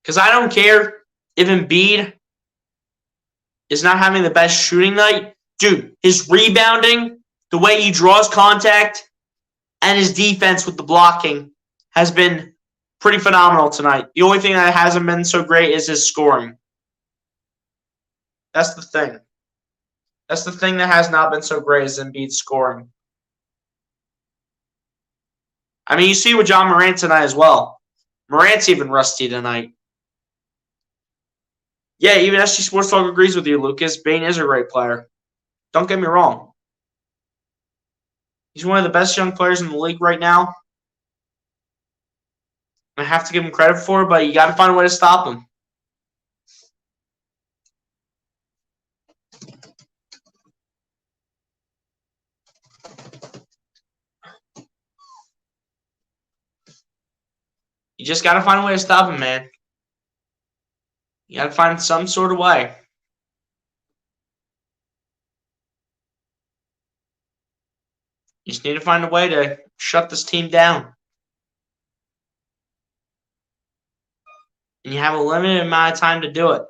Because I don't care if Embiid is not having the best shooting night. Dude, his rebounding, the way he draws contact, and his defense with the blocking has been pretty phenomenal tonight. The only thing that hasn't been so great is his scoring. That's the thing. That's the thing that has not been so great is Embiid's scoring. I mean, you see with John Morant tonight as well. Morant's even rusty tonight. Yeah, even SG Sports Talk agrees with you, Lucas. Bane is a great player. Don't get me wrong. He's one of the best young players in the league right now. I have to give him credit for it, but you got to find a way to stop him. You just got to find a way to stop him, man. You got to find some sort of way. You just need to find a way to shut this team down. And you have a limited amount of time to do it.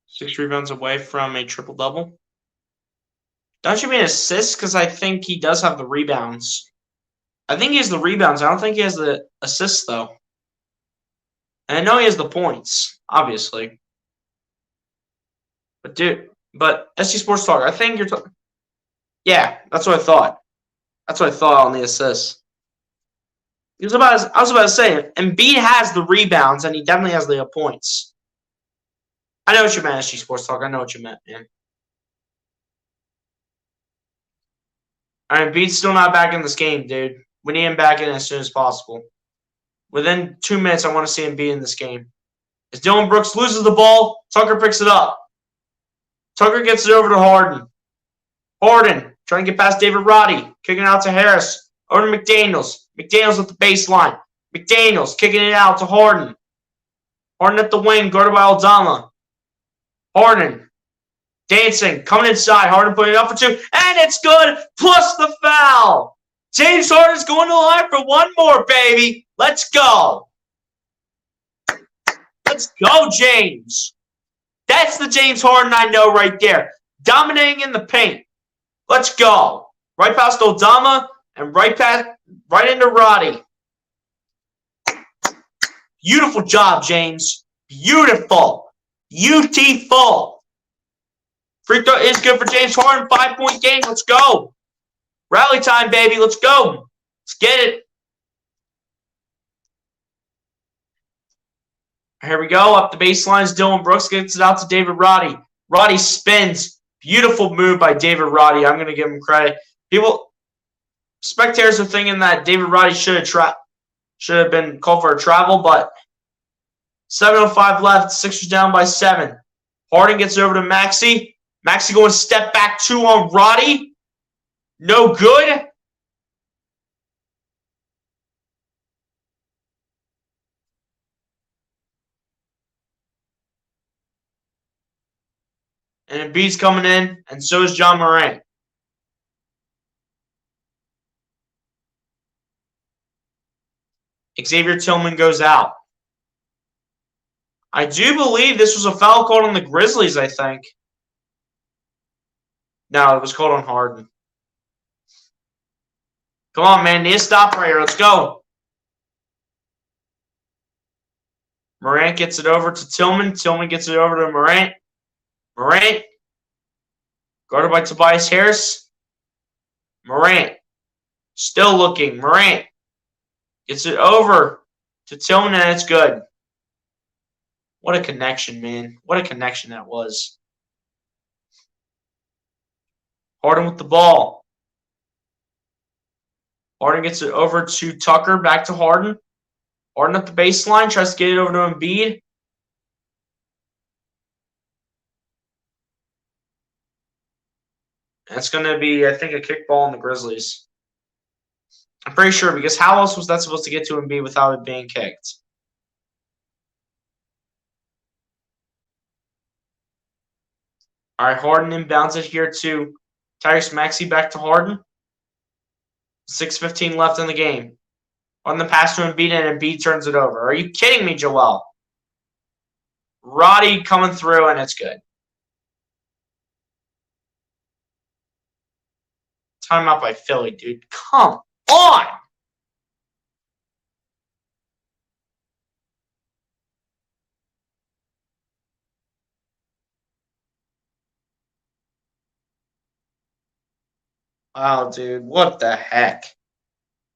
Six rebounds away from a triple-double. Don't you mean assists? Because I think he does have the rebounds. I think he has the rebounds. I don't think he has the assists, though. And I know he has the points, obviously. But, dude, SG Sports Talk, I think you're talking. Yeah, that's what I thought. That's what I thought on the assists. I was about to say, Embiid has the rebounds, and he definitely has the points. I know what you meant, SG Sports Talk. I know what you meant, man. All right, Embiid's still not back in this game, dude. We need him back in as soon as possible. Within 2 minutes, I want to see him be in this game. As Dylan Brooks loses the ball, Tucker picks it up. Tucker gets it over to Harden. Harden trying to get past David Roddy. Kicking it out to Harris. Over to McDaniels. McDaniels at the baseline. McDaniels kicking it out to Harden. Harden at the wing, guarded by Aldama. Harden dancing, coming inside. Harden putting it up for two, and it's good, plus the foul. James Harden's going to the line for one more, baby. Let's go. Let's go, James. That's the James Harden I know right there. Dominating in the paint. Let's go. Right past Aldama and right into Roddy. Beautiful job, James. Beautiful. Beautiful. Free throw is good for James Harden. 5-point game. Let's go. Rally time, baby. Let's go. Let's get it. Here we go. Up the baselines. Dylan Brooks gets it out to David Roddy. Roddy spins. Beautiful move by David Roddy. I'm going to give him credit. Spectators are thinking that David Roddy should have been called for a travel, but 7:05 left. Sixers down by 7. Harden gets over to Maxey. Maxey going step back 2 on Roddy. No good. And Embiid's coming in, and so is John Morant. Xavier Tillman goes out. I do believe this was a foul called on the Grizzlies, I think. No, it was called on Harden. Come on, man. Need to stop right here. Let's go. Morant gets it over to Tillman. Tillman gets it over to Morant. Morant. Guarded by Tobias Harris. Morant. Still looking. Morant. Gets it over to Tillman, and it's good. What a connection, man. What a connection that was. Harden with the ball. Harden gets it over to Tucker. Back to Harden. Harden at the baseline. Tries to get it over to Embiid. That's going to be, I think, a kickball on the Grizzlies. I'm pretty sure, because how else was that supposed to get to Embiid without it being kicked? All right, Harden inbounds it here to Tyrese Maxey. Back to Harden. 6:15 left in the game. On the pass to Embiid, and Embiid turns it over. Are you kidding me, Joel? Roddy coming through, and it's good. Timeout by Philly, dude. Come on! Oh, dude, what the heck?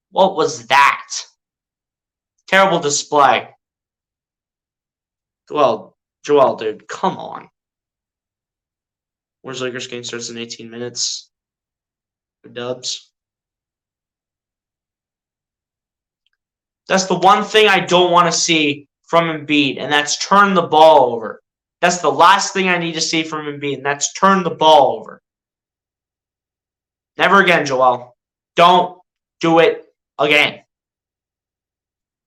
What was that? Terrible display. Joel, dude, come on. Where's Lakers game starts in 18 minutes? Dubs. That's the one thing I don't want to see from Embiid, and that's turn the ball over. That's the last thing I need to see from Embiid, and that's turn the ball over. Never again, Joel. Don't do it again.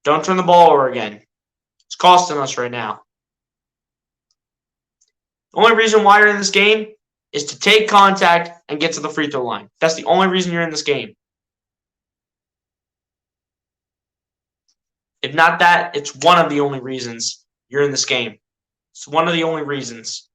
Don't turn the ball over again. It's costing us right now. The only reason why you're in this game is to take contact and get to the free throw line. That's the only reason you're in this game. If not that, it's one of the only reasons you're in this game. It's one of the only reasons.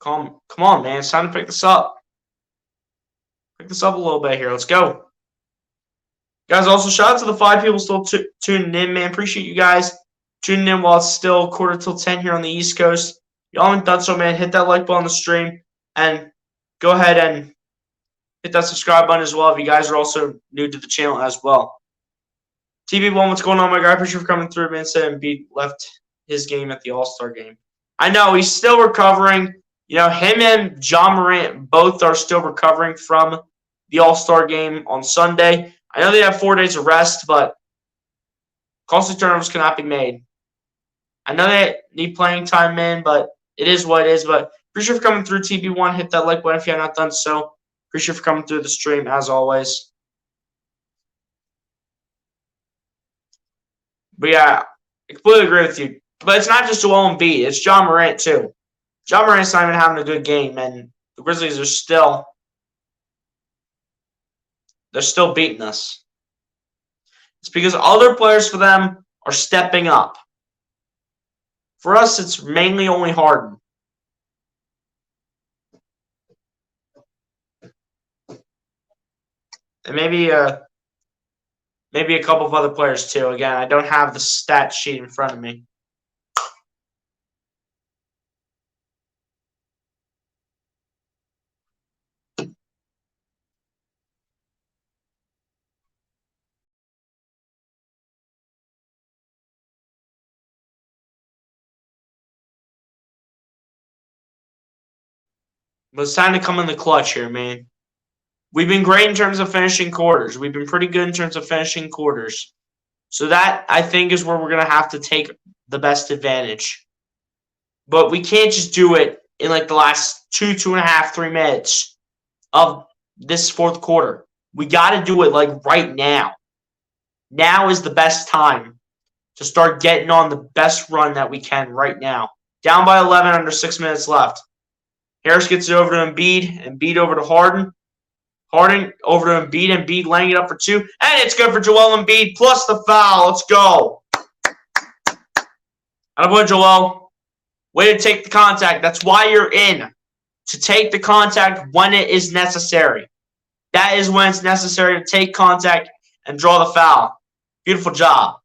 Come on, man. It's time to pick this up. Pick this up a little bit here. Let's go. Guys, also shout out to the 5 people still tuning in, man. Appreciate you guys tuning in while it's still 9:45 here on the East Coast. Y'all haven't done so, man. Hit that like button on the stream. And go ahead and hit that subscribe button as well if you guys are also new to the channel as well. TB1, what's going on, my guy? Appreciate you for coming through, man. Said Embiid left his game at the All-Star game. I know, he's still recovering. You know, him and John Morant both are still recovering from the All-Star game on Sunday. I know they have 4 days of rest, but costly turnovers cannot be made. I know they need playing time, man, but it is what it is. But appreciate you for coming through, TB1. Hit that like button if you have not done so. Appreciate you for coming through the stream, as always. But yeah, I completely agree with you. But it's not just Joel Embiid. It's John Morant, too. John Morant's not even having a good game, and the Grizzlies are still beating us. It's because other players for them are stepping up. For us, it's mainly only Harden. And maybe a couple of other players, too. Again, I don't have the stat sheet in front of me. But it's time to come in the clutch here, man. We've been great in terms of finishing quarters. We've been pretty good in terms of finishing quarters. So that, I think, is where we're going to have to take the best advantage. But we can't just do it in like the last 2.5, 3 minutes of this fourth quarter. We got to do it like right now. Now is the best time to start getting on the best run that we can right now. Down by 11 under 6 minutes left. Harris gets it over to Embiid. Embiid over to Harden. Harden over to Embiid. Embiid laying it up for 2. And it's good for Joel Embiid plus the foul. Let's go. Attaboy, Joel. Way to take the contact. That's why you're in. To take the contact when it is necessary. That is when it's necessary to take contact and draw the foul. Beautiful job.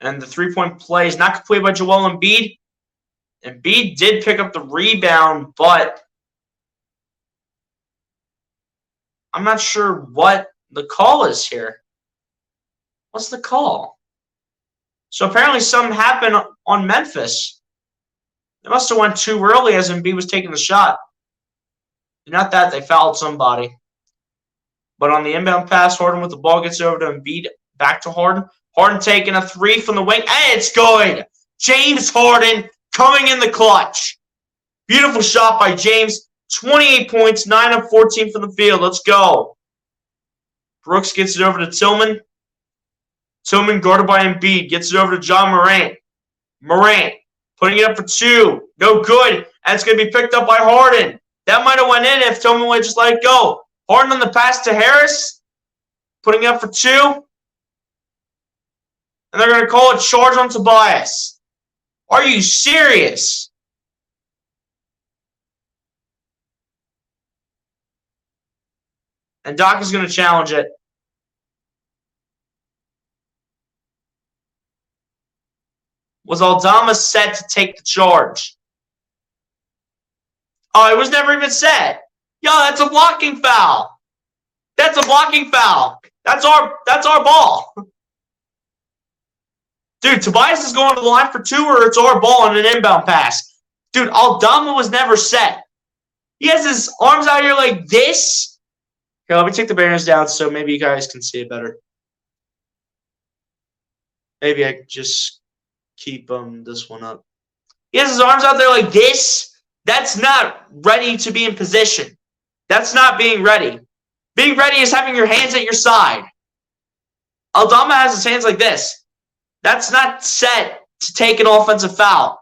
And the three-point play is not completed by Joel Embiid. Embiid did pick up the rebound, but I'm not sure what the call is here. What's the call? So apparently something happened on Memphis. They must have went too early as Embiid was taking the shot. Not that they fouled somebody. But on the inbound pass, Harden with the ball gets over to Embiid. Back to Harden. Harden taking a 3 from the wing. And it's good. James Harden coming in the clutch. Beautiful shot by James. 28 points, 9 of 14 from the field. Let's go. Brooks gets it over to Tillman. Tillman guarded by Embiid. Gets it over to John Morant. Morant putting it up for 2. No good. And it's going to be picked up by Harden. That might have went in if Tillman would just let it go. Harden on the pass to Harris. Putting it up for 2. And they're going to call it charge on Tobias. Are you serious? And Doc is going to challenge it. Was Aldama set to take the charge? Oh, it was never even set. Yo, that's a blocking foul. That's a blocking foul. That's our ball. Dude, Tobias is going to the line for 2 or it's our ball on an inbound pass. Dude, Aldama was never set. He has his arms out here like this. Here, let me take the banners down so maybe you guys can see it better. Maybe I could just keep this one up. He has his arms out there like this. That's not ready to be in position. That's not being ready. Being ready is having your hands at your side. Aldama has his hands like this. That's not set to take an offensive foul.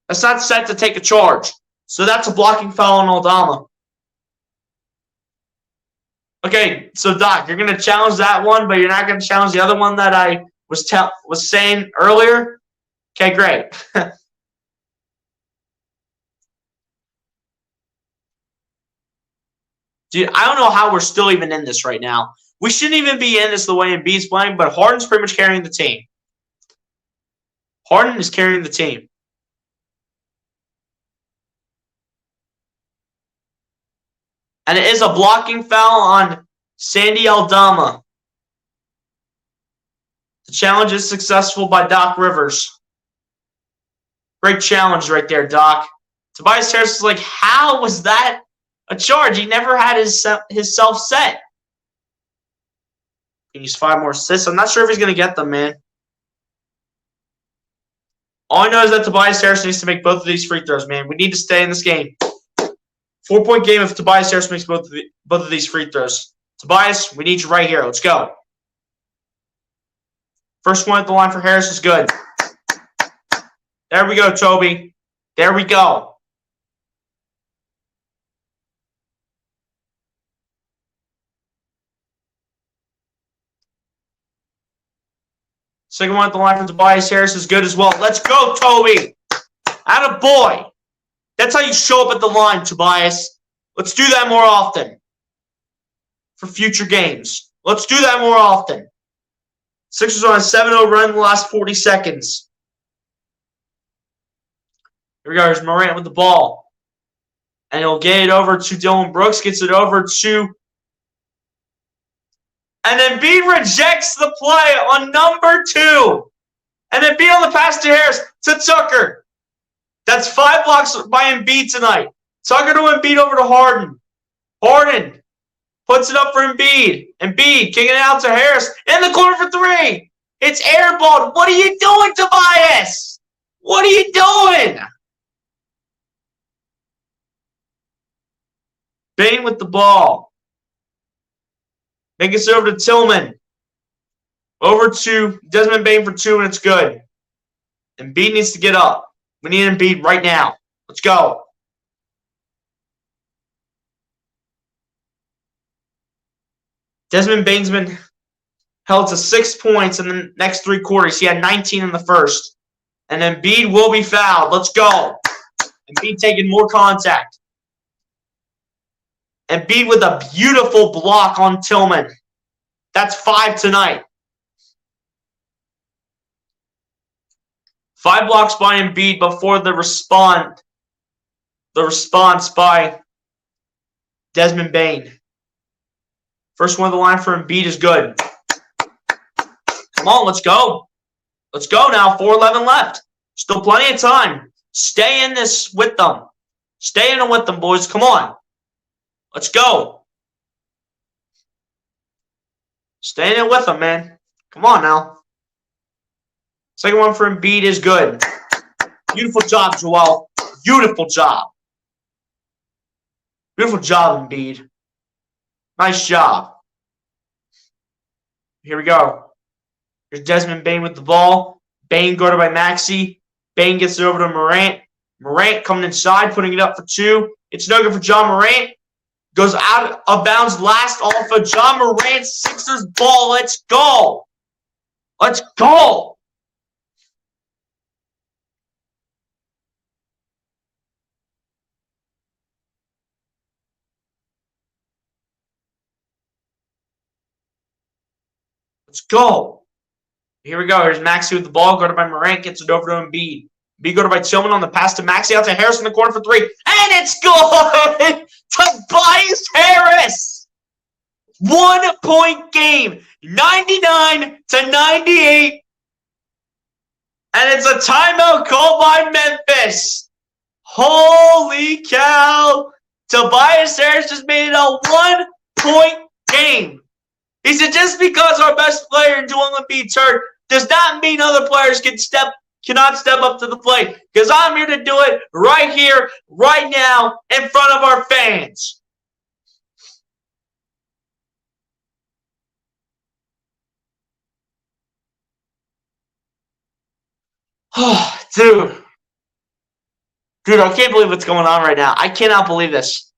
That's not set to take a charge. So that's a blocking foul on Aldama. Okay, so Doc, you're going to challenge that one, but you're not going to challenge the other one that I was saying earlier? Okay, great. Dude, I don't know how we're still even in this right now. We shouldn't even be in this the way Embiid's playing, but Harden's pretty much carrying the team. Harden is carrying the team. And it is a blocking foul on Sandy Aldama. The challenge is successful by Doc Rivers. Great challenge right there, Doc. Tobias Harris is like, how was that a charge? He never had his self set. He needs 5 more assists. I'm not sure if he's going to get them, man. All I know is that Tobias Harris needs to make both of these free throws, man. We need to stay in this game. 4-point game if Tobias Harris makes both of these free throws. Tobias, we need you right here. Let's go. First one at the line for Harris is good. There we go, Toby. There we go. Second one at the line from Tobias Harris is good as well. Let's go, Toby. Attaboy. That's how you show up at the line, Tobias. Let's do that more often for future games. Let's do that more often. Sixers on a 7-0 run in the last 40 seconds. Here we go. Here's Morant with the ball. And he'll get it over to Dylan Brooks. Gets it over to And then Embiid rejects the play on number 2. And then Embiid on the pass to Harris to Tucker. That's 5 blocks by Embiid tonight. Tucker to Embiid over to Harden. Harden puts it up for Embiid. Embiid kicking it out to Harris in the corner for 3. It's airballed. What are you doing, Tobias? What are you doing? Bane with the ball. Then gets it over to Tillman. Over to Desmond Bane for 2, and it's good. Embiid needs to get up. We need Embiid right now. Let's go. Desmond Bane's been held to 6 points in the next 3 quarters. He had 19 in the first. And Embiid will be fouled. Let's go. Embiid taking more contact. Embiid with a beautiful block on Tillman. That's 5 tonight. 5 blocks by Embiid before the response by Desmond Bane. First one of the line for Embiid is good. Come on, let's go. Let's go now. 4:11 left. Still plenty of time. Stay in this with them. Stay in it with them, boys. Come on. Let's go. Stay in it with them, man. Come on now. Second one for Embiid is good. Beautiful job, Joel. Beautiful job. Beautiful job, Embiid. Nice job. Here we go. Here's Desmond Bane with the ball. Bane guarded by Maxey. Bane gets it over to Morant. Morant coming inside, putting it up for 2. It's no good for John Morant. Goes out of bounds last off of John Morant. Sixers ball. Let's go. Let's go. Let's go. Here we go. Here's Maxey with the ball. Guarded by Morant. Gets it over to Embiid. Embiid guarded by Tillman on the pass to Maxey. Out to Harris in the corner for 3. And it's good. Tobias Harris. 1-point game. 99-98. And it's a timeout called by Memphis. Holy cow. Tobias Harris just made it a 1-point game. He said, just because our best player, Joel Embiid's hurt, does not mean other players cannot step up to the plate. Because I'm here to do it right here, right now, in front of our fans. Dude, I can't believe what's going on right now. I cannot believe this.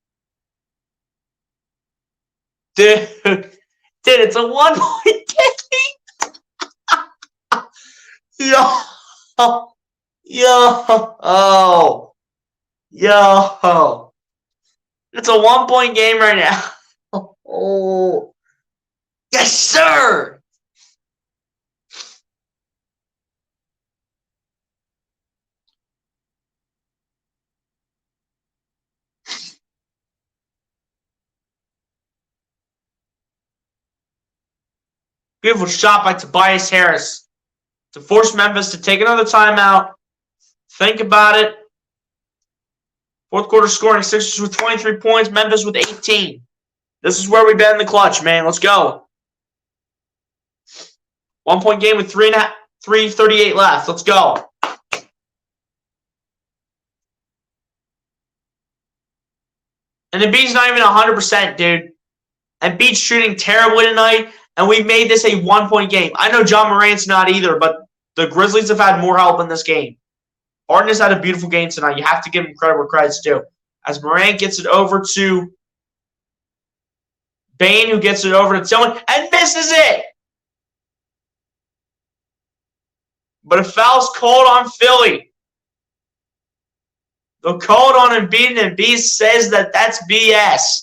Dude, it's a 1-point game. Yo. It's a 1-point game right now. Oh. Yes, sir. Beautiful shot by Tobias Harris to force Memphis to take another timeout. Think about it. Fourth quarter scoring, Sixers with 23 points, Memphis with 18. This is where we bet in the clutch, man. Let's go. 1-point game with 3:38 left. Let's go. And Embiid's not even 100%, dude. Embiid's shooting terribly tonight. And we made this a 1-point game. I know John Morant's not either, but the Grizzlies have had more help in this game. Harden has had a beautiful game tonight. You have to give him credit where credit's due. As Morant gets it over to Bane, who gets it over to Tillman, and misses it. But a foul's called on Philly. They'll call it on Embiid, and Embiid says that that's BS.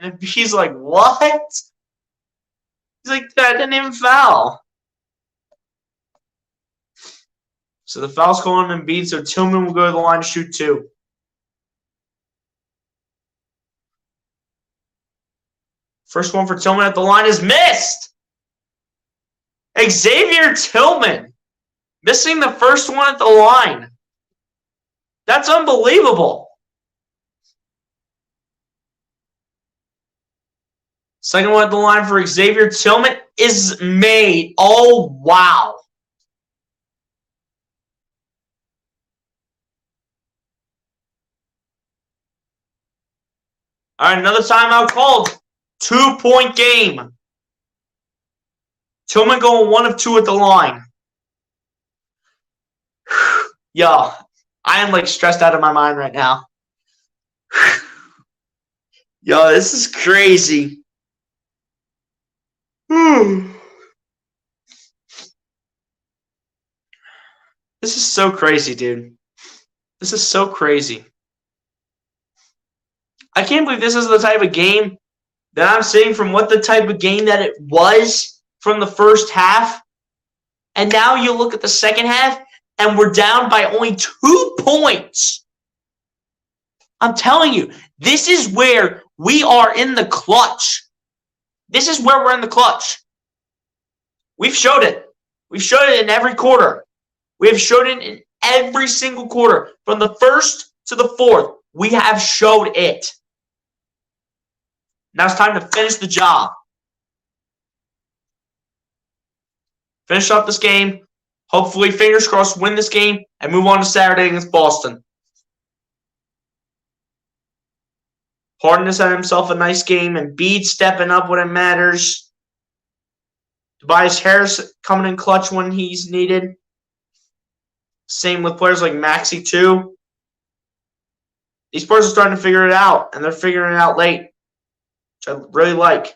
And he's like, what? He's like, I didn't even foul. So the foul's called on Embiid, so Tillman will go to the line to shoot 2. First one for Tillman at the line is missed. Xavier Tillman missing the first one at the line. That's unbelievable. Second one at the line for Xavier Tillman is made. Oh, wow. All right, another timeout called. 2-point game. Tillman going 1 of 2 at the line. Yo, I am like stressed out of my mind right now. Yo, this is crazy. This is so crazy, dude. This is so crazy. I can't believe this is the type of game that I'm seeing from what the type of game that it was from the first half. And now you look at the second half, and we're down by only 2 points. I'm telling you, this is where we are in the clutch. This is where we're in the clutch. We've showed it. We've showed it in every quarter. We have showed it in every single quarter. From the first to the fourth, we have showed it. Now it's time to finish the job. Finish up this game. Hopefully, fingers crossed, win this game and move on to Saturday against Boston. Harden has had himself a nice game, and Embiid stepping up when it matters. Tobias Harris coming in clutch when he's needed. Same with players like Maxey, too. These players are starting to figure it out, and they're figuring it out late, which I really like.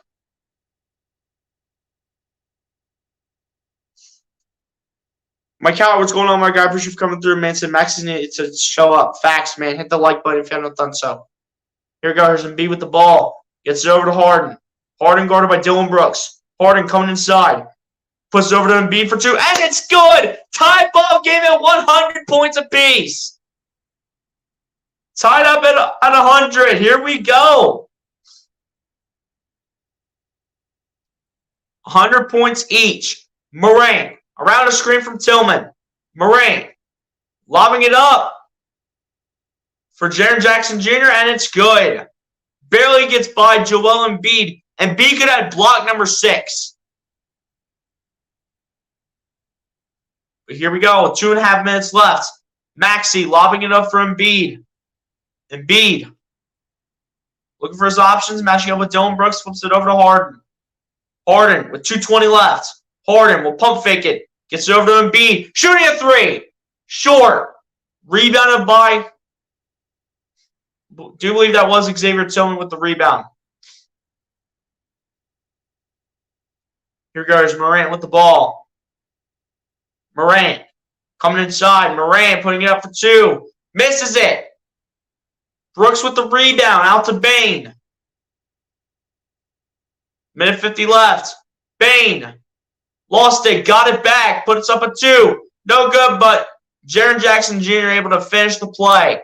Mike Howard, what's going on, my guy? Appreciate you coming through, man. Said Maxey needs to show up. Facts, man. Hit the like button if you haven't done so. Here we go. Here's Embiid with the ball. Gets it over to Harden. Harden guarded by Dylan Brooks. Harden coming inside. Puts it over to Embiid for 2. And it's good! Tie ball game at 100 points apiece. Tied up at 100. Here we go. 100 points each. Morant. Around a screen from Tillman. Morant. Lobbing it up for Jaren Jackson Jr., and it's good. Barely gets by Joel Embiid. Embiid could have block number 6. But here we go. 2.5 minutes left. Maxey lobbing it up for Embiid. Embiid looking for his options, matching up with Dylan Brooks, flips it over to Harden. Harden with 2:20 left. Harden will pump fake it. Gets it over to Embiid. Shooting a 3. Short. Rebounded by, do believe that was Xavier Tillman with the rebound. Here goes Morant with the ball. Morant coming inside. Morant putting it up for 2. Misses it. Brooks with the rebound. Out to Bane. Minute 50 left. Bane. Lost it. Got it back. Puts up a 2. No good, but Jaren Jackson Jr. able to finish the play.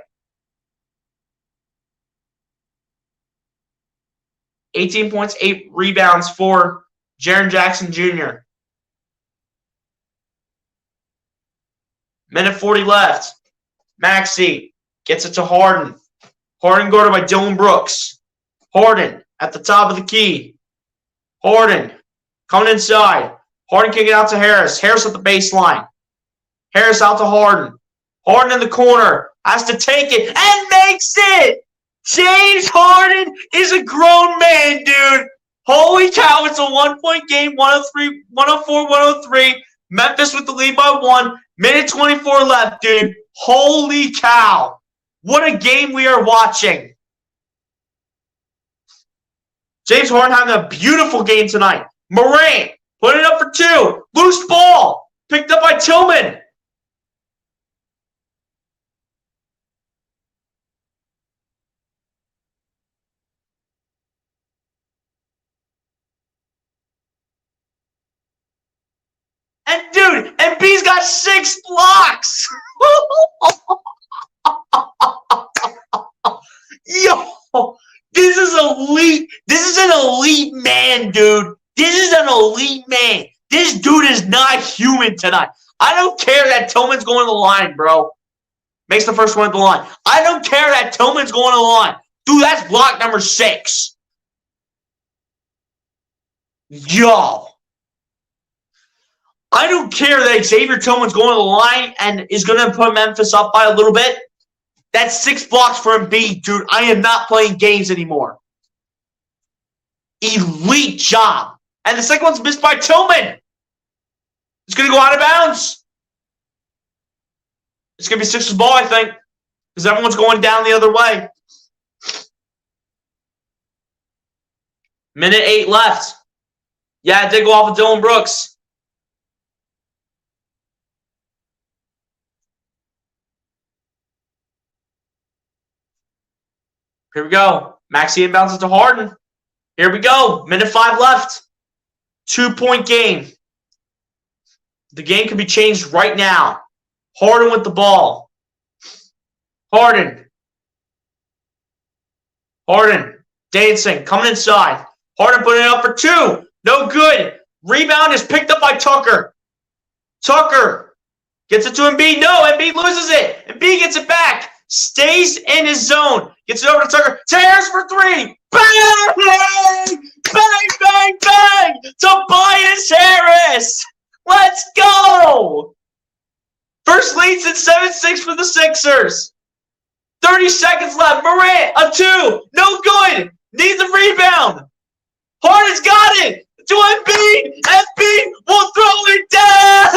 18 points, 8 rebounds for Jaren Jackson Jr. Minute 40 left. Maxey gets it to Harden. Harden guarded by Dylan Brooks. Harden at the top of the key. Harden coming inside. Harden kicking out to Harris. Harris at the baseline. Harris out to Harden. Harden in the corner. Has to take it and makes it. James Harden is a grown man, dude. Holy cow, it's a 1-point game. 103, 104, 103. Memphis with the lead by 1. Minute 24 left, dude. Holy cow. What a game we are watching. James Harden having a beautiful game tonight. Morant putting it up for 2. Loose ball. Picked up by Tillman. got 6 blocks. Yo, this is elite. This is an elite man, dude. This is an elite man. This dude is not human tonight. I don't care that Tillman's going to the line, bro. Makes the first one at the line. I don't care that Tillman's going to the line. Dude, that's block number 6. Yo. I don't care that Xavier Tillman's going to the line and is going to put Memphis up by a little bit. That's 6 blocks for Embiid, dude. I am not playing games anymore. Elite job. And the second one's missed by Tillman. It's going to go out of bounds. It's going to be Sixers ball, I think, because everyone's going down the other way. Minute 8 left. Yeah, it did go off of Dylan Brooks. Here we go. Maxey inbounds it to Harden. Here we go. Minute 5 left. 2-point game. The game can be changed right now. Harden with the ball. Harden. Dancing. Coming inside. Harden putting it up for 2. No good. Rebound is picked up by Tucker. Tucker gets it to Embiid. No, Embiid loses it. Embiid gets it back. Stays in his zone. Gets it over to Tucker. Tears for 3. Bang! Bang, bang, bang! Tobias Harris! Let's go! First lead since 7-6 for the Sixers. 30 seconds left. Morant, a 2. No good. Needs a rebound. Harden's got it. To Embiid. Embiid will throw it down.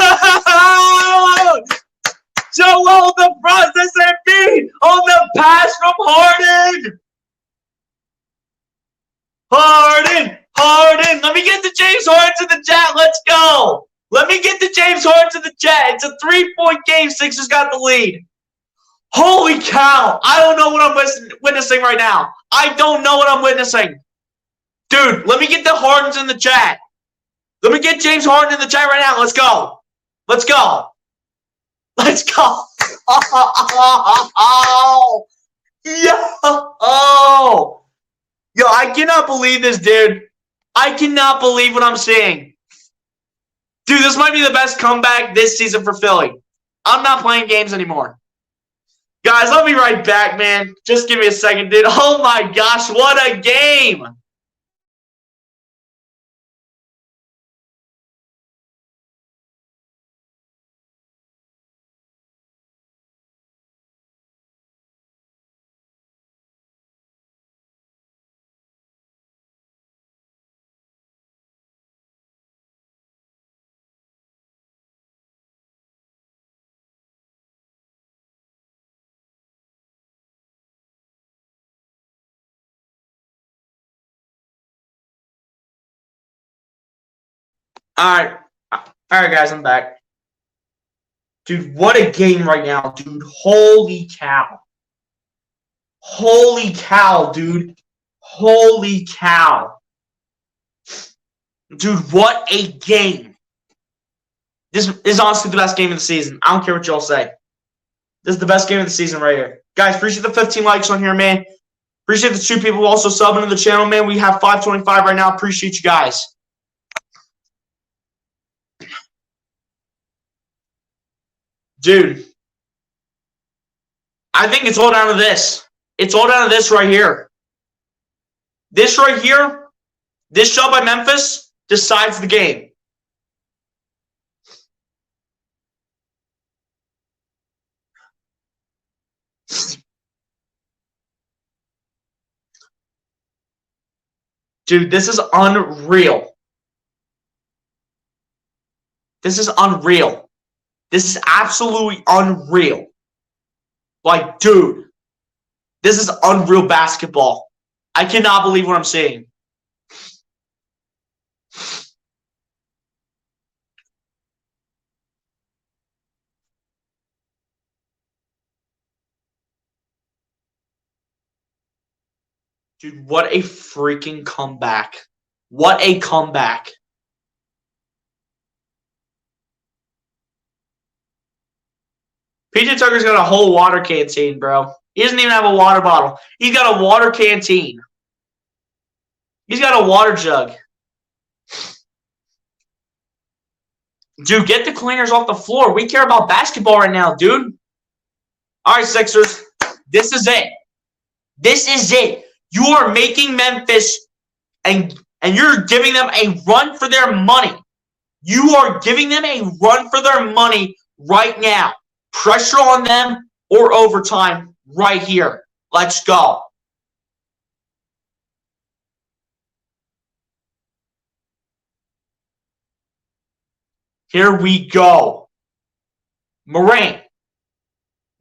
Joel the process Embiid on the pass from Harden. Harden. Let me get to James Harden to the chat. Let's go. Let me get to James Harden to the chat. It's a 3-point game. Sixers got the lead. Holy cow. I don't know what I'm witnessing right now. I don't know what I'm witnessing. Dude, let me get the Hardens in the chat. Let me get James Harden in the chat right now. Let's go. Let's go. Let's go. Oh. Yo, I cannot believe this, dude. I cannot believe what I'm seeing. Dude, this might be the best comeback this season for Philly. I'm not playing games anymore. Guys, I'll be right back, man. Just give me a second, dude. Oh, my gosh, what a game. All right, guys, I'm back. Dude, what a game right now, dude. Holy cow. Holy cow, dude. Holy cow. Dude, what a game. This is honestly the best game of the season. I don't care what y'all say. This is the best game of the season right here. Guys, appreciate the 15 likes on here, man. Appreciate the 2 people also subbing to the channel, man. We have 525 right now. Appreciate you guys. Dude, I think it's all down to this. It's all down to this right here. This right here, this shot by Memphis decides the game. Dude, this is unreal. This is unreal. This is absolutely unreal. Like, dude, this is unreal basketball. I cannot believe what I'm seeing. Dude, what a freaking comeback. What a comeback. PJ Tucker's got a whole water canteen, bro. He doesn't even have a water bottle. He's got a water canteen. He's got a water jug. Dude, get the cleaners off the floor. We care about basketball right now, dude. All right, Sixers. This is it. This is it. You are making Memphis and you're giving them a run for their money. You are giving them a run for their money right now. Pressure on them or overtime right here. Let's go. Here we go. Morant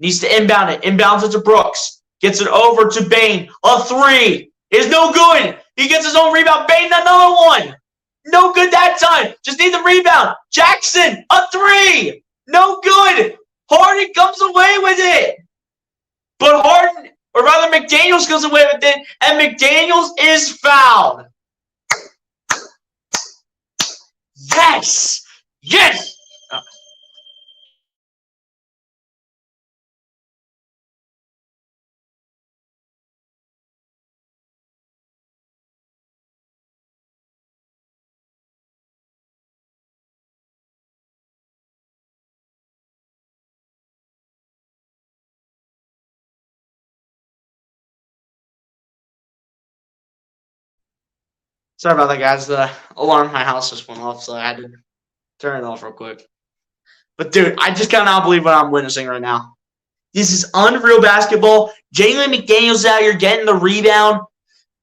needs to inbound it. Inbounds it to Brooks. Gets it over to Bane. A three is no good. He gets his own rebound. Bane, another one. No good that time. Just need the rebound. Jackson, a three. No good. Harden comes away with it. But Harden, or rather McDaniels comes away with it, and McDaniels is fouled. Yes. Yes. Sorry about that, guys. The alarm in my house just went off, so I had to turn it off real quick. But, dude, I just cannot believe what I'm witnessing right now. This is unreal basketball. Jalen McDaniels out here getting the rebound,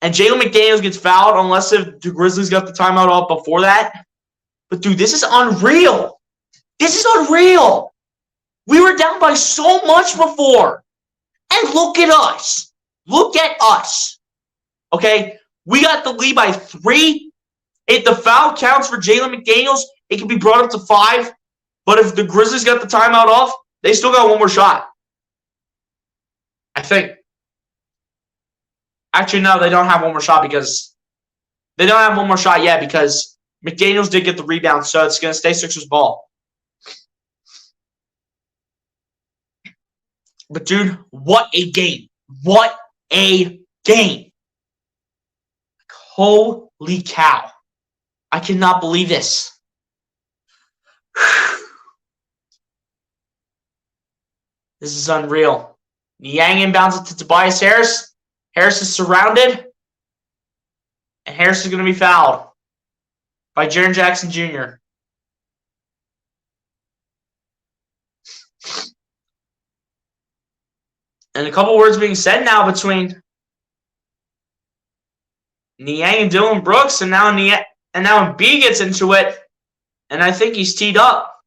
and Jalen McDaniels gets fouled unless if the Grizzlies got the timeout off before that. But, dude, this is unreal. This is unreal. We were down by so much before. And look at us. Look at us. Okay? We got the lead by 3. If the foul counts for Jalen McDaniels, it can be brought up to 5. But if the Grizzlies got the timeout off, they still got one more shot. I think. Actually, no, they don't have one more shot because they don't have one more shot yet because McDaniels did get the rebound, so it's going to stay Sixers ball. But, dude, what a game. What a game. Holy cow. I cannot believe this. This is unreal. Niang inbounds it to Tobias Harris. Harris is surrounded. And Harris is going to be fouled by Jaren Jackson Jr. And a couple words being said now between Niang and Dylan Brooks, and now B gets into it, and I think he's teed up.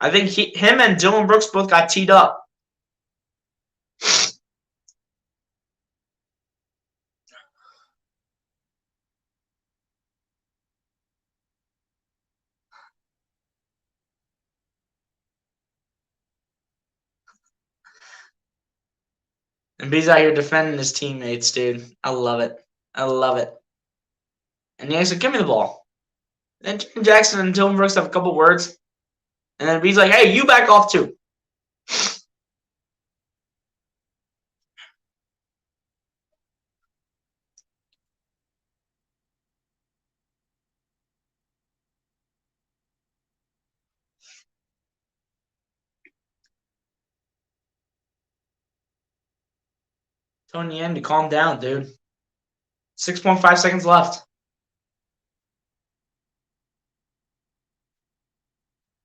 I think him and Dylan Brooks both got teed up. And B's out here defending his teammates, dude. I love it. I love it. And Niang said, give me the ball. Then Jackson and Dylan Brooks have a couple words. And then B's like, hey, you back off too. Telling Niang to calm down, dude. 6.5 seconds left.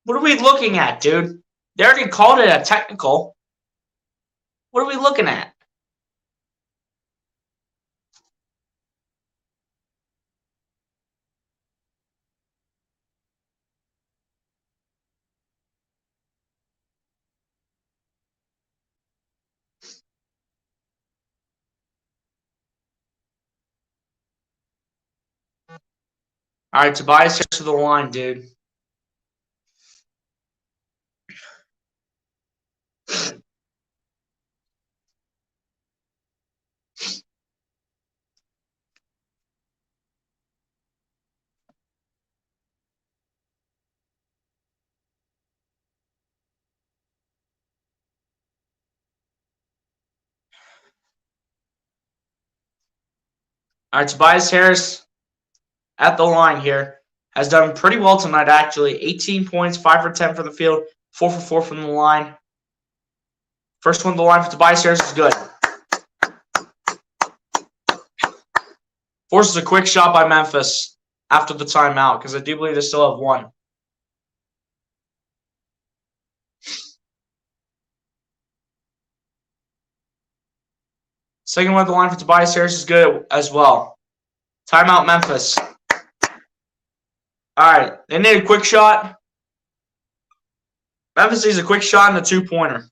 What are we looking at, dude? They already called it a technical. What are we looking at? All right, Tobias here to the line, dude. All right, Tobias Harris at the line here has done pretty well tonight, actually. 18 points, 5 for 10 from the field, 4 for 4 from the line. First one to the line for Tobias Harris is good. Forces a quick shot by Memphis after the timeout because I do believe they still have one. Second one to the line for Tobias Harris is good as well. Timeout, Memphis. All right, they need a quick shot. Memphis needs a quick shot and a two-pointer.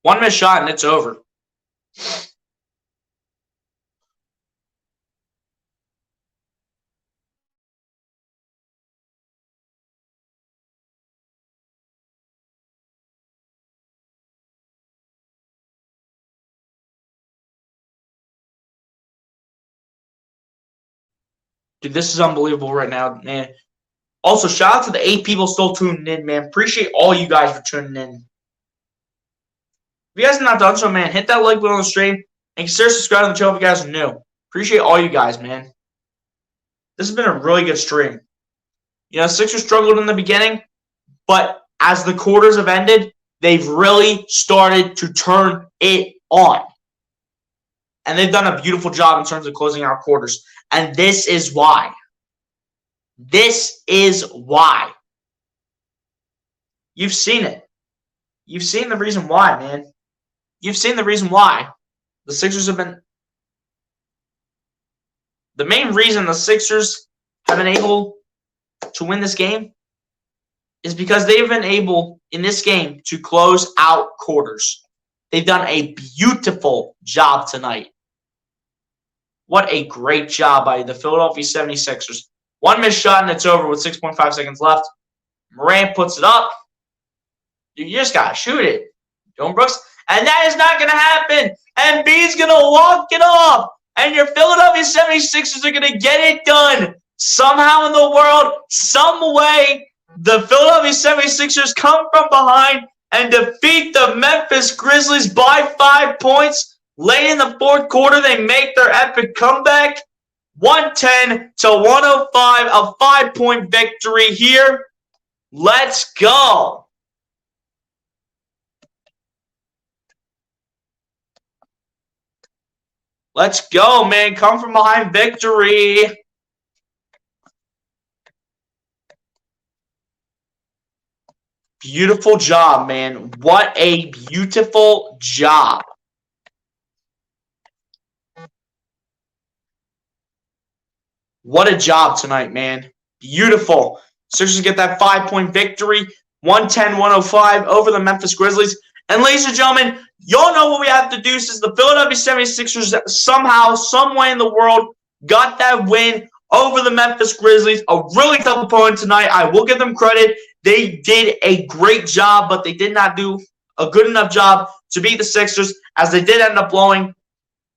One missed shot and it's over. Dude, this is unbelievable right now, man. Also, shout out to the 8 people still tuning in, man. Appreciate all you guys for tuning in. If you guys have not done so, man, hit that like button on the stream and consider subscribing to the channel if you guys are new. Appreciate all you guys, man. This has been a really good stream. You know, Sixers struggled in the beginning, but as the quarters have ended, they've really started to turn it on. And they've done a beautiful job in terms of closing out quarters. And this is why. This is why. You've seen it. You've seen the reason why, man. You've seen the reason why. The Sixers have been... The main reason the Sixers have been able to win this game is because they've been able, in this game, to close out quarters. They've done a beautiful job tonight. What a great job by the Philadelphia 76ers. One missed shot and it's over with 6.5 seconds left. Morant puts it up. You just got to shoot it. Dylan Brooks. And that is not going to happen. And B's going to walk it off. And your Philadelphia 76ers are going to get it done. Somehow in the world, some way, the Philadelphia 76ers come from behind and defeat the Memphis Grizzlies by 5 points. Late in the fourth quarter, they make their epic comeback. 110 to 105, a 5-point victory here. Let's go. Let's go, man. Come from behind victory. Beautiful job, man. What a beautiful job. What a job tonight, man. Beautiful. Sixers get that 5-point victory. 110-105 over the Memphis Grizzlies. And ladies and gentlemen, y'all know what we have to do since the Philadelphia 76ers somehow, some way in the world, got that win over the Memphis Grizzlies. A really tough opponent tonight. I will give them credit. They did a great job, but they did not do a good enough job to beat the Sixers, as they did end up blowing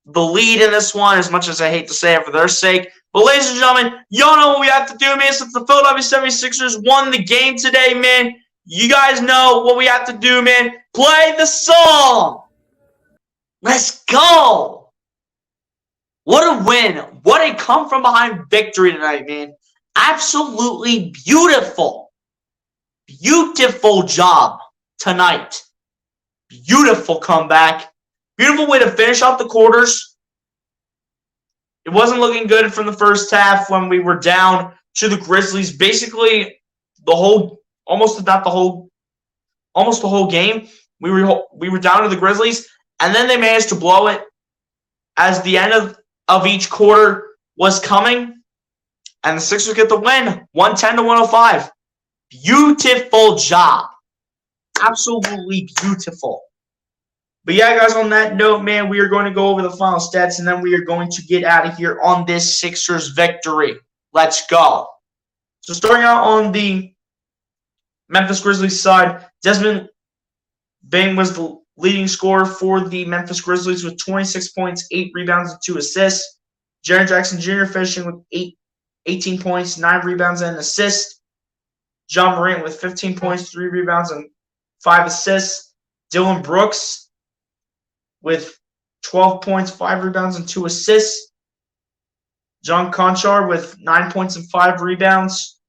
the lead in this one, as much as I hate to say it for their sake. But ladies and gentlemen, y'all know what we have to do, man. Since the Philadelphia 76ers won the game today, man, you guys know what we have to do, man. Play the song. Let's go. What a win. What a come-from-behind victory tonight, man. Absolutely beautiful. Beautiful job tonight. Beautiful comeback. Beautiful way to finish off the quarters. It wasn't looking good from the first half when we were down to the Grizzlies. Basically, almost the whole game. We were down to the Grizzlies, and then they managed to blow it as the end of each quarter was coming, and the Sixers get the win, 110-105. Beautiful job. Absolutely beautiful. But yeah, guys, on that note, man, we are going to go over the final stats, and then we are going to get out of here on this Sixers victory. Let's go. So starting out on the Memphis Grizzlies side, Desmond Bane was the leading scorer for the Memphis Grizzlies with 26 points, 8 rebounds, and 2 assists. Jaren Jackson Jr. finishing with 18 points, 9 rebounds, and an assist. John Morant with 15 points, 3 rebounds, and 5 assists. Dylan Brooks with 12 points, 5 rebounds, and 2 assists. John Conchar with 9 points and 5 rebounds.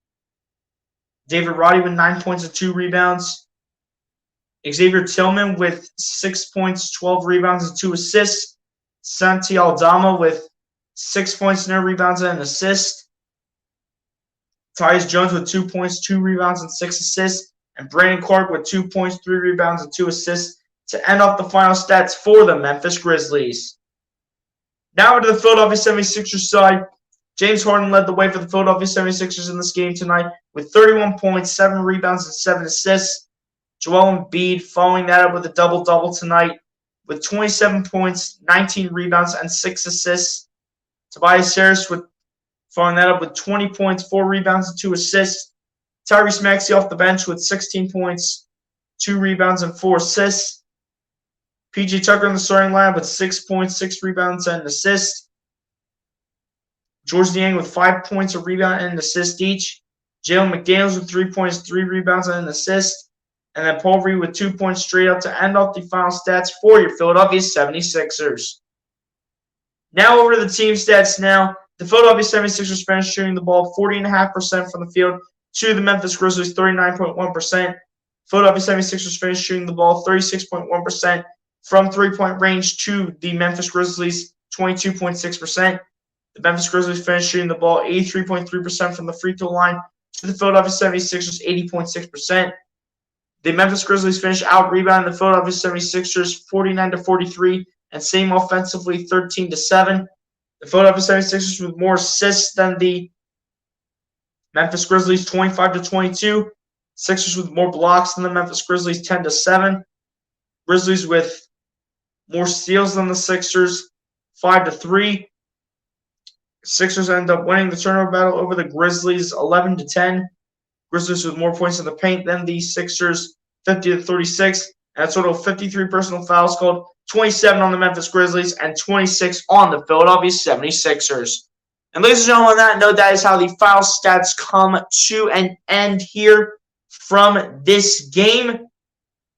David Roddy with 9 points and 2 rebounds. Xavier Tillman with 6 points, 12 rebounds, and 2 assists. Santi Aldama with 6 points, no rebounds, and an assist. Tyus Jones with 2 points, 2 rebounds, and 6 assists. And Brandon Clark with 2 points, 3 rebounds, and 2 assists to end off the final stats for the Memphis Grizzlies. Now to the Philadelphia 76ers side. James Harden led the way for the Philadelphia 76ers in this game tonight with 31 points, 7 rebounds, and 7 assists. Joel Embiid following that up with a double-double tonight with 27 points, 19 rebounds, and 6 assists. Tobias Harris following that up with 20 points, 4 rebounds, and 2 assists. Tyrese Maxey off the bench with 16 points, 2 rebounds, and 4 assists. PJ Tucker in the starting line with 6 points, 6 rebounds, and an assist. George Niang with 5 points, a rebound, and an assist each. Jalen McDaniels with 3 points, 3 rebounds, and an assist. And then Paul Reed with 2 points straight up to end off the final stats for your Philadelphia 76ers. Now over to the team stats now. The Philadelphia 76ers finished shooting the ball 40.5% from the field to the Memphis Grizzlies 39.1%. Philadelphia 76ers finished shooting the ball 36.1% from three-point range to the Memphis Grizzlies 22.6%. The Memphis Grizzlies finished shooting the ball 83.3% from the free throw line to the Philadelphia 76ers 80.6%. The Memphis Grizzlies finished out-rebounding the Philadelphia 76ers 49-43 and same offensively 13-7. The Philadelphia 76ers with more assists than the Memphis Grizzlies 25-22. Sixers with more blocks than the Memphis Grizzlies 10-7. Grizzlies with more steals than the Sixers 5-3. Sixers end up winning the turnover battle over the Grizzlies 11-10. Grizzlies with more points in the paint than the Sixers 50-36. And a total of 53 personal fouls called, 27 on the Memphis Grizzlies and 26 on the Philadelphia 76ers. And ladies and gentlemen, on that note, that is how the foul stats come to an end here from this game.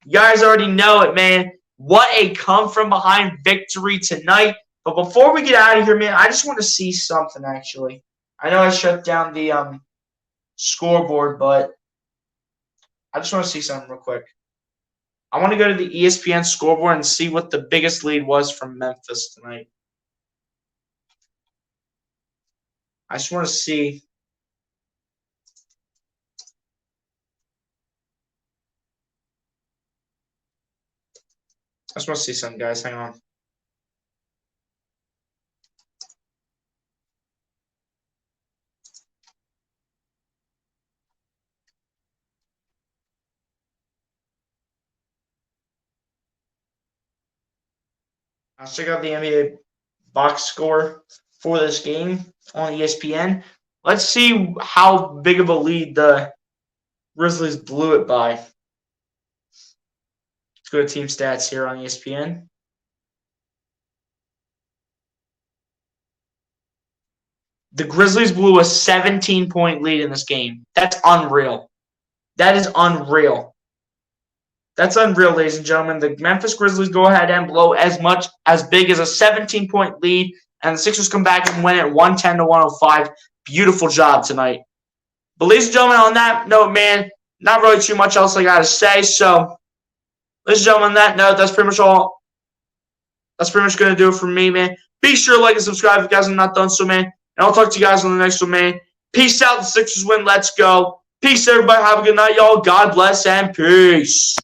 You guys already know it, man. What a come-from-behind victory tonight. But before we get out of here, man, I just want to see something, actually. I know I shut down the scoreboard, but I just want to see something real quick. I want to go to the ESPN scoreboard and see what the biggest lead was from Memphis tonight. I just want to see. I just want to see something, guys. Hang on. Let's check out the NBA box score for this game on ESPN. Let's see how big of a lead the Grizzlies blew it by. Let's go to team stats here on ESPN. The Grizzlies blew a 17-point lead in this game. That's unreal. That is unreal. That's unreal, ladies and gentlemen. The Memphis Grizzlies go ahead and blow as big as a 17-point lead, and the Sixers come back and win it 110-105. Beautiful job tonight. But ladies and gentlemen, on that note, man, not really too much else I got to say. So, ladies and gentlemen, on that note, that's pretty much all. That's pretty much going to do it for me, man. Be sure to like and subscribe if you guys have not done so, man. And I'll talk to you guys on the next one, man. Peace out. The Sixers win. Let's go. Peace, everybody. Have a good night, y'all. God bless and peace.